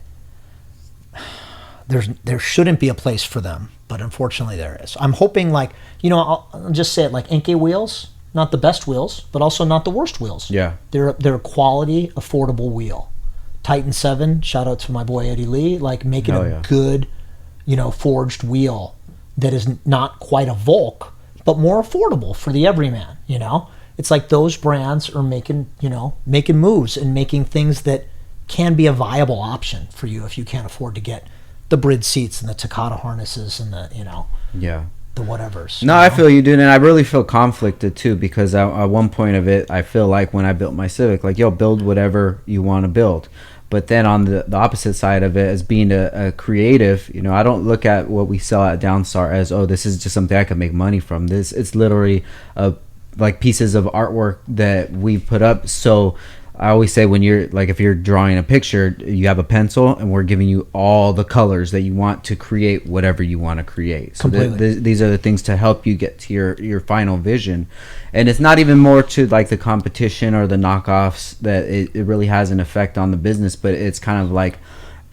there shouldn't be a place for them, but unfortunately there is. I'm hoping, like, you know, I'll just say it, like Enkei wheels, not the best wheels, but also not the worst wheels. Yeah, they're a quality, affordable wheel. Titan 7, shout out to my boy Eddie Lee, like making good, you know, forged wheel that is not quite a Volk, but more affordable for the everyman, you know? It's like those brands are making moves and making things that can be a viable option for you if you can't afford to get the Brid seats and the Takata harnesses and the, you know, the whatevers. No, I feel you, dude, and I really feel conflicted too, because at one point of it, I feel like when I built my Civic, like, yo, build whatever you want to build. But then on the opposite side of it, as being a creative, you know, I don't look at what we sell at Downstar as, oh, this is just something I can make money from. It's literally like pieces of artwork that we put up. So I always say, when you're like, if you're drawing a picture, you have a pencil and we're giving you all the colors that you want to create whatever you want to create. So these are the things to help you get to your final vision. And it's not even more to like the competition or the knockoffs that it really has an effect on the business, but it's kind of like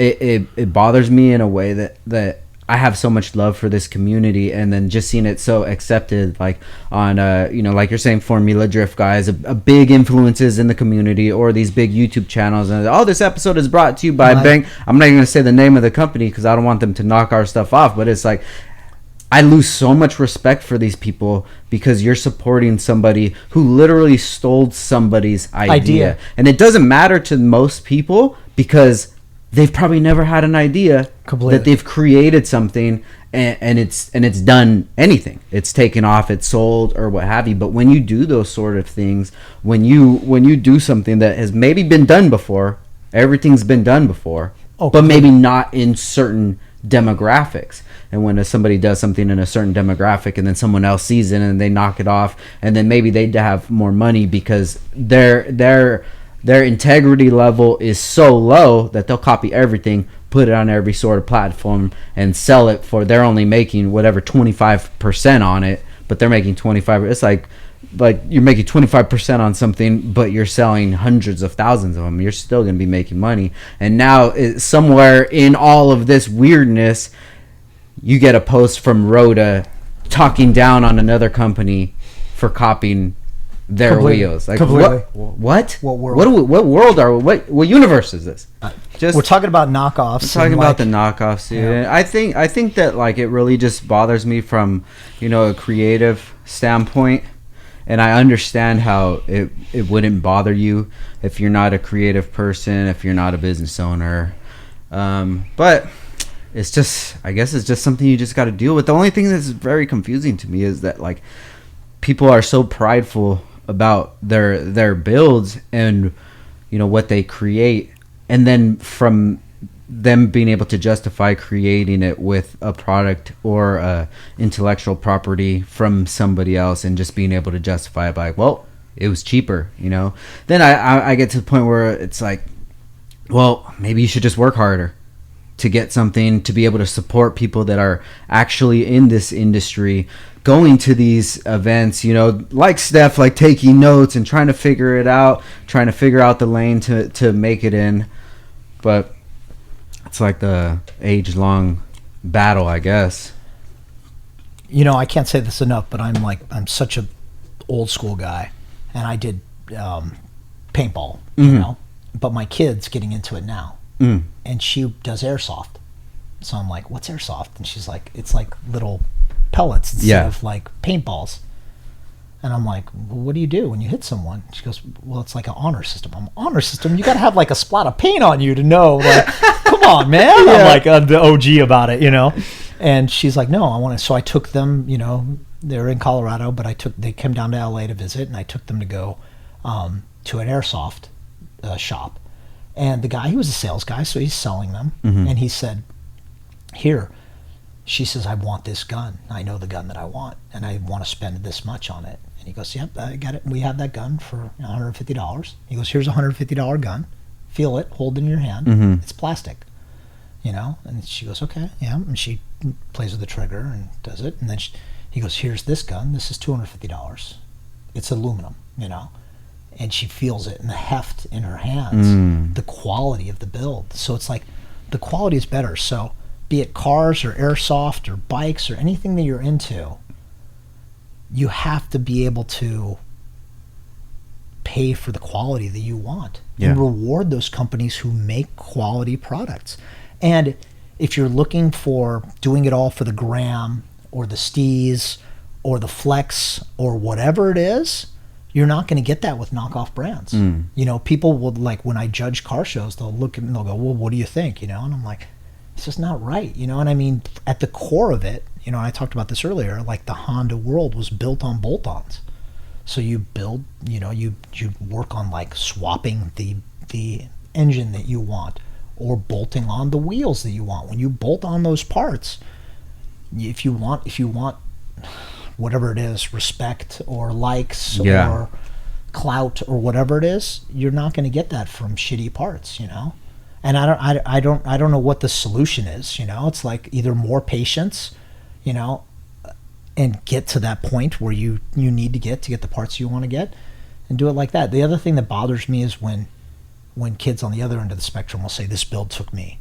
it bothers me in a way that I have so much love for this community, and then just seeing it so accepted, like on you know, like you're saying, Formula Drift guys, a big influences in the community, or these big YouTube channels, and this episode is brought to you by Bang. I'm not even gonna say the name of the company because I don't want them to knock our stuff off, but it's like, I lose so much respect for these people because you're supporting somebody who literally stole somebody's idea. And it doesn't matter to most people because they've probably never had an idea Completely. that they've created something and it's done anything. It's taken off, it's sold, or what have you. But when you do those sort of things, when you do something that has maybe been done before, everything's been done before, but maybe not in certain demographics. And when somebody does something in a certain demographic and then someone else sees it and they knock it off, and then maybe they have more money because their integrity level is so low that they'll copy everything, put it on every sort of platform, and sell it for, they're only making whatever 25% on it, but they're making 25. It's like you're making 25% on something, but you're selling hundreds of thousands of them. You're still going to be making money. And now somewhere in all of this weirdness, you get a post from Rhoda talking down on another company for copying their wheels. Like, what world? What world are we? What universe is this? We're talking about knockoffs. We're talking about the knockoffs, dude. Yeah. I think that like it really just bothers me from, a creative standpoint. And I understand how it wouldn't bother you if you're not a creative person, if you're not a business owner. But it's just, I guess it's just something you just got to deal with. The only thing that's very confusing to me is that like people are so prideful about their builds and what they create, and then from them being able to justify creating it with a product or intellectual property from somebody else and just being able to justify it by, well, it was cheaper, then I get to the point where it's like, well, maybe you should just work harder to get something, to be able to support people that are actually in this industry, going to these events, like Steph, like taking notes and trying to figure it out, trying to figure out the lane to make it in. But it's like the age-long battle, I guess. I can't say this enough, but I'm such a old school guy, and I did paintball, but my kid's getting into it now, and she does airsoft. So I'm like, what's airsoft? And she's like, it's like little pellets instead of like paintballs. And I'm like, well, what do you do when you hit someone? She goes, well, it's like an honor system. I'm honor system? You got to have like a splat of paint on you to know, like, come on, man. I'm like the OG about it, And she's like, no, I want to. So I took them, they're in Colorado, but they came down to LA to visit, and I took them to go to an airsoft shop. And the guy, he was a sales guy, so he's selling them. And he said, here, she says, I want this gun. I know the gun that I want, and I want to spend this much on it. And he goes, yep, I got it. We have that gun for $150. He goes, here's a $150 gun. Feel it, hold it in your hand. It's plastic, And she goes, okay, yeah. And she plays with the trigger and does it. And then he goes, here's this gun. This is $250. It's aluminum, And she feels it in the heft in her hands, the quality of the build. So it's like the quality is better. So be it cars or airsoft or bikes or anything that you're into, you have to be able to pay for the quality that you want and reward those companies who make quality products. And if you're looking for doing it all for the gram or the steez or the flex or whatever it is, you're not going to get that with knockoff brands. People will, like, when I judge car shows, they'll look at me and they'll go, well, what do you think? And I'm like, it's just not right, And I mean, at the core of it, I talked about this earlier, like the Honda world was built on bolt-ons. So you build, you work on like swapping the engine that you want or bolting on the wheels that you want. When you bolt on those parts, if you want whatever it is, respect or likes or clout or whatever it is, you're not going to get that from shitty parts, And I don't know what the solution is, It's like either more patience, and get to that point where you need to get the parts you want to get, and do it like that. The other thing that bothers me is when kids on the other end of the spectrum will say, this build took me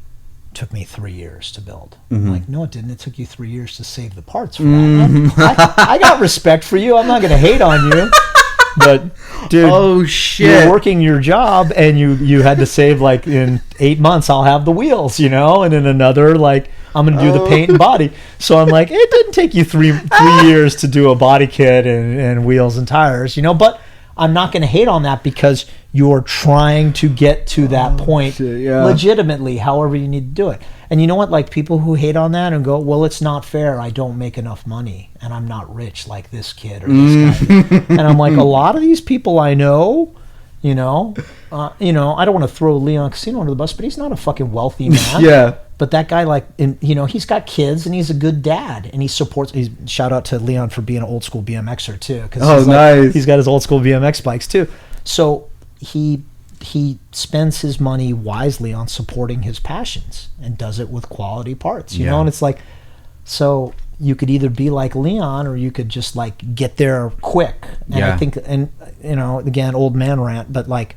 3 years to build. I'm like, no, it didn't. It took you 3 years to save the parts for that. I got respect for you. I'm not going to hate on you. But dude, oh shit, you're working your job and you had to save, like, in 8 months I'll have the wheels, and in another, like, I'm gonna do the paint and body. So I'm like, it didn't take you three years to do a body kit and wheels and tires, but I'm not going to hate on that because you're trying to get to that point legitimately, however you need to do it. And you know what? Like people who hate on that and go, well, it's not fair. I don't make enough money and I'm not rich like this kid or this guy. And I'm like, a lot of these people I know, I don't want to throw Leon Casino under the bus, but he's not a fucking wealthy man. Yeah. But that guy, he's got kids and he's a good dad, and he supports. Shout out to Leon for being an old school BMXer too, because nice. He's got his old school BMX bikes too. So he spends his money wisely on supporting his passions and does it with quality parts. You know, and it's like, so you could either be like Leon or you could just like get there quick. And I think, and again, old man rant, but like,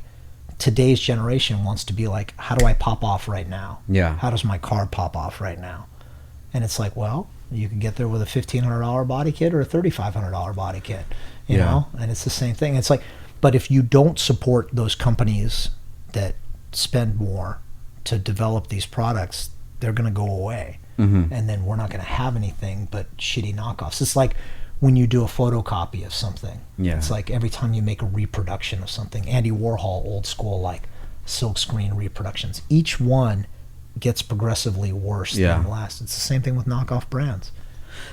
today's generation wants to be like, how do I pop off right now? Yeah. How does my car pop off right now? And it's like, well, you can get there with a $1,500 body kit or a $3,500 body kit, you know? And it's the same thing. It's like, but if you don't support those companies that spend more to develop these products, they're going to go away. Mm-hmm. And then we're not going to have anything but shitty knockoffs. It's like when you do a photocopy of something. Yeah. It's like every time you make a reproduction of something, Andy Warhol, old school, like silkscreen reproductions, each one gets progressively worse than the last. It's the same thing with knockoff brands.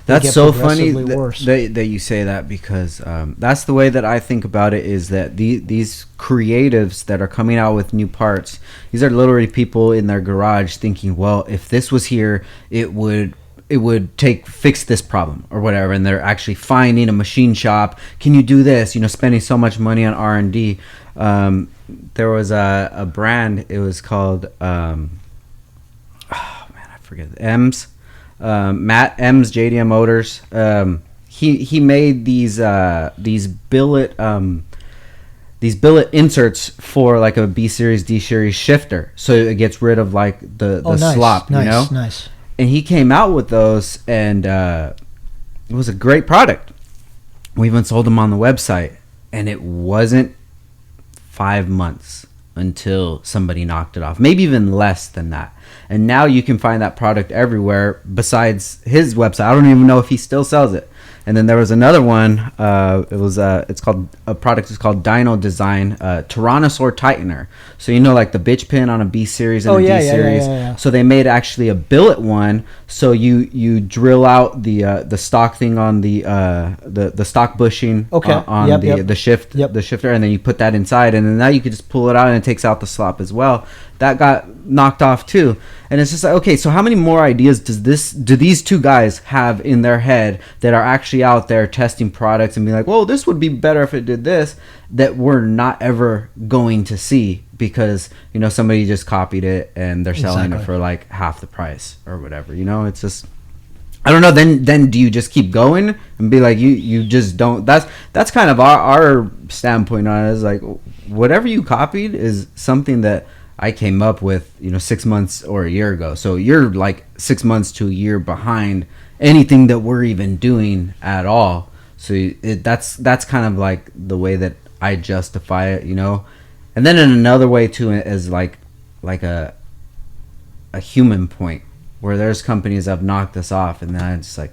That's so funny that you say that, because that's the way that I think about it, is that these creatives that are coming out with new parts, these are literally people in their garage thinking, well, if this was here, it would fix this problem or whatever, and they're actually finding a machine shop. Can you do this? Spending so much money on R&D. There was a brand. It was called I forget. Matt M's JDM Motors. He made these billet inserts for like a B series, D series shifter, so it gets rid of like the slop. Nice. And he came out with those, and it was a great product. We even sold them on the website, and it wasn't 5 months until somebody knocked it off. Maybe even less than that. And now you can find that product everywhere besides his website. I don't even know if he still sells it. And then there was another one. It's called Dyno Design Tyrannosaur Tightener. So like the bitch pin on a B series and a D series. Yeah. So they made actually a billet one. So you drill out the stock thing on the stock bushing on the shifter, and then you put that inside, and then now you can just pull it out and it takes out the slop as well. That got knocked off too. And it's just like, okay, so how many more ideas do these two guys have in their head that are actually out there testing products and being like, well, this would be better if it did this, that we're not ever going to see because somebody just copied it and they're selling it for like half the price or whatever. It's just, I don't know. Then do you just keep going and be like, you just don't? That's kind of our standpoint on it, is like, whatever you copied is something that I came up with 6 months or a year ago. So you're like 6 months to a year behind anything that we're even doing at all. So that's kind of like the way that I justify it, And then in another way too, is like a human point, where there's companies that have knocked this off, and then I'm just like,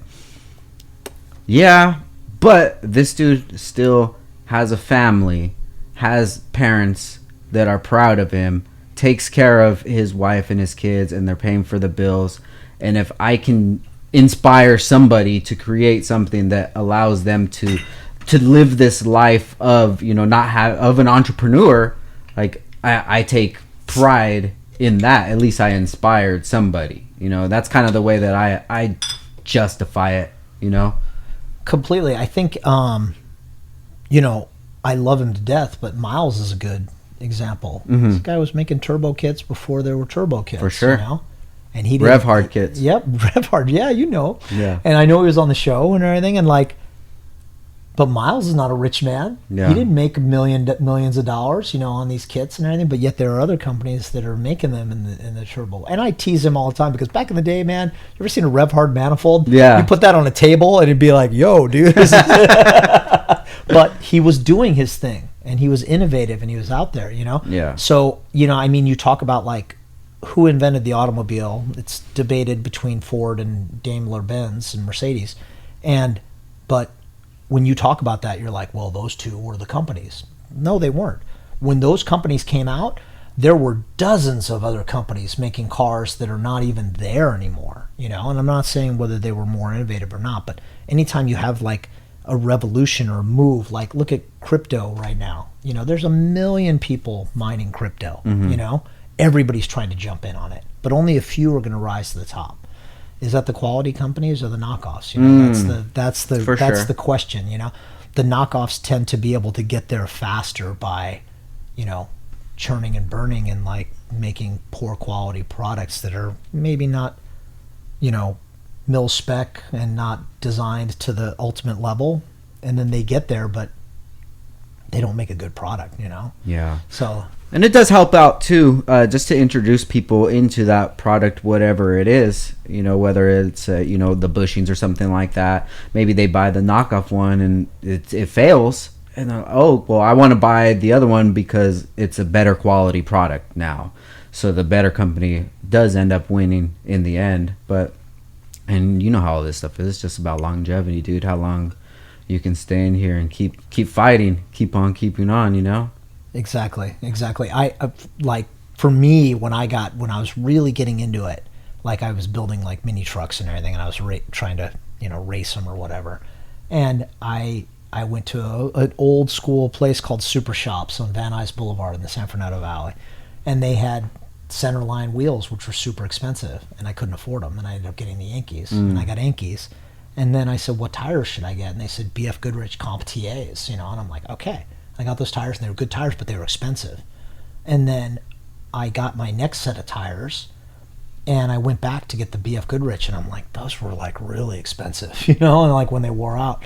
yeah, but this dude still has a family, has parents that are proud of him, takes care of his wife and his kids, and they're paying for the bills. And if I can inspire somebody to create something that allows them to live this life of of an entrepreneur, like I take pride in that. At least I inspired somebody. That's kind of the way that I justify it. Completely. I think I love him to death, but Miles is a good example. Mm-hmm. This guy was making turbo kits before there were turbo kits. For sure. And he did Rev Hard kits. Yep, Rev Hard. Yeah, Yeah. And I know he was on the show and everything, and like, but Miles is not a rich man. Yeah. He didn't make millions of dollars, on these kits and everything. But yet there are other companies that are making them in the turbo. And I tease him all the time because back in the day, man, you ever seen a Rev Hard manifold? Yeah. You put that on a table and it'd be like, yo, dude. But he was doing his thing, and he was innovative, and he was out there, Yeah. So you talk about like who invented the automobile. It's debated between Ford and Daimler Benz and Mercedes, but when you talk about that, you're like, well, those two were the companies. no, they weren't. When those companies came out, there were dozens of other companies making cars that are not even there anymore, you know. And I'm not saying whether they were more innovative or not, but anytime you have like a revolution or a move, like look at crypto right now, you know, there's 1 million people mining crypto, you know, everybody's trying to jump in on it, but only a few are going to rise to the top. Is that the quality companies or the knockoffs? You know, that's the question, you know. The knockoffs tend to be able to get there faster by, you know, churning and burning and like making poor quality products that are maybe not, you know, mil spec and not designed to the ultimate level, and then they get there but they don't make a good product, you know. Yeah. So, and it does help out too, just to introduce people into that product, whatever it is, you know, whether it's you know, the bushings or something like that. Maybe they buy the knockoff one and it fails, and oh well, I want to buy the other one because it's a better quality product now. So the better company does end up winning in the end. But, and you know how all this stuff is, it's just about longevity, dude. How long you can stay in here and keep fighting, keep on keeping on, you know. Exactly. I like, for me, when I was really getting into it, like I was building like mini trucks and everything, and I was trying to, you know, race them or whatever. And I went to an old school place called Super Shops on Van Nuys Boulevard in the San Fernando Valley, and they had centerline wheels, which were super expensive, and I couldn't afford them, and I ended up getting the Yankees, and I got Yankees. And then I said, what tires should I get? And they said BF Goodrich Comp TAs, you know, and I'm like, okay. I got those tires, and they were good tires, but they were expensive. And then I got my next set of tires, and I went back to get the BF Goodrich, and I'm like, those were like really expensive, you know, and like when they wore out.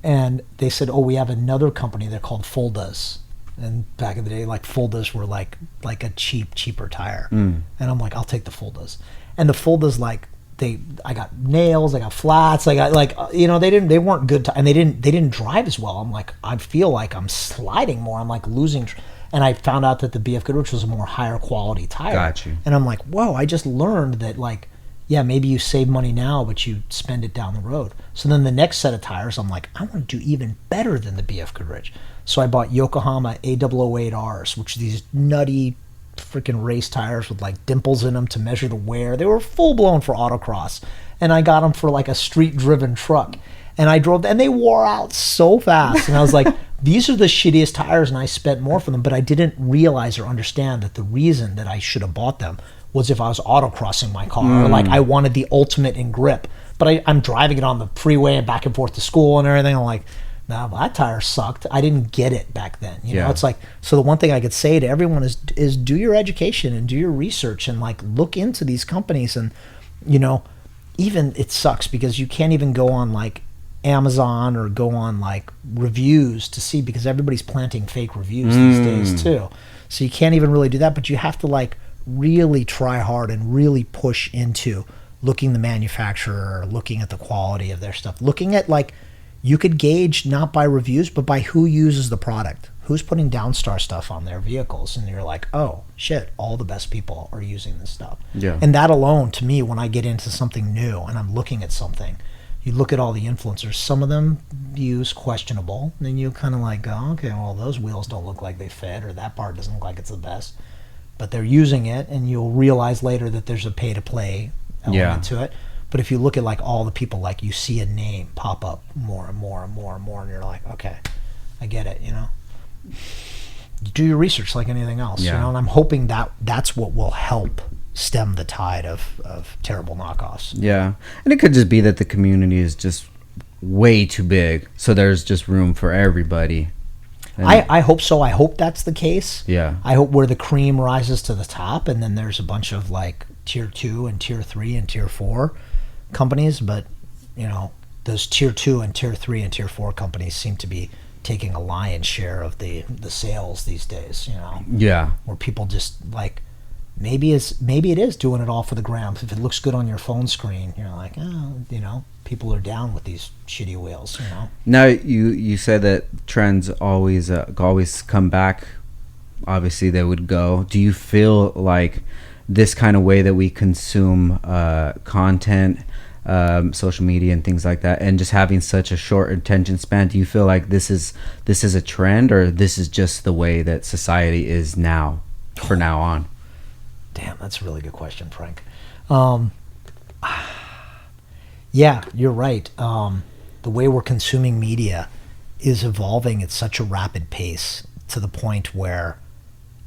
And they said, oh, we have another company, they're called Fuldas. And back in the day, like Fuldas were like a cheaper tire. And I'm like, I'll take the Fuldas. And the Fuldas, like, I got nails, I got flats, I got like, you know, they weren't good, and they didn't drive as well. I'm like, I feel like I'm sliding more. I'm like losing, and I found out that the BF Goodrich was a more higher quality tire. Got you. And I'm like, whoa, I just learned that, like, yeah, maybe you save money now, but you spend it down the road. So then the next set of tires, I'm like, I want to do even better than the BF Goodrich. So I bought Yokohama A008Rs, which are these nutty freaking race tires with like dimples in them to measure the wear. They were full blown for autocross, and I got them for like a street driven truck, and I drove and they wore out so fast, and I was like, these are the shittiest tires, and I spent more for them. But I didn't realize or understand that the reason that I should have bought them was if I was autocrossing my car, or like I wanted the ultimate in grip. But I'm driving it on the freeway and back and forth to school and everything. I'm like, no, that tire sucked. I didn't get it back then. You know, it's like, so the one thing I could say to everyone is do your education and do your research and like look into these companies. And, you know, even it sucks because you can't even go on like Amazon or go on like reviews to see, because everybody's planting fake reviews these days too. So you can't even really do that, but you have to like really try hard and really push into looking the manufacturer, looking at the quality of their stuff, looking at like, you could gauge not by reviews, but by who uses the product, who's putting Downstar stuff on their vehicles. And you're like, oh shit, all the best people are using this stuff. Yeah. And that alone, to me, when I get into something new and I'm looking at something, you look at all the influencers, some of them use questionable, and then you kind of like go, okay, well, those wheels don't look like they fit, or that part doesn't look like it's the best, but they're using it, and you'll realize later that there's a pay to play element to it. But if you look at like all the people, like you see a name pop up more and more and more and more, and you're like, okay, I get it, you know. You do your research like anything else, you know. And I'm hoping that that's what will help stem the tide of terrible knockoffs. Yeah, and it could just be that the community is just way too big, so there's just room for everybody. I hope so. I hope that's the case. Yeah. I hope where the cream rises to the top, and then there's a bunch of like tier 2 and tier 3 and tier 4 companies, but you know, those tier 2 and tier 3 and tier 4 companies seem to be taking a lion's share of the sales these days, you know. Yeah. Where people just like, maybe it is doing it all for the gram. If it looks good on your phone screen, you're like, oh, you know, people are down with these shitty wheels, you know. Now you said that trends always come back. Obviously they would go. Do you feel like this kind of way that we consume content social media and things like that, and just having such a short attention span, do you feel like this is a trend, or this is just the way that society is now, for now on? Damn, that's a really good question, Frank. Yeah, you're right. The way we're consuming media is evolving at such a rapid pace, to the point where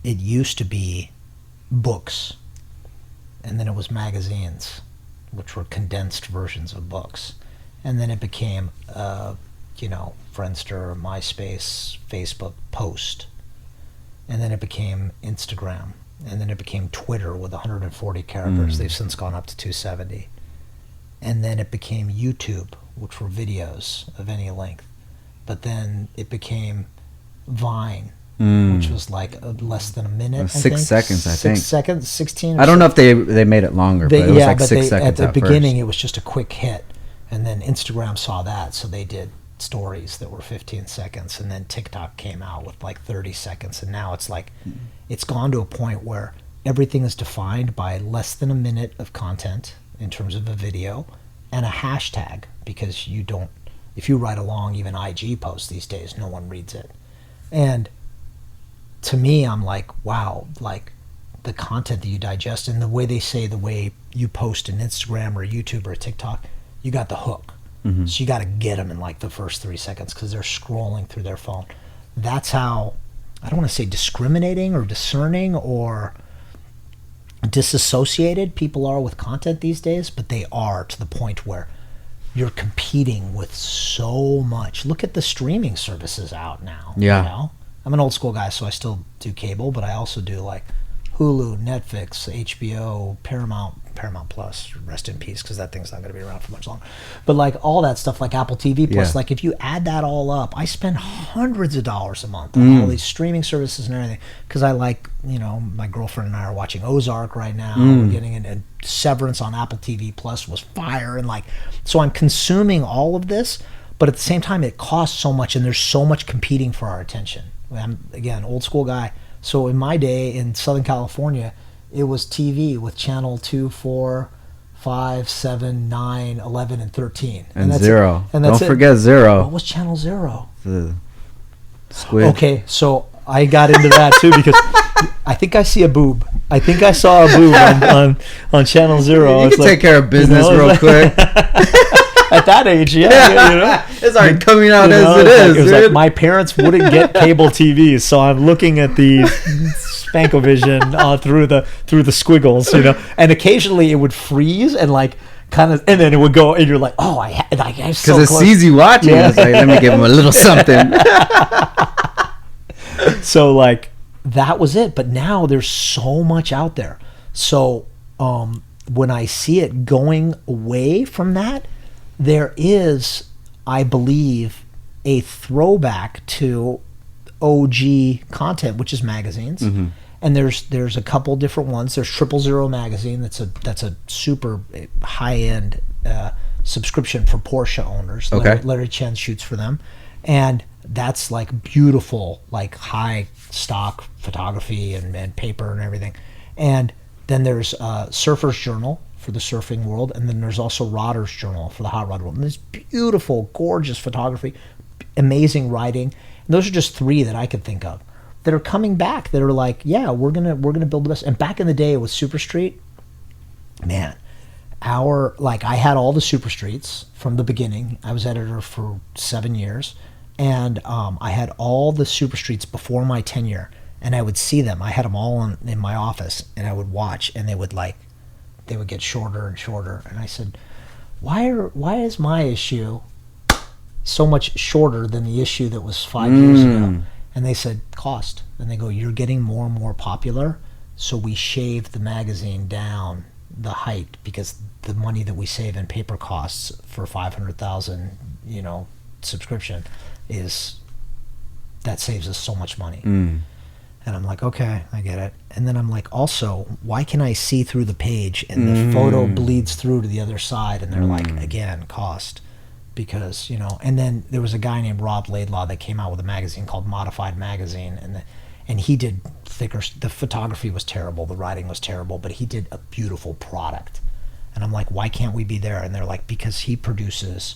it used to be books, and then it was magazines, which were condensed versions of books, and then it became Friendster, MySpace, Facebook, Post, and then it became Instagram, and then it became Twitter with 140 characters. They've since gone up to 270. And then it became YouTube, which were videos of any length. But then it became Vine, which was like less than a minute. 6 seconds, I think. 6 seconds, 16. I don't know if they made it longer, but it was like 6 seconds at the beginning. first. It was just a quick hit, and then Instagram saw that, so they did stories that were 15 seconds, and then TikTok came out with like 30 seconds, and now it's like it's gone to a point where everything is defined by less than a minute of content in terms of a video and a hashtag, because if you write a long, even IG post these days, no one reads it. And to me, I'm like, wow, like the content that you digest, and the way they say, the way you post an Instagram or YouTube or a TikTok, you got the hook. So you got to get them in like the first 3 seconds, because they're scrolling through their phone. That's how, I don't want to say discriminating or discerning or disassociated people are with content these days, but they are, to the point where you're competing with so much. Look at the streaming services out now. Yeah. You know? I'm an old school guy, so I still do cable, but I also do like Hulu, Netflix, HBO, Paramount Plus, rest in peace, because that thing's not going to be around for much longer. But like all that stuff, like Apple TV Plus, like if you add that all up, I spend hundreds of dollars a month on all these streaming services and everything, because I like, my girlfriend and I are watching Ozark right now. We're getting and Severance on Apple TV Plus was fire, and like, so I'm consuming all of this, but at the same time it costs so much, and there's so much competing for our attention. I'm, again, old school guy. So in my day in Southern California, it was TV with channel 2, 4, 5, 7, 9, 11, and 13. And that's 0. And don't forget 0. What was channel 0? The squid. Okay, so I got into that too, because I think I see a boob. I think I saw a boob on channel 0. You can take care of business real quick. At that age, yeah. It's already coming out as it is. It was like my parents wouldn't get cable TVs, so I'm looking at the Spankovision through the squiggles, and occasionally it would freeze and like kind of, and then it would go, and you're like, oh, I'm so because it sees you watching. Yeah. It's like, let me give him a little something. So like that was it, but now there's so much out there. So when I see it going away from that, there is, I believe, a throwback to OG content, which is magazines. And there's a couple different ones. There's 000 magazine. That's a super high end subscription for Porsche owners. Okay. Larry Chen shoots for them, and that's like beautiful, like high stock photography and paper and everything. And then there's Surfer's Journal for the surfing world, and then there's also Rodder's Journal for the hot rod world. And there's beautiful, gorgeous photography, amazing writing. And those are just 3 that I could think of that are coming back, that are like, yeah, we're gonna build the best. And back in the day with Super Street, man, I had all the Super Streets from the beginning. I was editor for 7 years, and I had all the Super Streets before my tenure, and I would see them. I had them all in my office, and I would watch, and they would get shorter and shorter. And I said, why is my issue so much shorter than the issue that was 5 years ago? And they said, cost. And they go, you're getting more and more popular, so we shaved the magazine down the height, because the money that we save in paper costs for 500,000 subscription that saves us so much money. And I'm like, okay, I get it. And then I'm like, also, why can I see through the page and the photo bleeds through to the other side? And they're like, again, cost. Because, and then there was a guy named Rob Laidlaw that came out with a magazine called Modified Magazine. And he did thicker, the photography was terrible, the writing was terrible, but he did a beautiful product. And I'm like, why can't we be there? And they're like, because he produces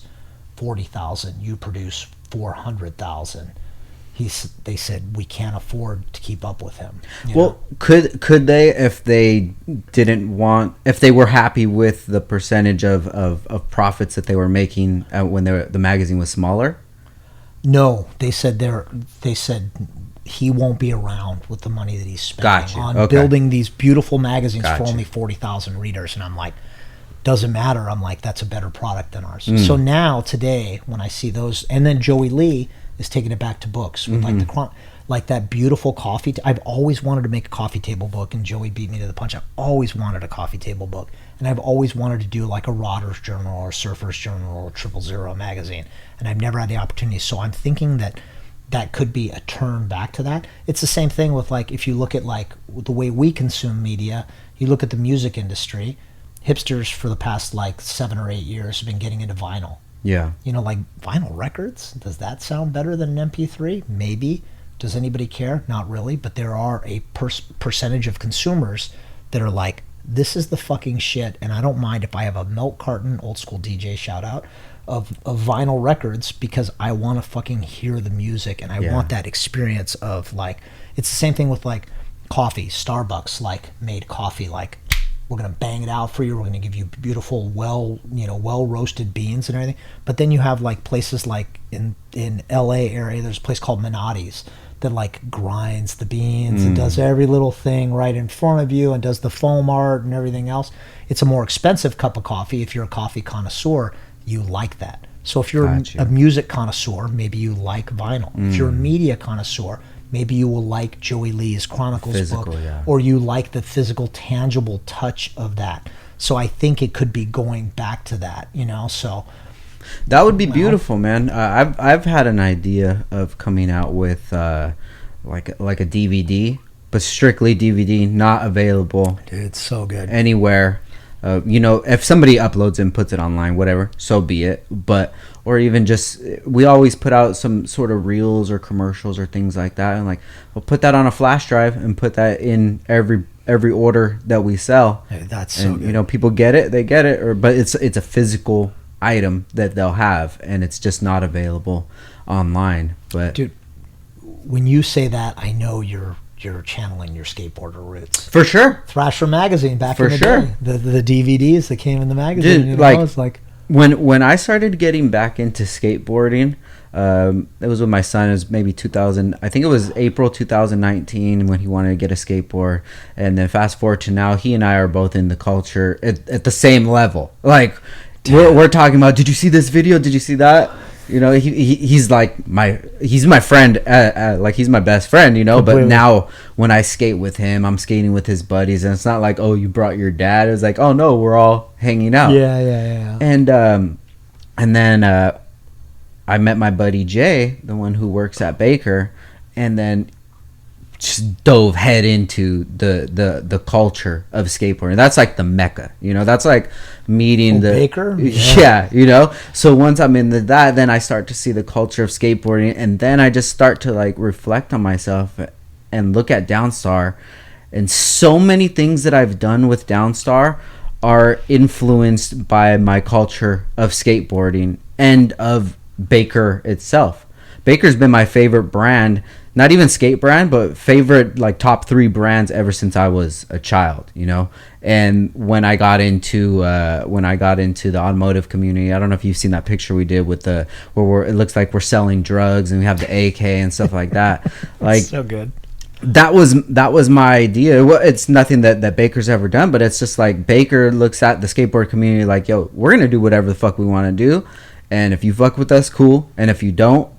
40,000, you produce 400,000. They said we can't afford to keep up with him. Well, could they, if they didn't want, if they were happy with the percentage of profits that they were making when the magazine was smaller? No, they said he won't be around with the money that he's spending on building these beautiful magazines for only 40,000 readers. And I'm like, doesn't matter. I'm like, that's a better product than ours. So now today, when I see those, and then Joey Lee is taking it back to books with like that beautiful coffee. I've always wanted to make a coffee table book, and Joey beat me to the punch. I've always wanted a coffee table book, and I've always wanted to do like a Rodder's Journal or Surfer's Journal or 000 magazine, and I've never had the opportunity. So I'm thinking that could be a turn back to that. It's the same thing with, like, if you look at like the way we consume media, you look at the music industry, hipsters for the past like 7 or 8 years have been getting into vinyl. Yeah. You know, like vinyl records, does that sound better than an MP3? Maybe. Does anybody care? Not really. But there are a percentage of consumers that are like, this is the fucking shit, and I don't mind if I have a milk carton, old school DJ shout out, of vinyl records, because I want to fucking hear the music, and I want that experience of, like, it's the same thing with like coffee. Starbucks like made coffee like, we're going to bang it out for you. We're going to give you beautiful, well roasted beans and everything. But then you have like places like in LA area, there's a place called Naderi's that like grinds the beans and does every little thing right in front of you and does the foam art and everything else. It's a more expensive cup of coffee. If you're a coffee connoisseur, you like that. So if you're a music connoisseur, maybe you like vinyl. If you're a media connoisseur, maybe you will like Joey Lee's Chronicles book, or you like the physical, tangible touch of that. So I think it could be going back to that, you know. So that would be beautiful, man. I've had an idea of coming out with like a DVD, but strictly DVD, not available. Dude, it's so good anywhere. You know, if somebody uploads it and puts it online, whatever, so be it. But, or even just, we always put out some sort of reels or commercials or things like that, and like, we'll put that on a flash drive and put that in every order that we sell. Hey, that's so good. You know, people get it, they get it, but it's a physical item that they'll have, and it's just not available online. But dude, when you say that, I know you're channeling your skateboarder roots. For sure. Thrasher magazine back in the day. The DVDs that came in the magazine. Dude, you know, it's like when I started getting back into skateboarding, it was with my son. It was maybe 2000. I think it was April 2019 when he wanted to get a skateboard. And then fast forward to now, he and I are both in the culture at the same level. Like, we're talking about, did you see this video? Did you see that? You know, he's like he's my friend, like he's my best friend, you know. Completely. But now when I skate with him, I'm skating with his buddies, and it's not like, oh, you brought your dad. It's like, oh no, we're all hanging out. Yeah. And then I met my buddy Jay, the one who works at Baker, and then just dove head into the culture of skateboarding. That's like the mecca, you know. That's like meeting the Baker. Yeah, you know. So once I'm into that, then I start to see the culture of skateboarding, and then I just start to like reflect on myself and look at Downstar, and so many things that I've done with Downstar are influenced by my culture of skateboarding and of Baker itself. Baker's been my favorite brand. Not even skate brand, but favorite, like top 3 brands ever since I was a child, you know. And when I got into the automotive community, I don't know if you've seen that picture we did with it looks like we're selling drugs and we have the AK and stuff like that. Like, so good. That was my idea. Well, it's nothing that Baker's ever done, but it's just like Baker looks at the skateboard community like, yo, we're gonna do whatever the fuck we want to do, and if you fuck with us, cool, and if you don't,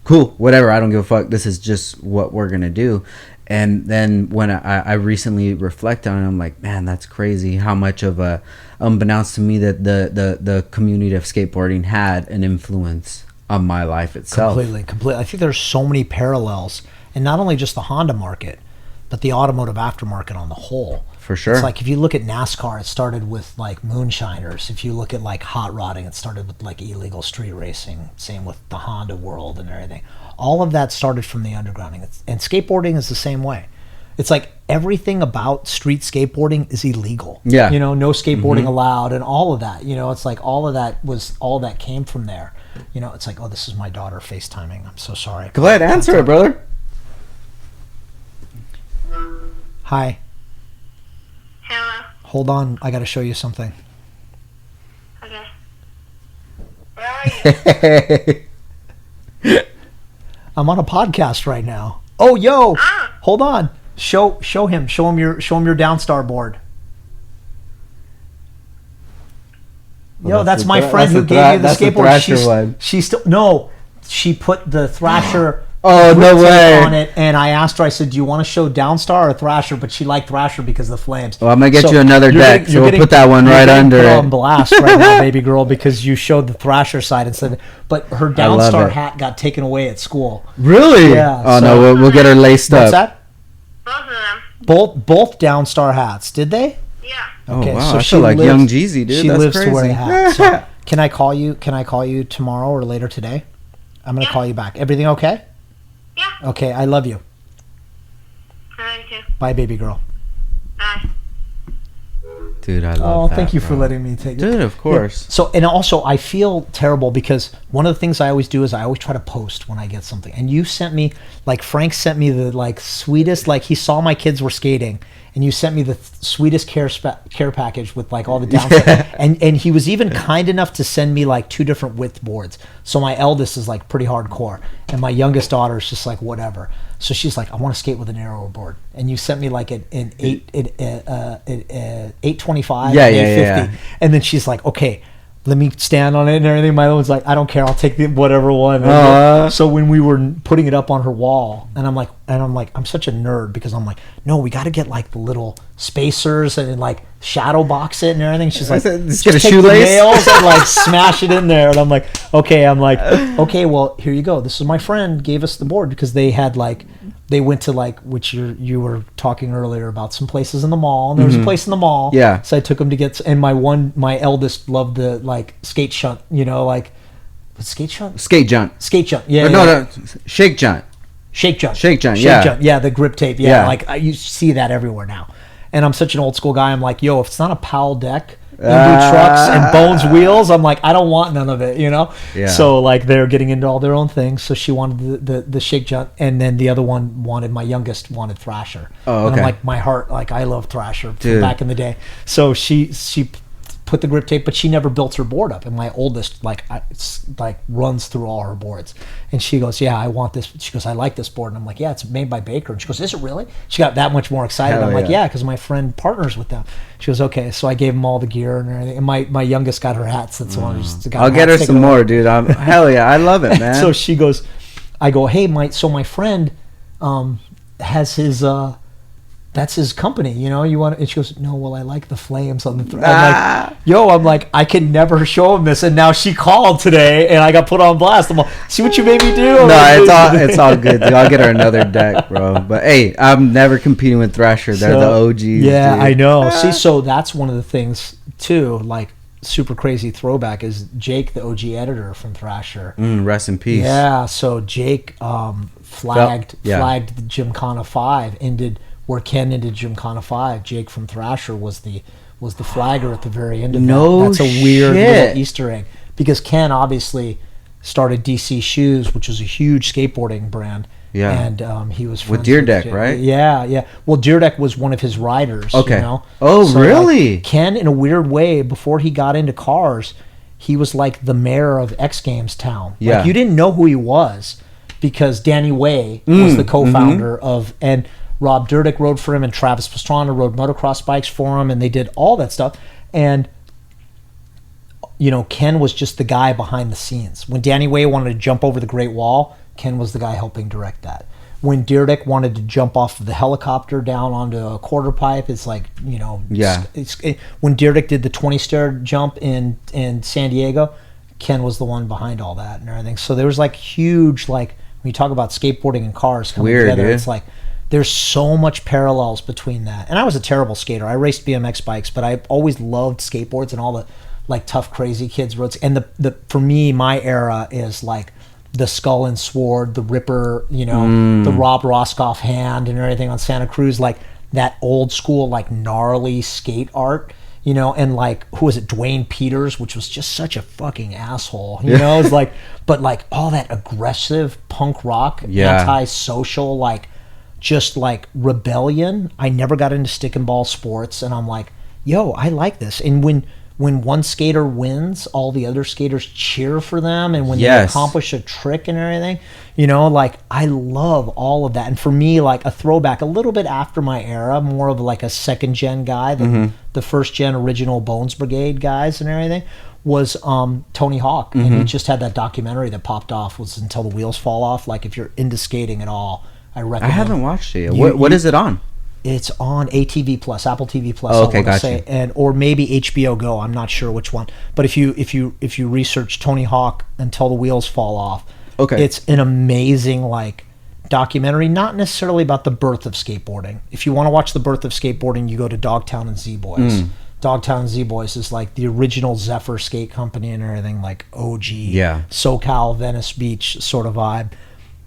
cool, whatever, I don't give a fuck. This is just what we're gonna do. And then when I recently reflect on it, I'm like, man, that's crazy how much of a, unbeknownst to me, that the community of skateboarding had an influence on my life itself. Completely. I think there's so many parallels, and not only just the Honda market, but the automotive aftermarket on the whole. For sure. It's like, if you look at NASCAR, it started with like moonshiners. If you look at like hot rodding, it started with like illegal street racing. Same with the Honda world and everything. All of that started from the undergrounding. And skateboarding is the same way. it's like everything about street skateboarding is illegal. Yeah. You know, no skateboarding allowed and all of that. You know, it's like all that came from there. You know, it's like, oh, this is my daughter FaceTiming. I'm so sorry. Go ahead, answer it, brother. Hi. Hello. Hold on. I got to show you something. Okay. Where are you? I'm on a podcast right now. Oh, yo. Ah. Hold on. Show him your Downstar board. Well, Yo, that's my friend who gave you the skateboard. She still no. She put the Thrasher. Oh, no way. On it, and I asked her. I said, "Do you want to show Downstar or Thrasher?" But she liked Thrasher because of the flames. Well, I'm gonna get you another deck, so we'll put that one right under it. it. On blast right now, baby girl, because you showed the Thrasher side instead. But her Downstar hat got taken away at school. Really? Yeah. Oh no, we'll get her laced up. What's that? Both of them. Both Downstar hats. Did they? Yeah. Okay, Oh wow, so I she feel like lives, young Jeezy, dude. She That's lives crazy. to wear the hat. So can I call you? Can I call you tomorrow or later today? I'm gonna call you back. Everything okay? Yeah. Okay, I love you. I love you too. Bye, baby girl. Bye. Dude, I love that. Thank you for bro. letting me take it. Dude, of course. Yeah. So, and also, I feel terrible because one of the things I always do is I always try to post when I get something. And you sent me, like, Frank sent me the, like, sweetest, like, he saw my kids were skating, and you sent me the sweetest care package with, like, all the downside. And he was even kind enough to send me, like, 2 different width boards. So my eldest is, like, pretty hardcore, and my youngest daughter is just, like, whatever. So she's like, I want to skate with a narrower board. And you sent me, like, an 825, Yeah, 850. And then she's like, okay, let me stand on it and everything. My other one's like, I don't care, I'll take the whatever one. So when we were putting it up on her wall, and I'm like, I'm such a nerd because I'm like, no, we got to get like the little spacers and then like shadow box it and everything. She's like, just get a take shoelace the nails and like smash it in there. And I'm like, okay, well, here you go. This is my friend gave us the board because they had like, they went to like, which you were talking earlier about some places in the mall, and there was a place in the mall. Yeah. So I took them to get, and my eldest loved the like skate shunt, you know, like skate shunt, Skate jump. yeah, Or no, shake jump. shake jump, yeah. the grip tape, like you see that everywhere now. And I'm such an old school guy. I'm like, yo, if it's not a Powell deck, Imbu trucks and Bones wheels, I'm like, I don't want none of it, you know. Yeah. So like they're getting into all their own things. So she wanted the shake jump, and then the other one wanted, my youngest wanted Thrasher. Oh, okay. And I'm like, my heart, like I love Thrasher from Dude. back in the day. So she put the grip tape, but she never built her board up. And my oldest runs through all her boards, and she goes, yeah, I want this. She goes, I like this board, and I'm like, yeah, it's made by Baker. And she goes, is it really? She got that much more excited. Hell I'm like, yeah. yeah, because my friend partners with them. She goes, okay. So I gave them all the gear and everything, and my youngest got her hats. That's the one. I'll get her some more, dude. Hell yeah, I love it, man. So she goes, I go, hey, my friend has his that's his company, you know, you want, and she goes, no, well, I like the flames on the I'm like, I can never show him this, and now she called today and I got put on blast. I'm like, see what you made me do? No, it's all good, dude. I'll get her another deck, bro. But hey, I'm never competing with Thrasher. They're the OGs. Yeah, dude. I know. See, so that's one of the things too, like super crazy throwback is Jake, the OG editor from Thrasher. Rest in peace. Yeah, so Jake flagged the Gymkhana 5, ended where Ken ended Gymkhana 5. Jake from Thrasher was the flagger at the very end of that. That's a weird little Easter egg, because Ken obviously started DC Shoes, which was a huge skateboarding brand. Yeah. And he was with Deerdeck, right? Yeah. Well, Deerdeck was one of his riders. Okay. You know? Oh, So, really? like, Ken, in a weird way, before he got into cars, he was like the mayor of X Games Town. Yeah. Like, you didn't know who he was because Danny Way was the co-founder of, and Rob Dyrdek rode for him, and Travis Pastrana rode motocross bikes for him, and they did all that stuff. And you know, Ken was just the guy behind the scenes. When Danny Way wanted to jump over the Great Wall, Ken was the guy helping direct that. When Dyrdek wanted to jump off of the helicopter down onto a quarter pipe, it's like, you know, when Dyrdek did the 20-stair jump in San Diego, Ken was the one behind all that and everything. So there was like huge, like when you talk about skateboarding and cars coming together, dude. It's like there's so much parallels between that. And I was a terrible skater. I raced BMX bikes, but I always loved skateboards and all the like tough, crazy kids rode. And the for me, my era is like the Skull and Sword, the Ripper, you know, the Rob Roscoff hand and everything on Santa Cruz, like that old school, like gnarly skate art, you know, and like, who was it? Dwayne Peters, which was just such a fucking asshole, you know, it's like, but like all that aggressive punk rock, anti-social, like just like rebellion. I never got into stick and ball sports, and I'm like, yo, I like this. And when one skater wins, all the other skaters cheer for them, and when they accomplish a trick and everything, you know, like I love all of that. And for me, like a throwback a little bit after my era, more of like a second gen guy than the first gen original Bones Brigade guys and everything, was Tony Hawk. And he just had that documentary that popped off, was Until the Wheels Fall Off. Like if you're into skating at all, I recommend. I haven't watched it yet. What is it on? It's on ATV Plus, Apple TV Plus. Oh, okay, gotcha. And or maybe HBO Go. I'm not sure which one. But if you research Tony Hawk Until the Wheels Fall Off, it's an amazing like documentary. Not necessarily about the birth of skateboarding. If you want to watch the birth of skateboarding, you go to Dogtown and Z-Boys. Dogtown and Z-Boys is like the original Zephyr skate company and everything, like OG, SoCal, Venice Beach sort of vibe.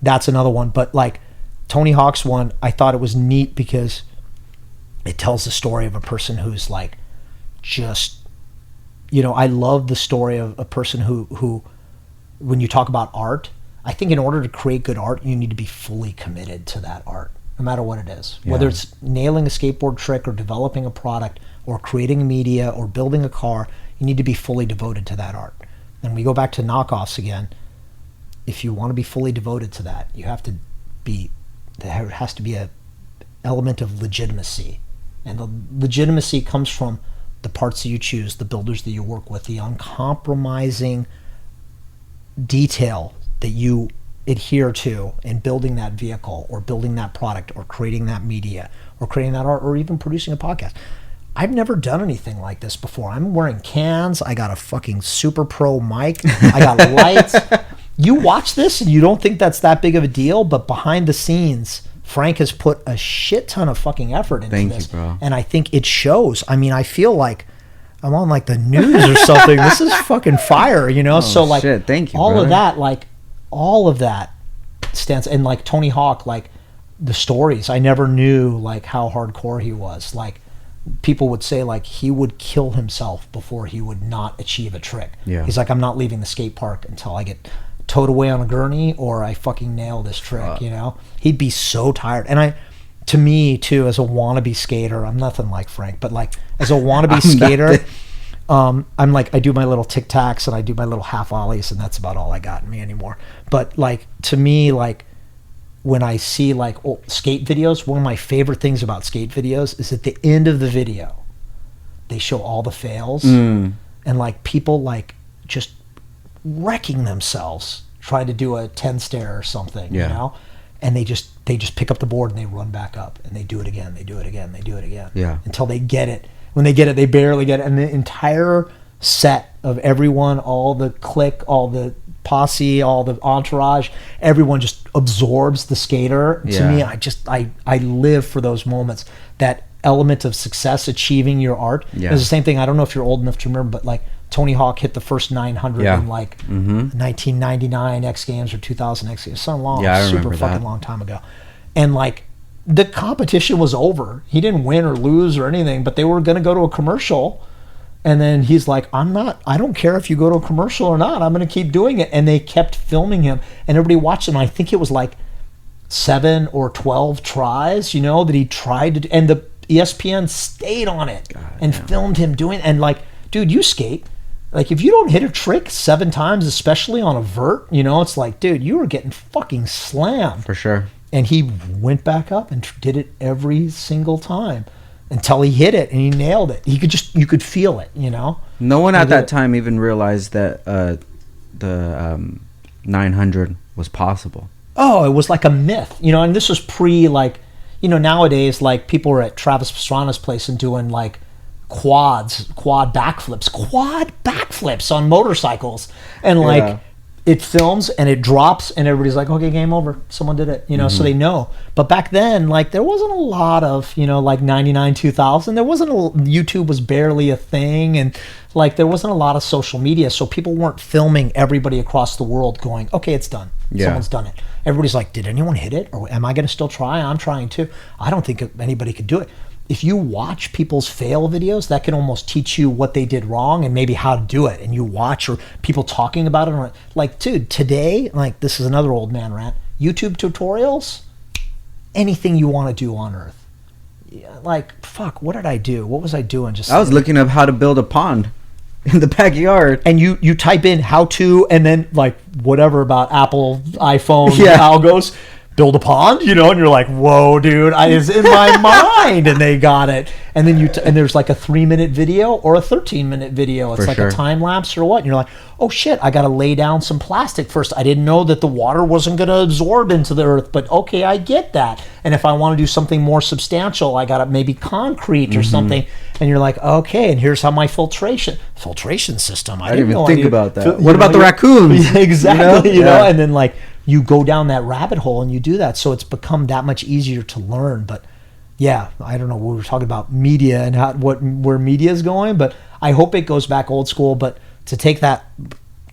That's another one. But like Tony Hawk's one, I thought it was neat because it tells the story of a person who's like just, you know, I love the story of a person who when you talk about art, I think in order to create good art, you need to be fully committed to that art, no matter what it is. Whether it's nailing a skateboard trick or developing a product or creating media or building a car, you need to be fully devoted to that art. And we go back to knockoffs again. If you want to be fully devoted to that, you have to be, there has to be a element of legitimacy. And the legitimacy comes from the parts that you choose, the builders that you work with, the uncompromising detail that you adhere to in building that vehicle or building that product or creating that media or creating that art or even producing a podcast. I've never done anything like this before. I'm wearing cans. I got a fucking Super Pro mic. I got lights. You watch this and you don't think that's that big of a deal, but behind the scenes, Frank has put a shit ton of fucking effort into this. Thank you, bro. And I think it shows. I mean, I feel like I'm on like the news or something. This is fucking fire, you know? So like shit. Thank you, all brother. of that, like all of that stands. And like Tony Hawk, like the stories, I never knew like how hardcore he was. Like people would say like he would kill himself before he would not achieve a trick. Yeah. He's like, I'm not leaving the skate park until I get towed away on a gurney or I fucking nail this trick, you know? He'd be so tired. And to me too, as a wannabe skater, I'm nothing like Frank, but like as a wannabe skater, I'm like, I do my little tic tacs and I do my little half ollies, and that's about all I got in me anymore. But like to me, like when I see like skate videos, one of my favorite things about skate videos is at the end of the video, they show all the fails and like people like just wrecking themselves trying to do a 10 stair or something, you know, and they just pick up the board and they run back up and they do it again, they do it again, they do it again, until they get it. When they get it, they barely get it, and the entire set of everyone, all the clique, all the posse, all the entourage, everyone just absorbs the skater. To me, I live for those moments, that element of success, achieving your art. It's the same thing. I don't know if you're old enough to remember, but like Tony Hawk hit the first 900 in like 1999 X Games or 2000 X Games. So long, super fucking long time ago. And like the competition was over. He didn't win or lose or anything, but they were going to go to a commercial. And then he's like, I don't care if you go to a commercial or not. I'm going to keep doing it. And they kept filming him and everybody watched him. I think it was like 7 or 12 tries, you know, that he tried to do. And the ESPN stayed on it and filmed him doing it. And like, dude, you skate. Like, if you don't hit a trick 7 times, especially on a vert, you know, it's like, dude, you were getting fucking slammed. For sure. And he went back up and did it every single time until he hit it and he nailed it. You could feel it, you know? No one at that time even realized that the 900 was possible. Oh, it was like a myth, you know, and this was like, you know, nowadays, like, people are at Travis Pastrana's place and doing, like, quad backflips on motorcycles. And, like, it films and it drops and everybody's like, okay, game over, someone did it, so they know. But back then, like, there wasn't a lot of, like 99 2000, YouTube was barely a thing, and like there wasn't a lot of social media, so people weren't filming everybody across the world going, okay, it's done, someone's done it. Everybody's like, did anyone hit it, or am I going to still try? I'm trying to. I don't think anybody could do it. If you watch people's fail videos, that can almost teach you what they did wrong and maybe how to do it. And you watch, or people talking about it. Or, like, dude, today, like, this is another old man rant. YouTube tutorials, anything you want to do on Earth. Yeah, like, fuck, what did I do? What was I doing? I was looking up how to build a pond in the backyard. And you type in how to, and then, like, whatever about Apple, iPhone, algos. Build a pond, and you're like, whoa, dude, it's in my mind, and they got it. And then and there's like a 3-minute video or a 13-minute video. It's a time lapse or what, and you're like, oh shit, I got to lay down some plastic first. I didn't know that the water wasn't going to absorb into the earth, but okay, I get that. And if I want to do something more substantial, I got to maybe concrete or something. And you're like, okay, and here's how my filtration system. I didn't even think about that. What about the raccoons? Exactly, and then like, you go down that rabbit hole and you do that. So it's become that much easier to learn. But yeah, I don't know. We were talking about media and where media is going, but I hope it goes back old school. But to take that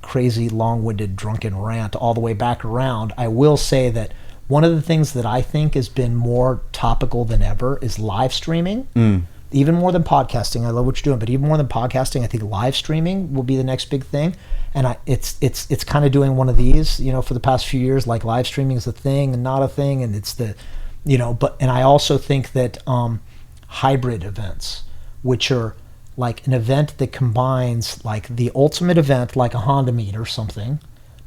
crazy, long-winded, drunken rant all the way back around, I will say that one of the things that I think has been more topical than ever is live streaming. Even more than podcasting. I love what you're doing, but even more than podcasting, I think live streaming will be the next big thing. And it's kind of doing one of these, for the past few years, like live streaming is a thing and not a thing, and it's the, and I also think that hybrid events, which are like an event that combines like the ultimate event, like a Honda meet or something,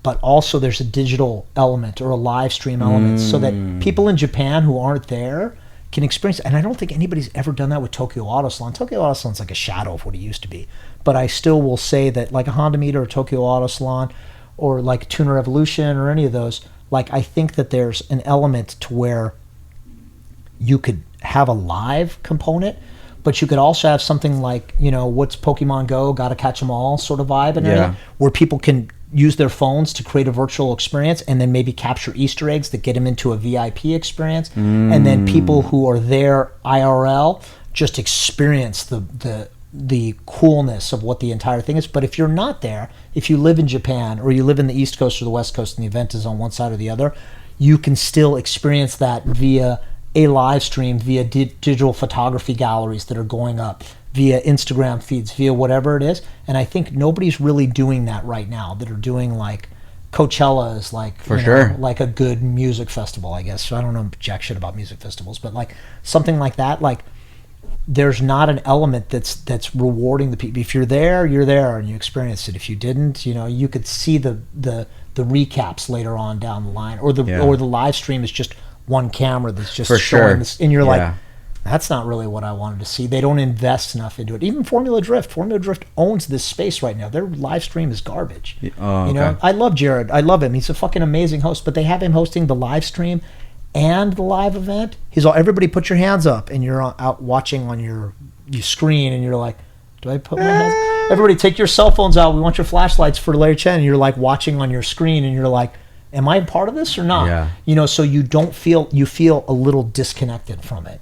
but also there's a digital element or a live stream element, so that people in Japan who aren't there can experience it. And I don't think anybody's ever done that with Tokyo Auto Salon. Tokyo Auto Salon's like a shadow of what it used to be. But I still will say that like a Honda Meet or a Tokyo Auto Salon or like Tuner Evolution or any of those, like I think that there's an element to where you could have a live component, but you could also have something like, what's Pokemon Go, gotta catch them all sort of vibe and everything, where people can use their phones to create a virtual experience and then maybe capture Easter eggs that get them into a VIP experience. And then people who are there IRL just experience the coolness of what the entire thing is. But if you're not there, if you live in Japan or you live in the East Coast or the West Coast and the event is on one side or the other, you can still experience that via a live stream, via digital photography galleries that are going up, via Instagram feeds, via whatever it is. And I think nobody's really doing that right now, that are doing like Coachella is like, like a good music festival, I guess. So I don't know jack shit about music festivals, but like something like that, like there's not an element that's rewarding the people. If you're there and you experience it. If you didn't, you could see the recaps later on down the line, or the live stream is just one camera that's just showing this, and you're like, that's not really what I wanted to see. They don't invest enough into it. Even Formula Drift owns this space right now. Their live stream is garbage. I love Jared. I love him. He's a fucking amazing host, but they have him hosting the live stream and the live event. Everybody put your hands up, and you're out watching on your screen, and you're like, do I put my hands? Everybody take your cell phones out. We want your flashlights for Larry Chen. And you're like watching on your screen, and you're like, am I a part of this or not? So you feel a little disconnected from it,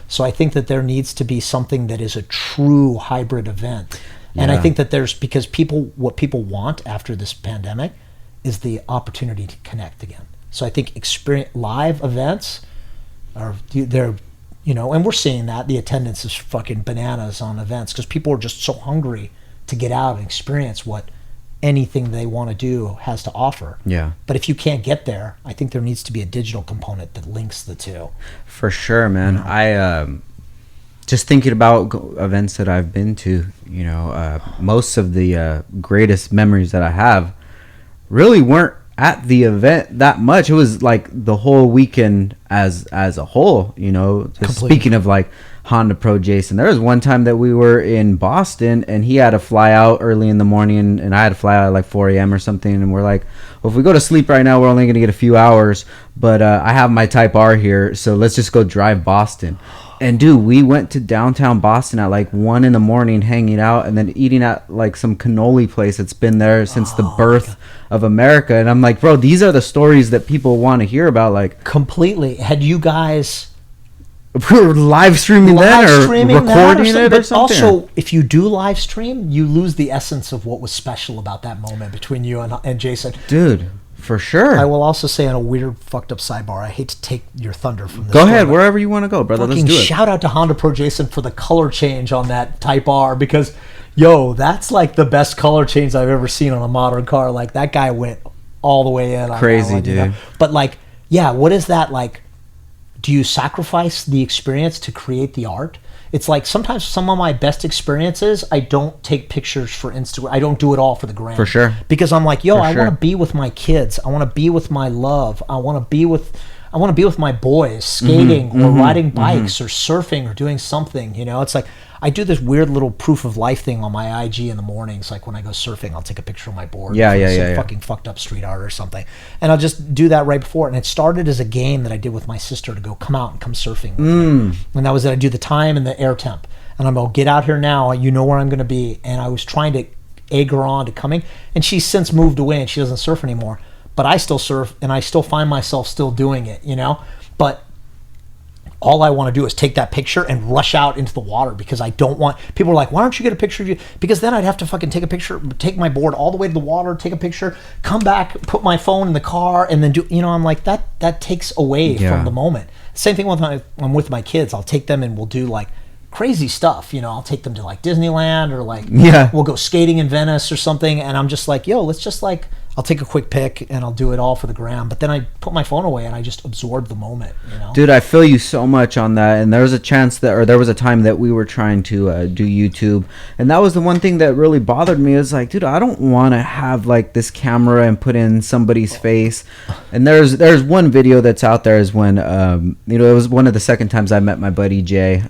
So I think that there needs to be something that is a true hybrid event. And I think that because what people want after this pandemic is the opportunity to connect again. So I think live events they're, and we're seeing that the attendance is fucking bananas on events because people are just so hungry to get out and experience what anything they want to do has to offer. But if you can't get there, I think there needs to be a digital component that links the two. For sure, man. I just thinking about events that I've been to, most of the greatest memories that I have really weren't at the event that much. It was like the whole weekend as a whole, Speaking of like Honda Pro Jason, there was one time that we were in Boston and he had to fly out early in the morning and I had to fly out at like 4 a.m. or something, and we're like, well, if we go to sleep right now, we're only going to get a few hours, but I have my Type R here, so let's just go drive Boston. And dude, we went to downtown Boston at like 1 a.m, hanging out, and then eating at like some cannoli place that's been there since the birth of America. And I'm like, bro, these are the stories that people want to hear about. Like, completely. Had you guys live streaming then, or recording it or something? Also, if you do live stream, you lose the essence of what was special about that moment between you and Jason. Dude, for sure. I will also say, on a weird, fucked up sidebar, I hate to take your thunder from this. Go ahead, wherever you want to go, brother. Let's do it. Shout out to Honda Pro Jason for the color change on that Type R, because, yo, that's like the best color change I've ever seen on a modern car. Like, that guy went all the way in. Crazy, on dude. You know? But, like, yeah, what is that like? Do you sacrifice the experience to create the art? It's like sometimes some of my best experiences, I don't take pictures for Instagram. I don't do it all for the gram. For sure. Because I'm like, yo, I want to be with my kids. I want to be with my love. I want to be with my boys skating or riding bikes or surfing or doing something. You know, it's like I do this weird little proof of life thing on my IG in the mornings. Like when I go surfing, I'll take a picture of my board. Yeah. Fucking fucked up street art or something. And I'll just do that right before. And it started as a game that I did with my sister to go come out and come surfing with me. And that was that I do the time and the air temp. And I'm going to get out here now. You know where I'm going to be. And I was trying to egg her on to coming. And she's since moved away and she doesn't surf anymore. But I still surf and I still find myself still doing it, you know? But all I want to do is take that picture and rush out into the water, because I don't want, people are like, why don't you get a picture of you? Because then I'd have to fucking take a picture, take my board all the way to the water, take a picture, come back, put my phone in the car, and then do, you know, I'm like, that takes away from the moment. Same thing when I'm with my kids. I'll take them and we'll do like crazy stuff, you know. I'll take them to like Disneyland or like we'll go skating in Venice or something, and I'm just like, yo, let's just like, I'll take a quick pic and I'll do it all for the gram. But then I put my phone away and I just absorb the moment, you know? Dude, I feel you so much on that. And there was a chance that, or there was a time that we were trying to do YouTube. And that was the one thing that really bothered me. Is like, dude, I don't want to have like this camera and put in somebody's face. And there's one video that's out there is when, you know, it was one of the second times I met my buddy Jay.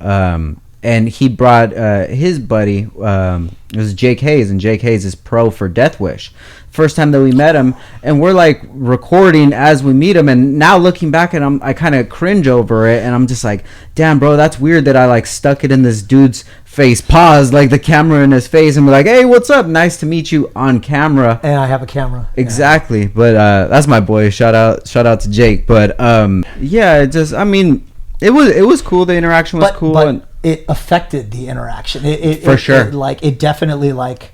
And he brought his buddy, it was Jake Hayes, and Jake Hayes is pro for Death Wish. First time that we met him, and we're like recording as we meet him, and now looking back at him, I kind of cringe over it, and I'm just like, damn, bro, that's weird that I like stuck it in this dude's face, paused like the camera in his face, and we're like, hey, what's up? Nice to meet you on camera. And I have a camera. Exactly, yeah. But that's my boy. Shout out to Jake. But yeah, it just, I mean, it was cool. The interaction was cool, but and it affected the interaction. For sure. It definitely like.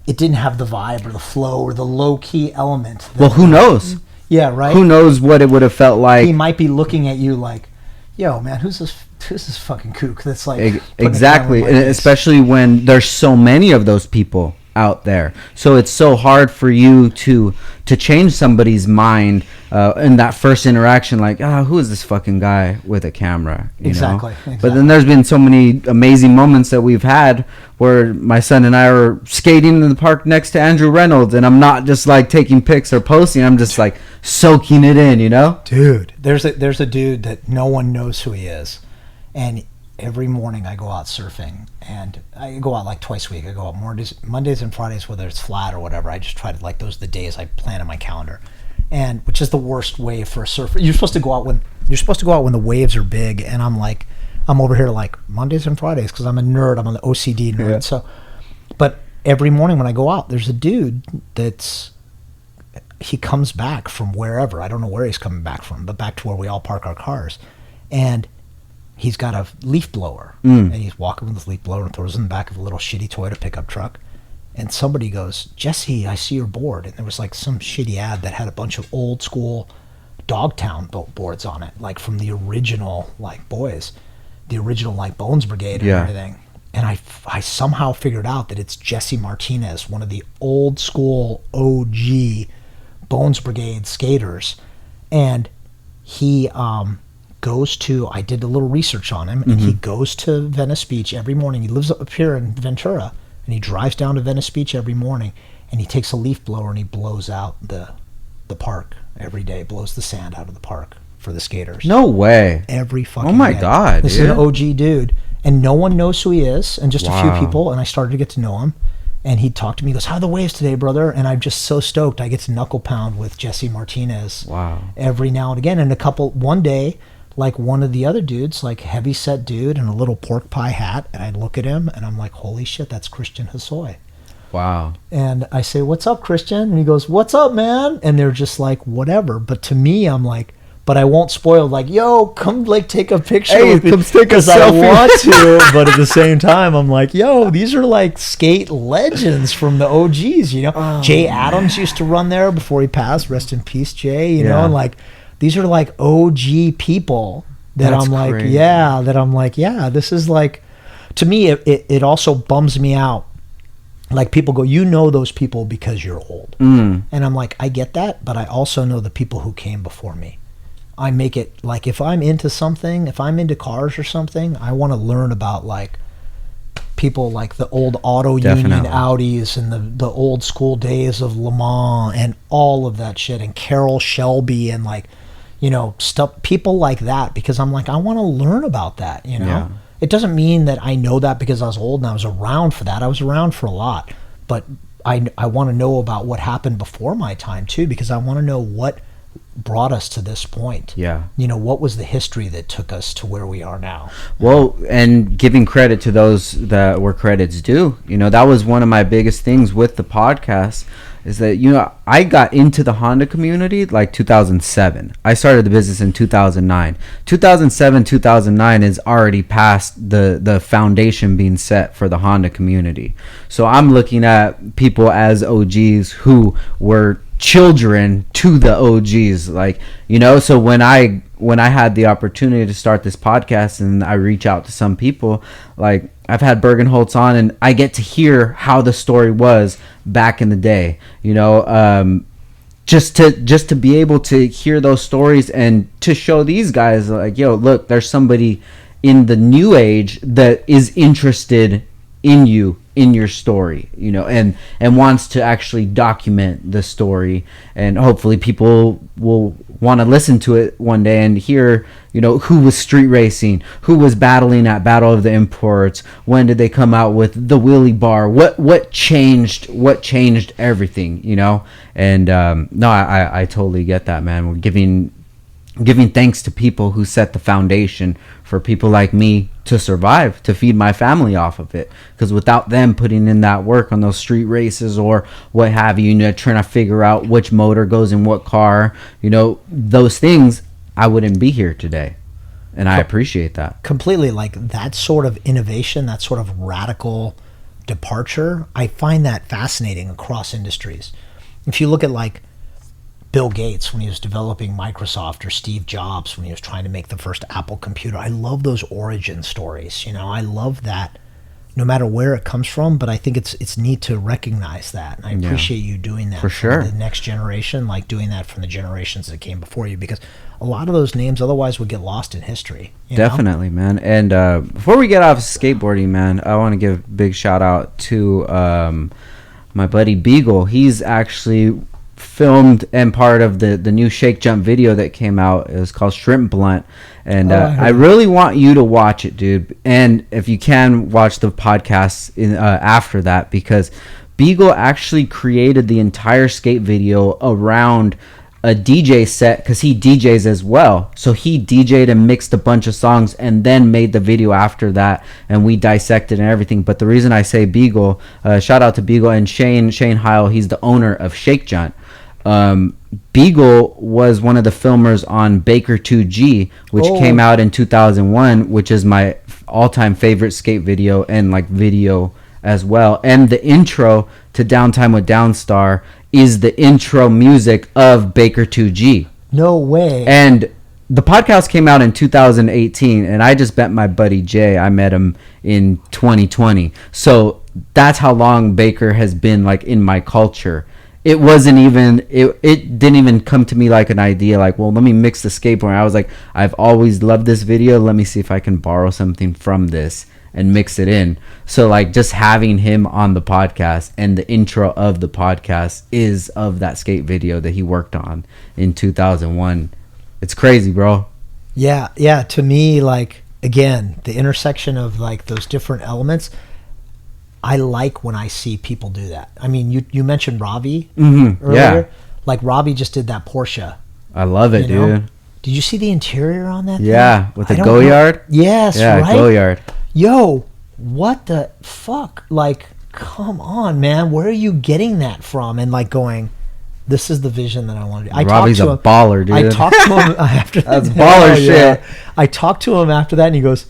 It didn't have the vibe or the flow or the low-key element. Well, who knows? Yeah, right? Who knows what it would have felt like? He might be looking at you like, yo, man, who's this fucking kook that's like... Exactly, and especially when there's so many of those people out there. So it's so hard for you to change somebody's mind in that first interaction, like, who is this fucking guy with a camera? You know? But then there's been so many amazing moments that we've had where my son and I are skating in the park next to Andrew Reynolds, and I'm not just like taking pics or posting, I'm just like soaking it in, you know? Dude, there's a dude that no one knows who he is, and every morning I go out surfing, and I go out like twice a week. I go out Mondays and Fridays, whether it's flat or whatever. I just try to, like, those are the days I plan in my calendar, and which is the worst way for a surfer. You're supposed to go out when the waves are big, and I'm over here like Mondays and Fridays because I'm a nerd. I'm an OCD nerd. Yeah. So, but every morning when I go out, there's a dude he comes back from wherever. I don't know where he's coming back from, but back to where we all park our cars, and he's got a leaf blower, and he's walking with his leaf blower and throws it in the back of a little shitty Toyota pickup truck. And somebody goes, Jesse, I see your board. And there was like some shitty ad that had a bunch of old school Dogtown boards on it, like from the original, like Bones Brigade and everything. And I somehow figured out that it's Jesse Martinez, one of the old school OG Bones Brigade skaters. And he I did a little research on him, and he goes to Venice Beach every morning. He lives up here in Ventura, and he drives down to Venice Beach every morning, and he takes a leaf blower and he blows out the park every day, blows the sand out of the park for the skaters. No way. Every fucking day. Oh my God, This is an OG dude, and no one knows who he is, and just a few people, and I started to get to know him. And he'd talk to me. He goes, how are the waves today, brother? And I'm just so stoked. I get to knuckle pound with Jesse Martinez. Wow. Every now and again. And one day, like one of the other dudes, like heavy set dude in a little pork pie hat, and I look at him and I'm like, holy shit, that's Christian Hosoi. Wow. And I say, what's up, Christian? And he goes, what's up, man? And they're just like, whatever. But to me, I'm like, but I won't spoil, like, yo, come like take a picture with me, come take a because I selfie. want to. But at the same time, I'm like, yo, these are like skate legends from the OGs, you know. Oh, Jay Adams used to run there before he passed. Rest in peace, Jay. You know, and like these are like OG people that That's I'm like, crazy. yeah, this is like, to me, it also bums me out. Like people go, you know those people because you're old. And I'm like, I get that, but I also know the people who came before me. I make it like, if I'm into something, if I'm into cars or something, I want to learn about like people like the old Auto Union Audis and the old school days of Le Mans and all of that shit, and Carroll Shelby and like, you know, stuff, people like that, because I'm like, I want to learn about that, you know. Yeah. It doesn't mean that I know that because I was old and I was around for that. I was around for a lot, but I want to know about what happened before my time too, because I want to know what brought us to this point. Yeah. You know, what was the history that took us to where we are now? Well, and giving credit to those that were credit's due. You know, that was one of my biggest things with the podcast, is that, you know, I got into the Honda community like 2007. I started the business in 2009. 2007, 2009 is already past the foundation being set for the Honda community. So I'm looking at people as OGs who were children to the OGs, like, you know. So when I had the opportunity to start this podcast and I reach out to some people, like I've had Bergenholtz on, and I get to hear how the story was back in the day, you know. Just to be able to hear those stories and to show these guys, like, yo, look, there's somebody in the new age that is interested in you, in your story, you know, and wants to actually document the story, and hopefully people will want to listen to it one day and hear, you know, who was street racing, who was battling at Battle of the Imports, when did they come out with the wheelie bar, what changed everything, you know. And no, I totally get that, man. We're giving thanks to people who set the foundation for people like me to survive, to feed my family off of it. Because without them putting in that work on those street races or what have you, you know, trying to figure out which motor goes in what car, you know, those things, I wouldn't be here today. And I appreciate that. Completely. Like that sort of innovation, that sort of radical departure, I find that fascinating across industries. If you look at like Bill Gates when he was developing Microsoft, or Steve Jobs when he was trying to make the first Apple computer, I love those origin stories. You know, I love that, no matter where it comes from. But I think it's neat to recognize that, and I appreciate you doing that for sure. The next generation, like doing that from the generations that came before you, because a lot of those names otherwise would get lost in history. Definitely, man. And before we get off skateboarding, man, I want to give a big shout out to my buddy Beagle. He's actually filmed and part of the new Shake Jump video that came out. It was called Shrimp Blunt, and I really want you to watch it, dude. And if you can, watch the podcast after that, because Beagle actually created the entire skate video around a DJ set, because he DJs as well. So he DJ'd and mixed a bunch of songs and then made the video after that, and we dissected and everything. But the reason I say Beagle, shout out to Beagle and Shane Heil, he's the owner of Shake Jump. Beagle was one of the filmers on Baker 2G, which came out in 2001, which is my all-time favorite skate video, and like video as well. And the intro to Downtime with Downstar is the intro music of Baker 2G. No way. And the podcast came out in 2018, and I just met my buddy Jay. I met him in 2020. So that's how long Baker has been like in my culture. It wasn't even, it didn't even come to me like an idea, like, well, let me mix the skateboard. I was like, I've always loved this video. Let me see if I can borrow something from this and mix it in. So like just having him on the podcast, and the intro of the podcast is of that skate video that he worked on in 2001. It's crazy, bro. Yeah. To me, like, again, the intersection of like those different elements, I like when I see people do that. I mean, you mentioned Ravi earlier. Yeah. Like Ravi just did that Porsche. I love it, dude. Did you see the interior on that Yeah, thing? with the I don't go-yard? know. Yes, Yeah, right? go-yard. Yo, what the fuck? Like, come on, man. Where are you getting that from? And like going, this is the vision that I want to do. Robbie's a baller, dude. I talked to him after That's baller shit. I talked to him after that, and he goes,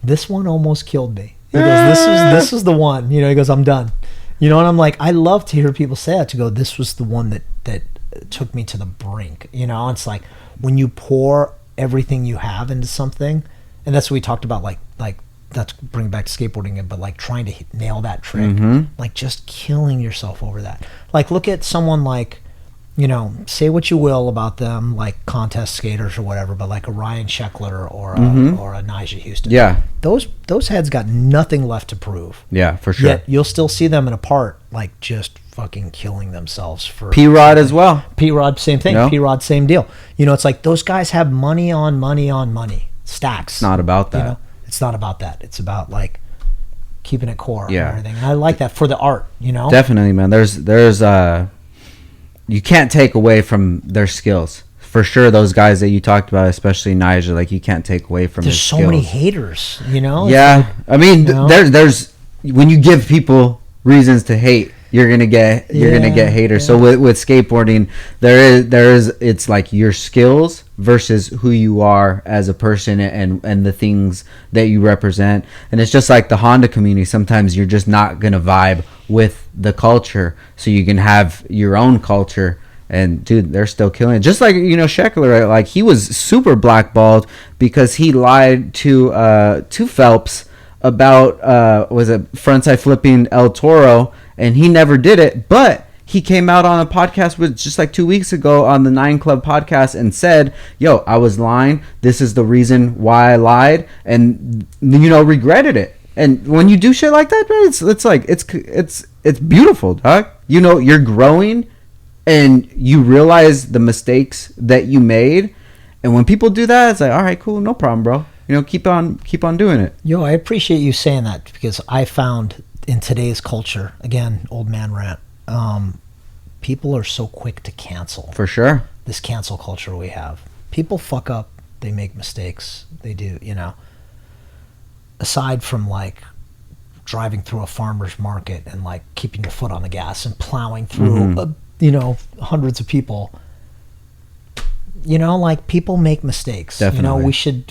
"This one almost killed me." He goes, "This was the one." You know, he goes, "I'm done." You know, and I'm like, I love to hear people say that. To go, this was the one that took me to the brink. You know, it's like when you pour everything you have into something, and that's what we talked about. Like that's bring back to skateboarding, but like trying to nail that trick, like just killing yourself over that. Like look at someone like, you know, say what you will about them, like contest skaters or whatever, but like a Ryan Sheckler or a Nyjah Houston. Yeah. Those heads got nothing left to prove. Yeah, for sure. Yet you'll still see them in a part, like just fucking killing themselves for P-Rod as well. P-Rod, same thing. No? P-Rod, same deal. You know, it's like those guys have money on money on money. Stacks. It's not about that. You know? It's not about that. It's about like keeping it core Yeah. and everything. And I like that for the art, you know? Definitely, man. There's you can't take away from their skills. For sure, those guys that you talked about, especially Nyjah, like you can't take away from There's his so skills. many haters, you know? Yeah. I mean, you know? there's when you give people reasons to hate, you're gonna get haters. Yeah. So with skateboarding, there is it's like your skills versus who you are as a person and the things that you represent. And it's just like the Honda community. Sometimes you're just not gonna vibe with the culture, so you can have your own culture. And dude, they're still killing it. Just like, you know, Sheckler, right? Like he was super blackballed because he lied to Phelps about was it frontside flipping El Toro, and he never did it. But he came out on a podcast with just like 2 weeks ago on the 9 Club podcast and said, "Yo, I was lying. This is the reason why I lied," and you know, regretted it. And when you do shit like that, man, it's like it's beautiful, dog. You know, you're growing. And you realize the mistakes that you made, and when people do that, it's like, all right, cool, no problem, bro. You know, keep on doing it. Yo, I appreciate you saying that, because I found in today's culture, again, old man rant, people are so quick to cancel. For sure. This cancel culture we have. People fuck up, they make mistakes, they do, you know. Aside from like driving through a farmer's market and like keeping your foot on the gas and plowing through you know, hundreds of people, you know, like people make mistakes. Definitely. You know,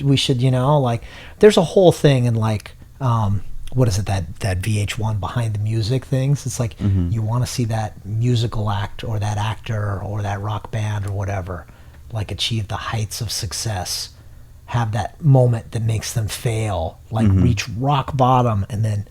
we should, you know, like there's a whole thing in like, what is it, that VH1 behind the music things? It's like you want to see that musical act or that actor or that rock band or whatever, like achieve the heights of success, have that moment that makes them fail, like reach rock bottom and then,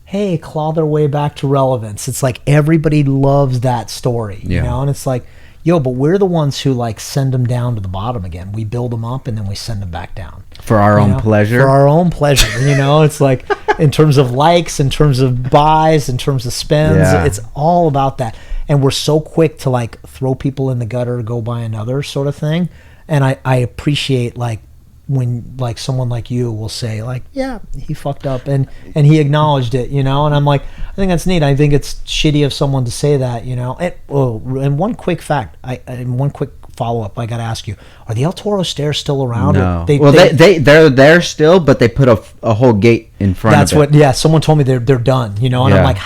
hey, claw their way back to relevance. It's like everybody loves that story, you know? And it's like, yo, but we're the ones who like send them down to the bottom again. We build them up and then we send them back down. For our own pleasure? For our own pleasure, you know? It's like in terms of likes, in terms of buys, in terms of spends, it's all about that. And we're so quick to like throw people in the gutter, go buy another sort of thing. And I appreciate like when like someone like you will say like, yeah, he fucked up and he acknowledged it, you know? And I'm like, I think that's neat. I think it's shitty of someone to say that, you know? And one quick fact, and one quick follow-up I gotta ask you, are the El Toro stairs still around? No. They're there still, but they put a whole gate in front of it. That's what, yeah, someone told me they're done, you know? And I'm like,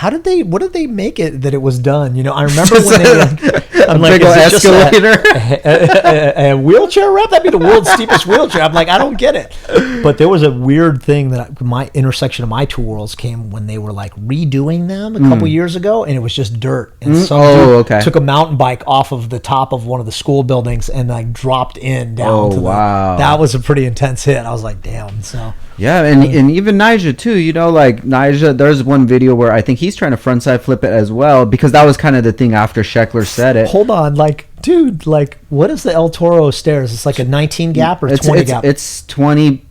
what did they make it that it was done? You know, I remember when they were I'm like, is it just a wheelchair ramp? That'd be the world's steepest wheelchair. I'm like, I don't get it. But there was a weird thing that my intersection of my two worlds came when they were like redoing them a couple years ago, and it was just dirt. And some dude took a mountain bike off of the top of one of the school buildings and like dropped in down to that was a pretty intense hit. I was like, damn. So yeah, and even Nyjah too, you know, like Nyjah, there's one video where I think he's trying to frontside flip it as well, because that was kind of the thing after Sheckler said it. Hold on, like, dude, like, what is the El Toro stairs? It's like a 19 gap or 20 gap? It's 20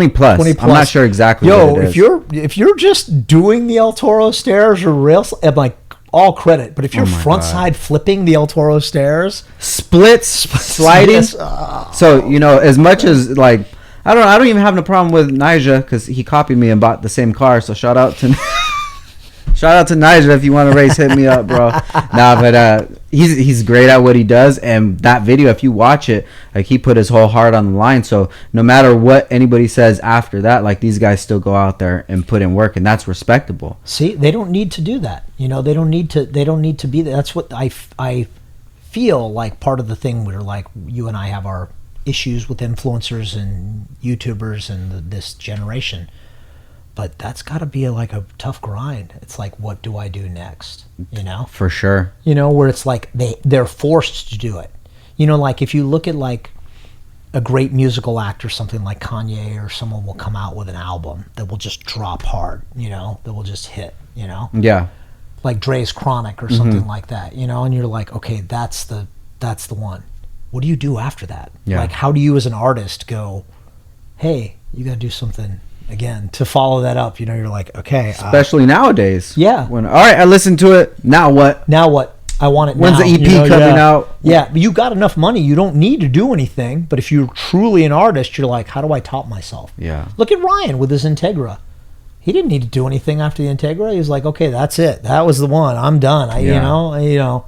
plus. I'm not sure exactly what it is. if you're just doing the El Toro stairs or rails, I'm like, all credit. But if you're frontside flipping the El Toro stairs, sliding, so you know, as much as like, I don't even have no problem with Nyjah because he copied me and bought the same car. So shout out to Nyjah, if you want to race, hit me up, bro. Nah, but he's great at what he does, and that video, if you watch it, like he put his whole heart on the line. So no matter what anybody says after that, like these guys still go out there and put in work, and that's respectable. See, they don't need to do that. You know, they don't need to be there. That's what I feel like part of the thing where like you and I have our issues with influencers and YouTubers and this generation. But that's got to be like a tough grind. It's like, what do I do next? You know? For sure. You know, where it's like they're forced to do it. You know, like if you look at like a great musical actor, something like Kanye, or someone will come out with an album that will just drop hard, you know, that will just hit, you know? Yeah. Like Dre's Chronic or something like that, you know? And you're like, okay, that's the one. What do you do after that? Yeah. Like, how do you as an artist go, hey, you got to do something again to follow that up? You know, you're like, okay. Especially nowadays. Yeah. When, all right, I listened to it. Now what? Now what? I want it When's now. the EP coming out? Yeah, but you got enough money. You don't need to do anything. But if you're truly an artist, you're like, how do I top myself? Yeah. Look at Ryan with his Integra. He didn't need to do anything after the Integra. He was like, okay, that's it. That was the one. I'm done. You know,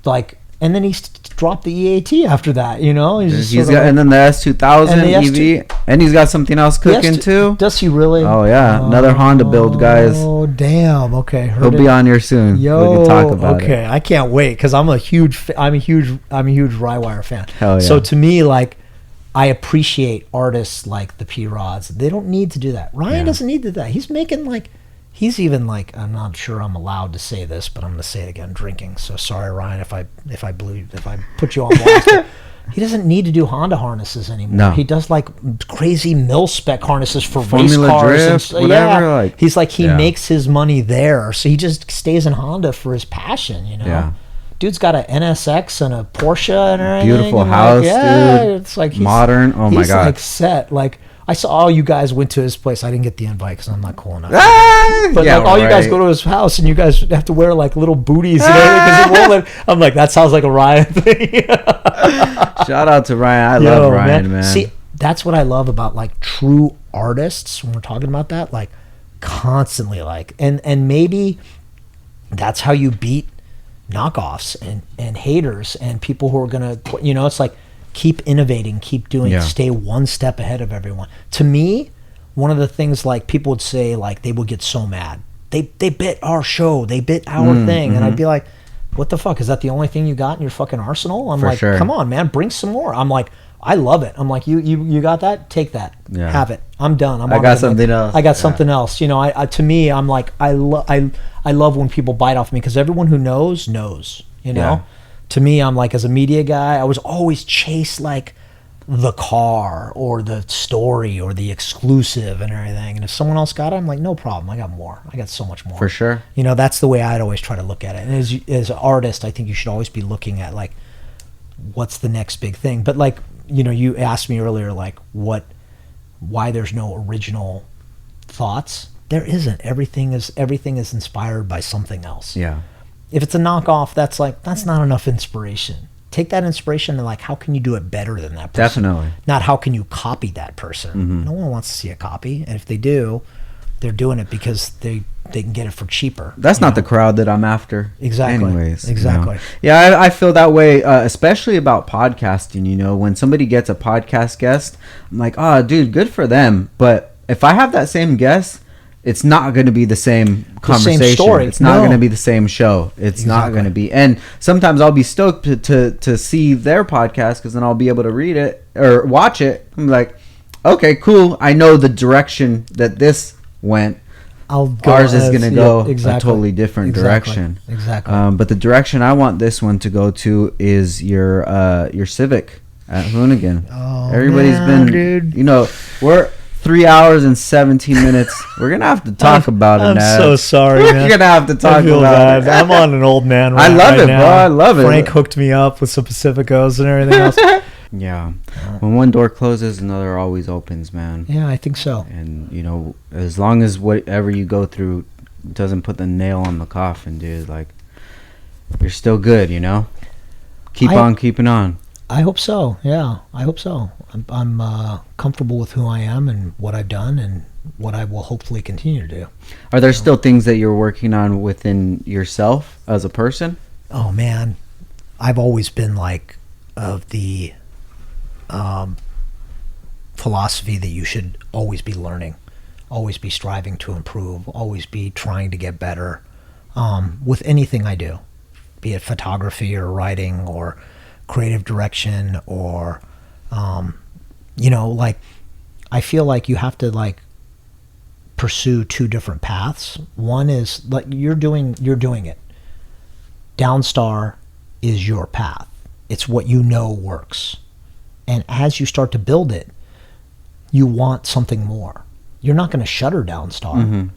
like, and then he dropped the EAT after that. You know, he's got, and then the S2000 EV, and he's got something else cooking too. Does he really? Oh yeah, another Honda build, guys. Oh damn. Okay, he'll be on here soon. Yo, we can talk about it. Okay, I can't wait because I'm a huge Rywire fan. Hell yeah. So to me, like, I appreciate artists like the P-Rods. They don't need to do that. Ryan doesn't need to do that. He's making like. He's even like, I'm not sure I'm allowed to say this, but I'm going to say it again, drinking. So sorry, Ryan, if I put you on blast. He doesn't need to do Honda harnesses anymore. No. He does like crazy mil-spec harnesses for Formula race cars. drift, and, whatever. Yeah. Like, he's like, he makes his money there. So he just stays in Honda for his passion, you know? Yeah. Dude's got an NSX and a Porsche and everything. Beautiful and house, dude. It's like modern. Oh my God. He's like set. Like, I saw all you guys went to his place. I didn't get the invite because I'm not cool enough. But like all you guys go to his house and you guys have to wear like little booties and everything because it won't let. I'm like, that sounds like a Ryan thing. Shout out to Ryan. I love Ryan, man. See, that's what I love about like true artists when we're talking about that. Like constantly like, and maybe that's how you beat knockoffs and haters and people who are gonna, you know, it's like, keep innovating, keep doing, stay one step ahead of everyone. To me, one of the things like people would say, like they would get so mad. They bit our show, they bit our thing, and I'd be like, what the fuck? Is that the only thing you got in your fucking arsenal? I'm like, come on, man, bring some more. I'm like, I love it. I'm like, you got that? Take that, have it. I'm done. I got something else. I got something else. You know, I to me, I'm like, I love when people bite off me because everyone who knows. You know. Yeah. To me, I'm like, as a media guy, I was always chase like the car or the story or the exclusive and everything. And if someone else got it, I'm like, no problem. I got more. I got so much more. For sure. You know, that's the way I'd always try to look at it. And as an artist, I think you should always be looking at like, what's the next big thing? But like, you know, you asked me earlier, like why there's no original thoughts. There isn't. Everything is inspired by something else. Yeah. If it's a knockoff, that's not enough inspiration. Take that inspiration and like, how can you do it better than that person? Definitely. Not how can you copy that person. No one wants to see a copy. And if they do, they're doing it because they can get it for cheaper. That's not the crowd that I'm after. Exactly. Anyways. Exactly. You know. Yeah, I feel that way, especially about podcasting. You know, when somebody gets a podcast guest, I'm like, oh, dude, good for them. But if I have that same guest, it's not going to be the same conversation. The same story. It's not going to be the same show. It's not going to be. And sometimes I'll be stoked to see their podcast because then I'll be able to read it or watch it. I'm like, okay, cool. I know the direction that this went. Ours is going to go a totally different direction. Exactly. But the direction I want this one to go to is your Civic at Hooonigan. Oh, everybody's man, been, dude. you know, we're 3 hours and 17 minutes. We're going to have to talk about it, Nads. I'm so sorry, man. We're going to have to talk about it. I'm on an old man I love it, now. bro. I love it. Frank hooked me up with some Pacificos and everything else. Yeah. When one door closes, another always opens, man. Yeah, I think so. And, you know, as long as whatever you go through doesn't put the nail on the coffin, dude, like, you're still good, you know? Keep on keeping on. I hope so. Yeah, I hope so. I'm comfortable with who I am and what I've done and what I will hopefully continue to do. Are there still things that you're working on within yourself as a person? Oh man, I've always been like of the philosophy that you should always be learning, always be striving to improve, always be trying to get better with anything I do, be it photography or writing or creative direction or, like I feel like you have to like pursue two different paths. One is like you're doing it. Downstar is your path. It's what you know works. And as you start to build it, you want something more. You're not going to shutter Downstar,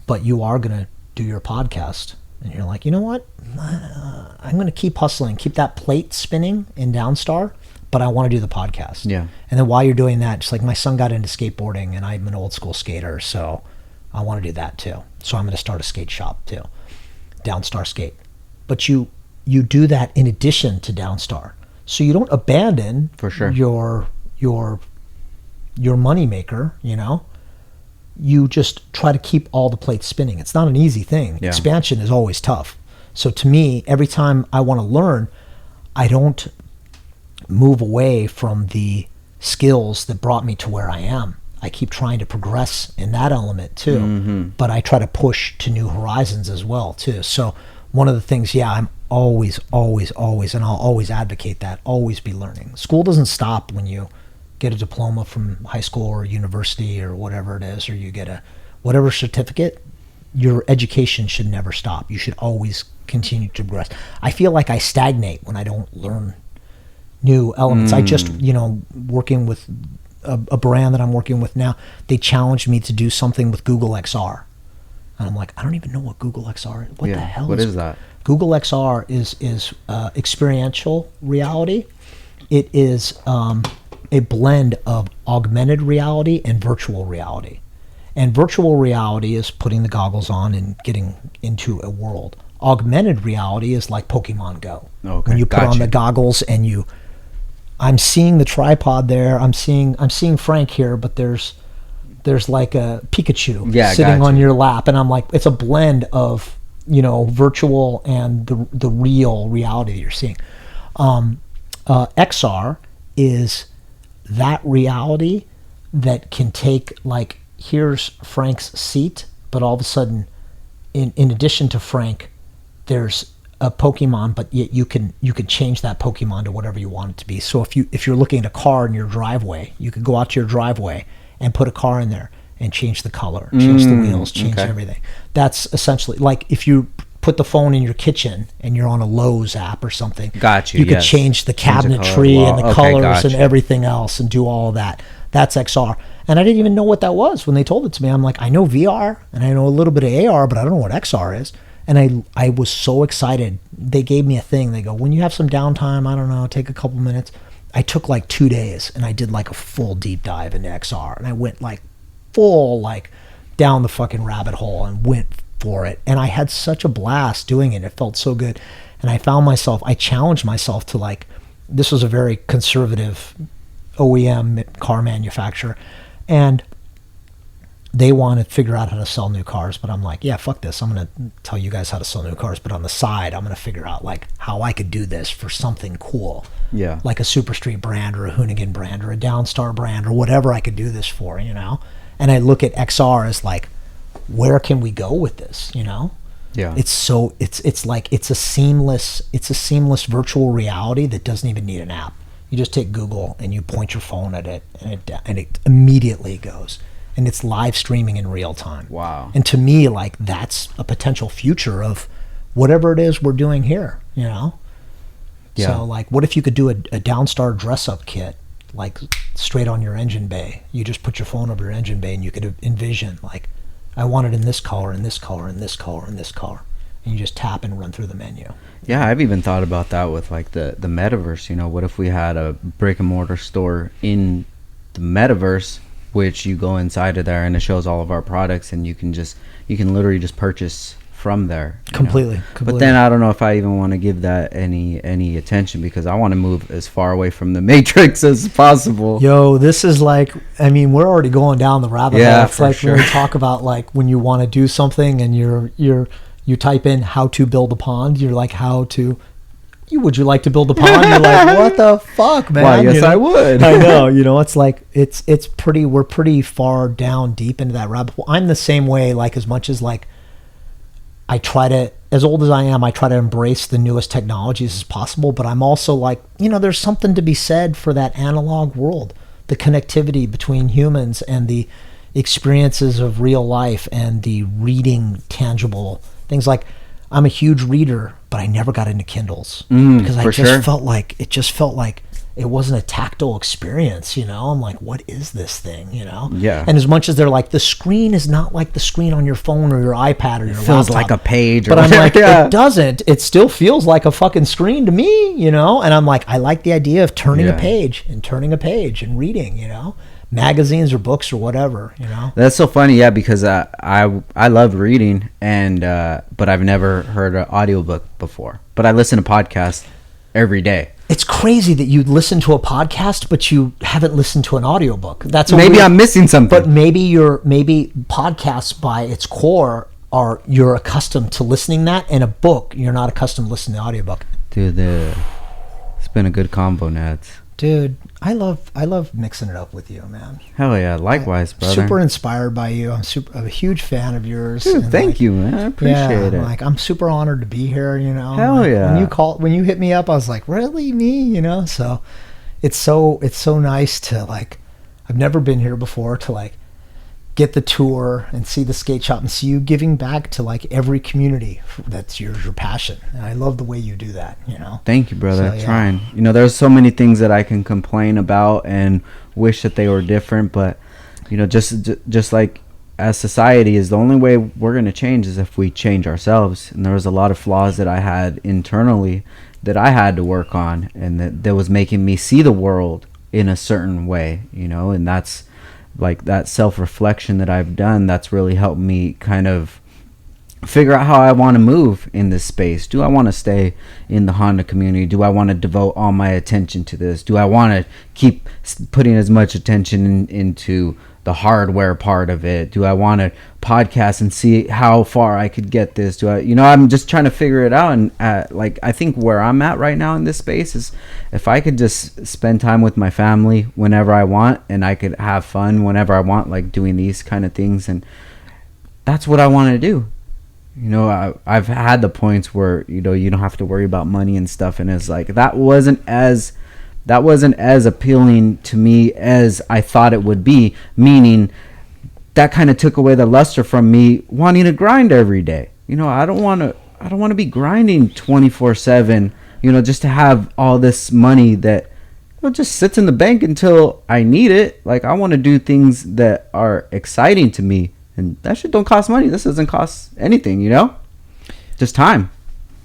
but you are going to do your podcast. And you're like, you know what? I'm going to keep hustling, keep that plate spinning in Downstar, but I want to do the podcast. Yeah. And then while you're doing that, just like my son got into skateboarding and I'm an old school skater, so I want to do that too. So I'm going to start a skate shop too, Downstar Skate. But you do that in addition to Downstar. So you don't abandon for sure your money maker, you just try to keep all the plates spinning. It's not an easy thing. Yeah. Expansion is always tough. So to me, every time I want to learn, I don't move away from the skills that brought me to where I am. I keep trying to progress in that element too, but I try to push to new horizons as well too. So one of the things, I'm always, and I'll always advocate that, always be learning. School doesn't stop when you get a diploma from high school or university or whatever it is, or you get a whatever certificate. Your education should never stop. You should always continue to progress. I feel like I stagnate when I don't learn new elements. I just, working with a brand that I'm working with now, they challenged me to do something with Google XR. And I'm like, I don't even know what Google XR is. What the hell is that? Google XR is experiential reality. It is a blend of augmented reality and virtual reality. And virtual reality is putting the goggles on and getting into a world. Augmented reality is like Pokemon Go. Okay, when you put on the goggles and I'm seeing the tripod there. I'm seeing Frank here, but there's like a Pikachu sitting on your lap, and I'm like, it's a blend of virtual and the real reality that you're seeing. XR is that reality that can take, like, here's Frank's seat, but all of a sudden, in addition to Frank, there's a Pokemon, but yet you can change that Pokemon to whatever you want it to be. So if you're looking at a car in your driveway, you could go out to your driveway and put a car in there and change the color, change the wheels, change everything. That's essentially like if you put the phone in your kitchen and you're on a Lowe's app or something. You could change the cabinetry and the colors and everything else and do all of that. That's XR. And I didn't even know what that was when they told it to me. I'm like, I know VR and I know a little bit of AR, but I don't know what XR is. And I was so excited. They gave me a thing. They go, when you have some downtime, I don't know, take a couple minutes. I took like 2 days and I did like a full deep dive into XR. And I went like full like down the fucking rabbit hole and went for it. And I had such a blast doing it. It felt so good. And I challenged myself to, like, this was a very conservative OEM car manufacturer. And they want to figure out how to sell new cars, but I'm like, yeah, fuck this. I'm going to tell you guys how to sell new cars, but on the side, I'm going to figure out like how I could do this for something cool. Yeah. Like a Super Street brand or a Hooonigan brand or a Downstar brand or whatever I could do this for, And I look at XR as like, where can we go with this, Yeah. It's like it's a seamless virtual reality that doesn't even need an app. You just take Google and you point your phone at it and it immediately goes. And it's live streaming in real time. Wow. And to me, like, that's a potential future of whatever it is we're doing here, Yeah. So, like, what if you could do a Downstar dress-up kit, like, straight on your engine bay? You just put your phone over your engine bay and you could envision, like, I want it in this color, in this color, in this color, in this color. And you just tap and run through the menu. Yeah, I've even thought about that with, like, the metaverse. What if we had a brick-and-mortar store in the metaverse, which you go inside of there and it shows all of our products and you can literally just purchase from there. Completely. But then I don't know if I even want to give that any attention because I want to move as far away from the matrix as possible. Yo, this is like, I mean, we're already going down the rabbit hole. It's like sure. When we talk about like when you want to do something and you type in how to build a pond, you're like how to would you like to build a pond? You're like, what the fuck, man? Why, yes, I would. I know, it's like, we're pretty far down deep into that rabbit hole. I'm the same way, like, as much as, like, I try to, as old as I am, I try to embrace the newest technologies as possible, but I'm also like, there's something to be said for that analog world, the connectivity between humans and the experiences of real life and the reading tangible things. Like, I'm a huge reader, but I never got into Kindles because I just felt like it wasn't a tactile experience, I'm like, what is this thing, Yeah. And as much as they're like, the screen is not like the screen on your phone or your iPad or your feels laptop. like a page. But I'm like, it doesn't. It still feels like a fucking screen to me, And I'm like, I like the idea of turning a page and reading, magazines or books or whatever, That's so funny, because I love reading, and but I've never heard an audiobook before. But I listen to podcasts every day. It's crazy that you listen to a podcast, but you haven't listened to an audiobook. That's maybe I'm missing something. But maybe podcasts by its core you're accustomed to listening that, and a book you're not accustomed to listening to audiobook. Dude, it's been a good combo, Nads. Dude, I love mixing it up with you, man. Hell yeah, likewise, brother. Super inspired by you. I'm a huge fan of yours. Dude, thank you, man. I appreciate it. Like, I'm super honored to be here. Hell yeah. When you hit me up, I was like, really, me? So it's so nice to, like, I've never been here before, to, like, get the tour and see the skate shop and see you giving back to, like, every community that's your passion. And I love the way you do that, Thank you, brother. So, Trying. There's so many things that I can complain about and wish that they were different, but just like, as society, is the only way we're going to change is if we change ourselves. And there was a lot of flaws that I had internally that I had to work on, and that was making me see the world in a certain way, and that's like that self-reflection that I've done that's really helped me kind of figure out how I want to move in this space. Do I want to stay in the Honda community? Do I want to devote all my attention to this? Do I want to keep putting as much attention into the hardware part of it? Do I want to podcast and see how far I could get this? Do I, I'm just trying to figure it out. And like, I think where I'm at right now in this space is, if I could just spend time with my family whenever I want, and I could have fun whenever I want, like doing these kind of things, and that's what I want to do. I've had the points where you don't have to worry about money and stuff, and it's like that wasn't as appealing to me as I thought it would be, meaning that kind of took away the luster from me wanting to grind every day. I don't want to be grinding 24/7, just to have all this money that just sits in the bank until I need it. Like, I want to do things that are exciting to me, and that shit don't cost money. This doesn't cost anything, just time.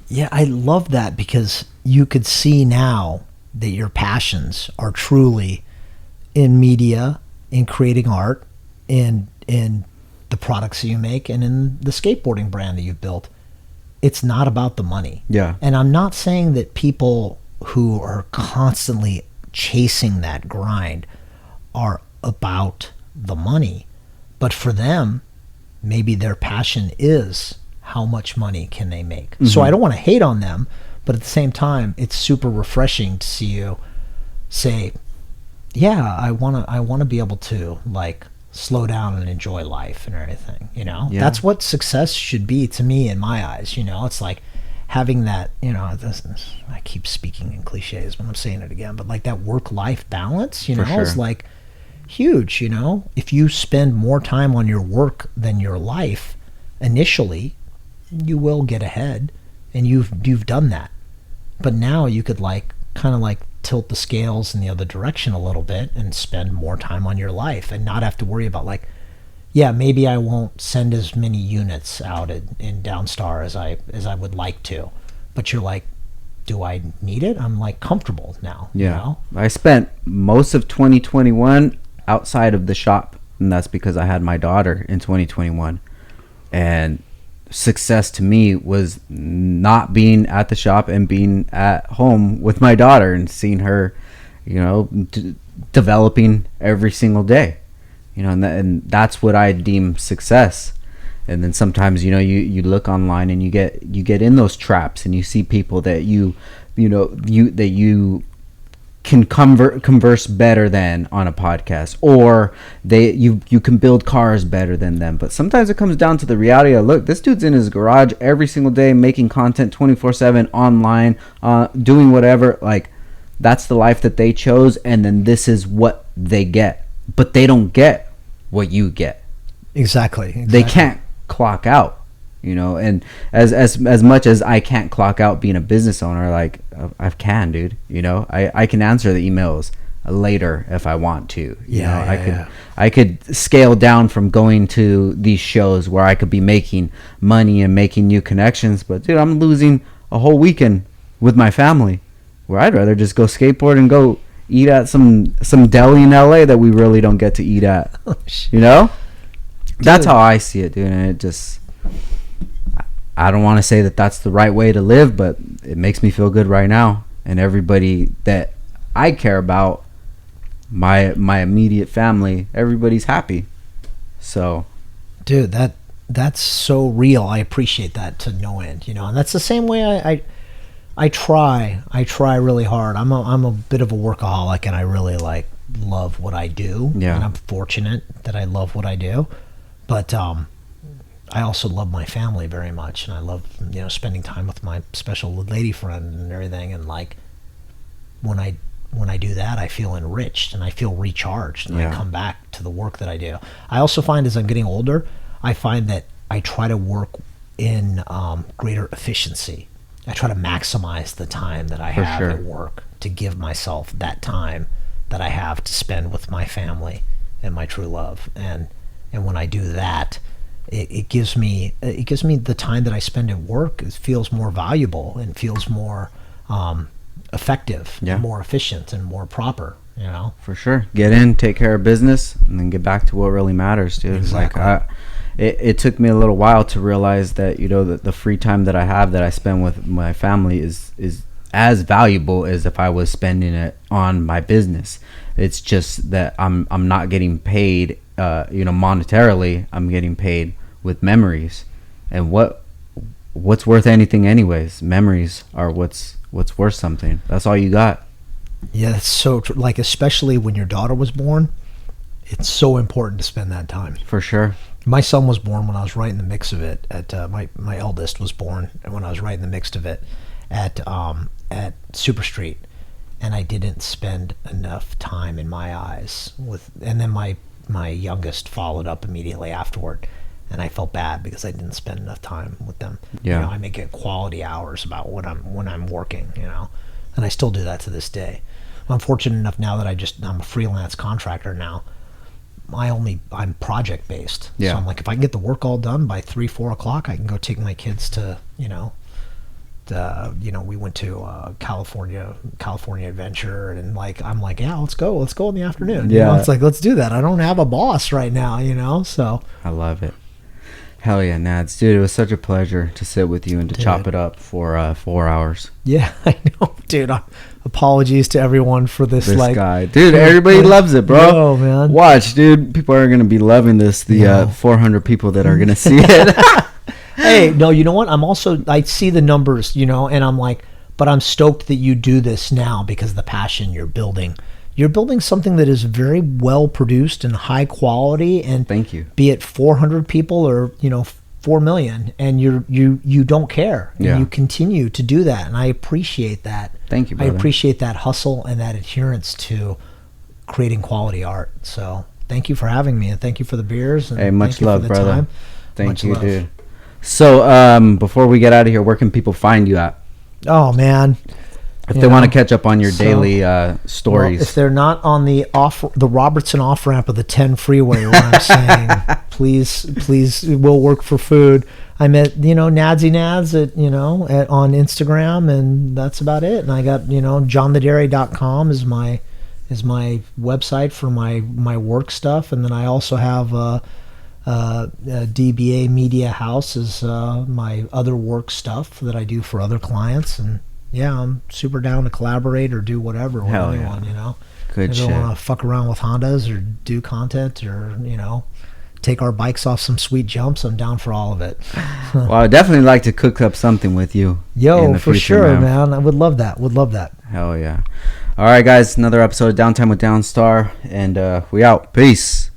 Yeah, I love that, because you could see now that your passions are truly in media, in creating art, in the products that you make, and in the skateboarding brand that you've built. It's not about the money. Yeah. And I'm not saying that people who are constantly chasing that grind are about the money, but for them, maybe their passion is how much money can they make. Mm-hmm. So I don't want to hate on them, but at the same time, it's super refreshing to see you say, yeah, I want to be able to, like, slow down and enjoy life and everything, Yeah. That's what success should be to me, in my eyes, It's like having that, I keep speaking in cliches, but I'm saying it again, but like that work-life balance, is like huge, If you spend more time on your work than your life, initially, you will get ahead, and you've done that. But now you could, like, kind of like tilt the scales in the other direction a little bit and spend more time on your life, and not have to worry about, like, yeah, maybe I won't send as many units out in Downstar as I would like to, but you're like, do I need it? I'm, like, comfortable now. Yeah. I spent most of 2021 outside of the shop, and that's because I had my daughter in 2021, and success to me was not being at the shop and being at home with my daughter and seeing her, developing every single day, and that's what I deem success. And then sometimes, you look online and you get in those traps, and you see people that you you can converse better than on a podcast, or you can build cars better than them. But sometimes it comes down to the reality of, look, this dude's in his garage every single day making content 24/7 online, doing whatever. Like, that's the life that they chose, and then this is what they get. But they don't get what you get. Exactly. They can't clock out. And as much as I can't clock out being a business owner, like, I can, dude. I can answer the emails later if I want to. I could scale down from going to these shows where I could be making money and making new connections. But dude, I'm losing a whole weekend with my family, where I'd rather just go skateboard and go eat at some deli in LA that we really don't get to eat at. That's how I see it, dude. And it just, I don't want to say that that's the right way to live, but it makes me feel good right now. And everybody that I care about, my immediate family, everybody's happy. So, dude, that's so real. I appreciate that to no end, and that's the same way I try really hard. I'm a bit of a workaholic, and I really love what I do. Yeah. And I'm fortunate that I love what I do. But I also love my family very much, and I love spending time with my special lady friend and everything. And when I do that, I feel enriched and I feel recharged, and I come back to the work that I do. I also find, as I'm getting older, I find that I try to work in greater efficiency. I try to maximize the time that I have at work, to give myself that time that I have to spend with my family and my true love. And when I do that, it gives me the time that I spend at work. It feels more valuable and feels more effective, more efficient, and more proper. For sure. Get in, take care of business, and then get back to what really matters, dude. Exactly. It took me a little while to realize that that the free time that I have, that I spend with my family, is as valuable as if I was spending it on my business. It's just that I'm not getting paid monetarily. I'm getting paid with memories. And what's worth anything anyways? Memories are what's worth something. That's all you got. Yeah, that's so true. Like, especially when your daughter was born, it's so important to spend that time. For sure. My son was born when I was right in the mix of it. My eldest was born when I was right in the mix of it at Super Street, and I didn't spend enough time, in my eyes, and then my youngest followed up immediately afterward, and I felt bad because I didn't spend enough time with them. Yeah. I make it quality hours about when I'm working, and I still do that to this day. I'm fortunate enough now that I'm a freelance contractor now. I'm project based. Yeah. So I'm like, if I can get the work all done by 3-4 o'clock, I can go take my kids to, we went to California Adventure, and I'm like, yeah, let's go in the afternoon. Yeah. It's like, let's do that. I don't have a boss right now, so. I love it. Hell yeah, Nads. Dude, it was such a pleasure to sit with you and to chop it up for 4 hours. Yeah, I know, dude. Apologies to everyone for this guy. Dude, everybody loves it, bro. Oh, man. Watch, dude. People are going to be loving this. The 400 people that are going to see it. Hey, no, you know what? I see the numbers, and I'm like, but I'm stoked that you do this now because of the passion you're building. You're building something that is very well produced and high quality, and thank you. Be it 400 people or 4 million, and you don't care. And you continue to do that, and I appreciate that. Thank you, brother. I appreciate that hustle and that adherence to creating quality art. So thank you for having me, and thank you for the beers. And hey, much love, brother. Time. Thank you, dude. So before we get out of here, where can people find you at? Oh, man. If they want to catch up on your daily stories. Well, if they're not on the Robertson off-ramp of the 10 freeway where I'm saying, please, we'll work for food. I'm at, Nadsy Nads on Instagram, and that's about it. And I got, johnnaderi.com is my website for my work stuff. And then I also have DBA Media House is my other work stuff that I do for other clients. And yeah, I'm super down to collaborate or do whatever with anyone, Good if shit. If they want to fuck around with Hondas or do content or, take our bikes off some sweet jumps, I'm down for all of it. Well, I'd definitely like to cook up something with you. Yo, for sure, man. I would love that. Hell yeah. All right, guys. Another episode of Downtime with Downstar. And we out. Peace.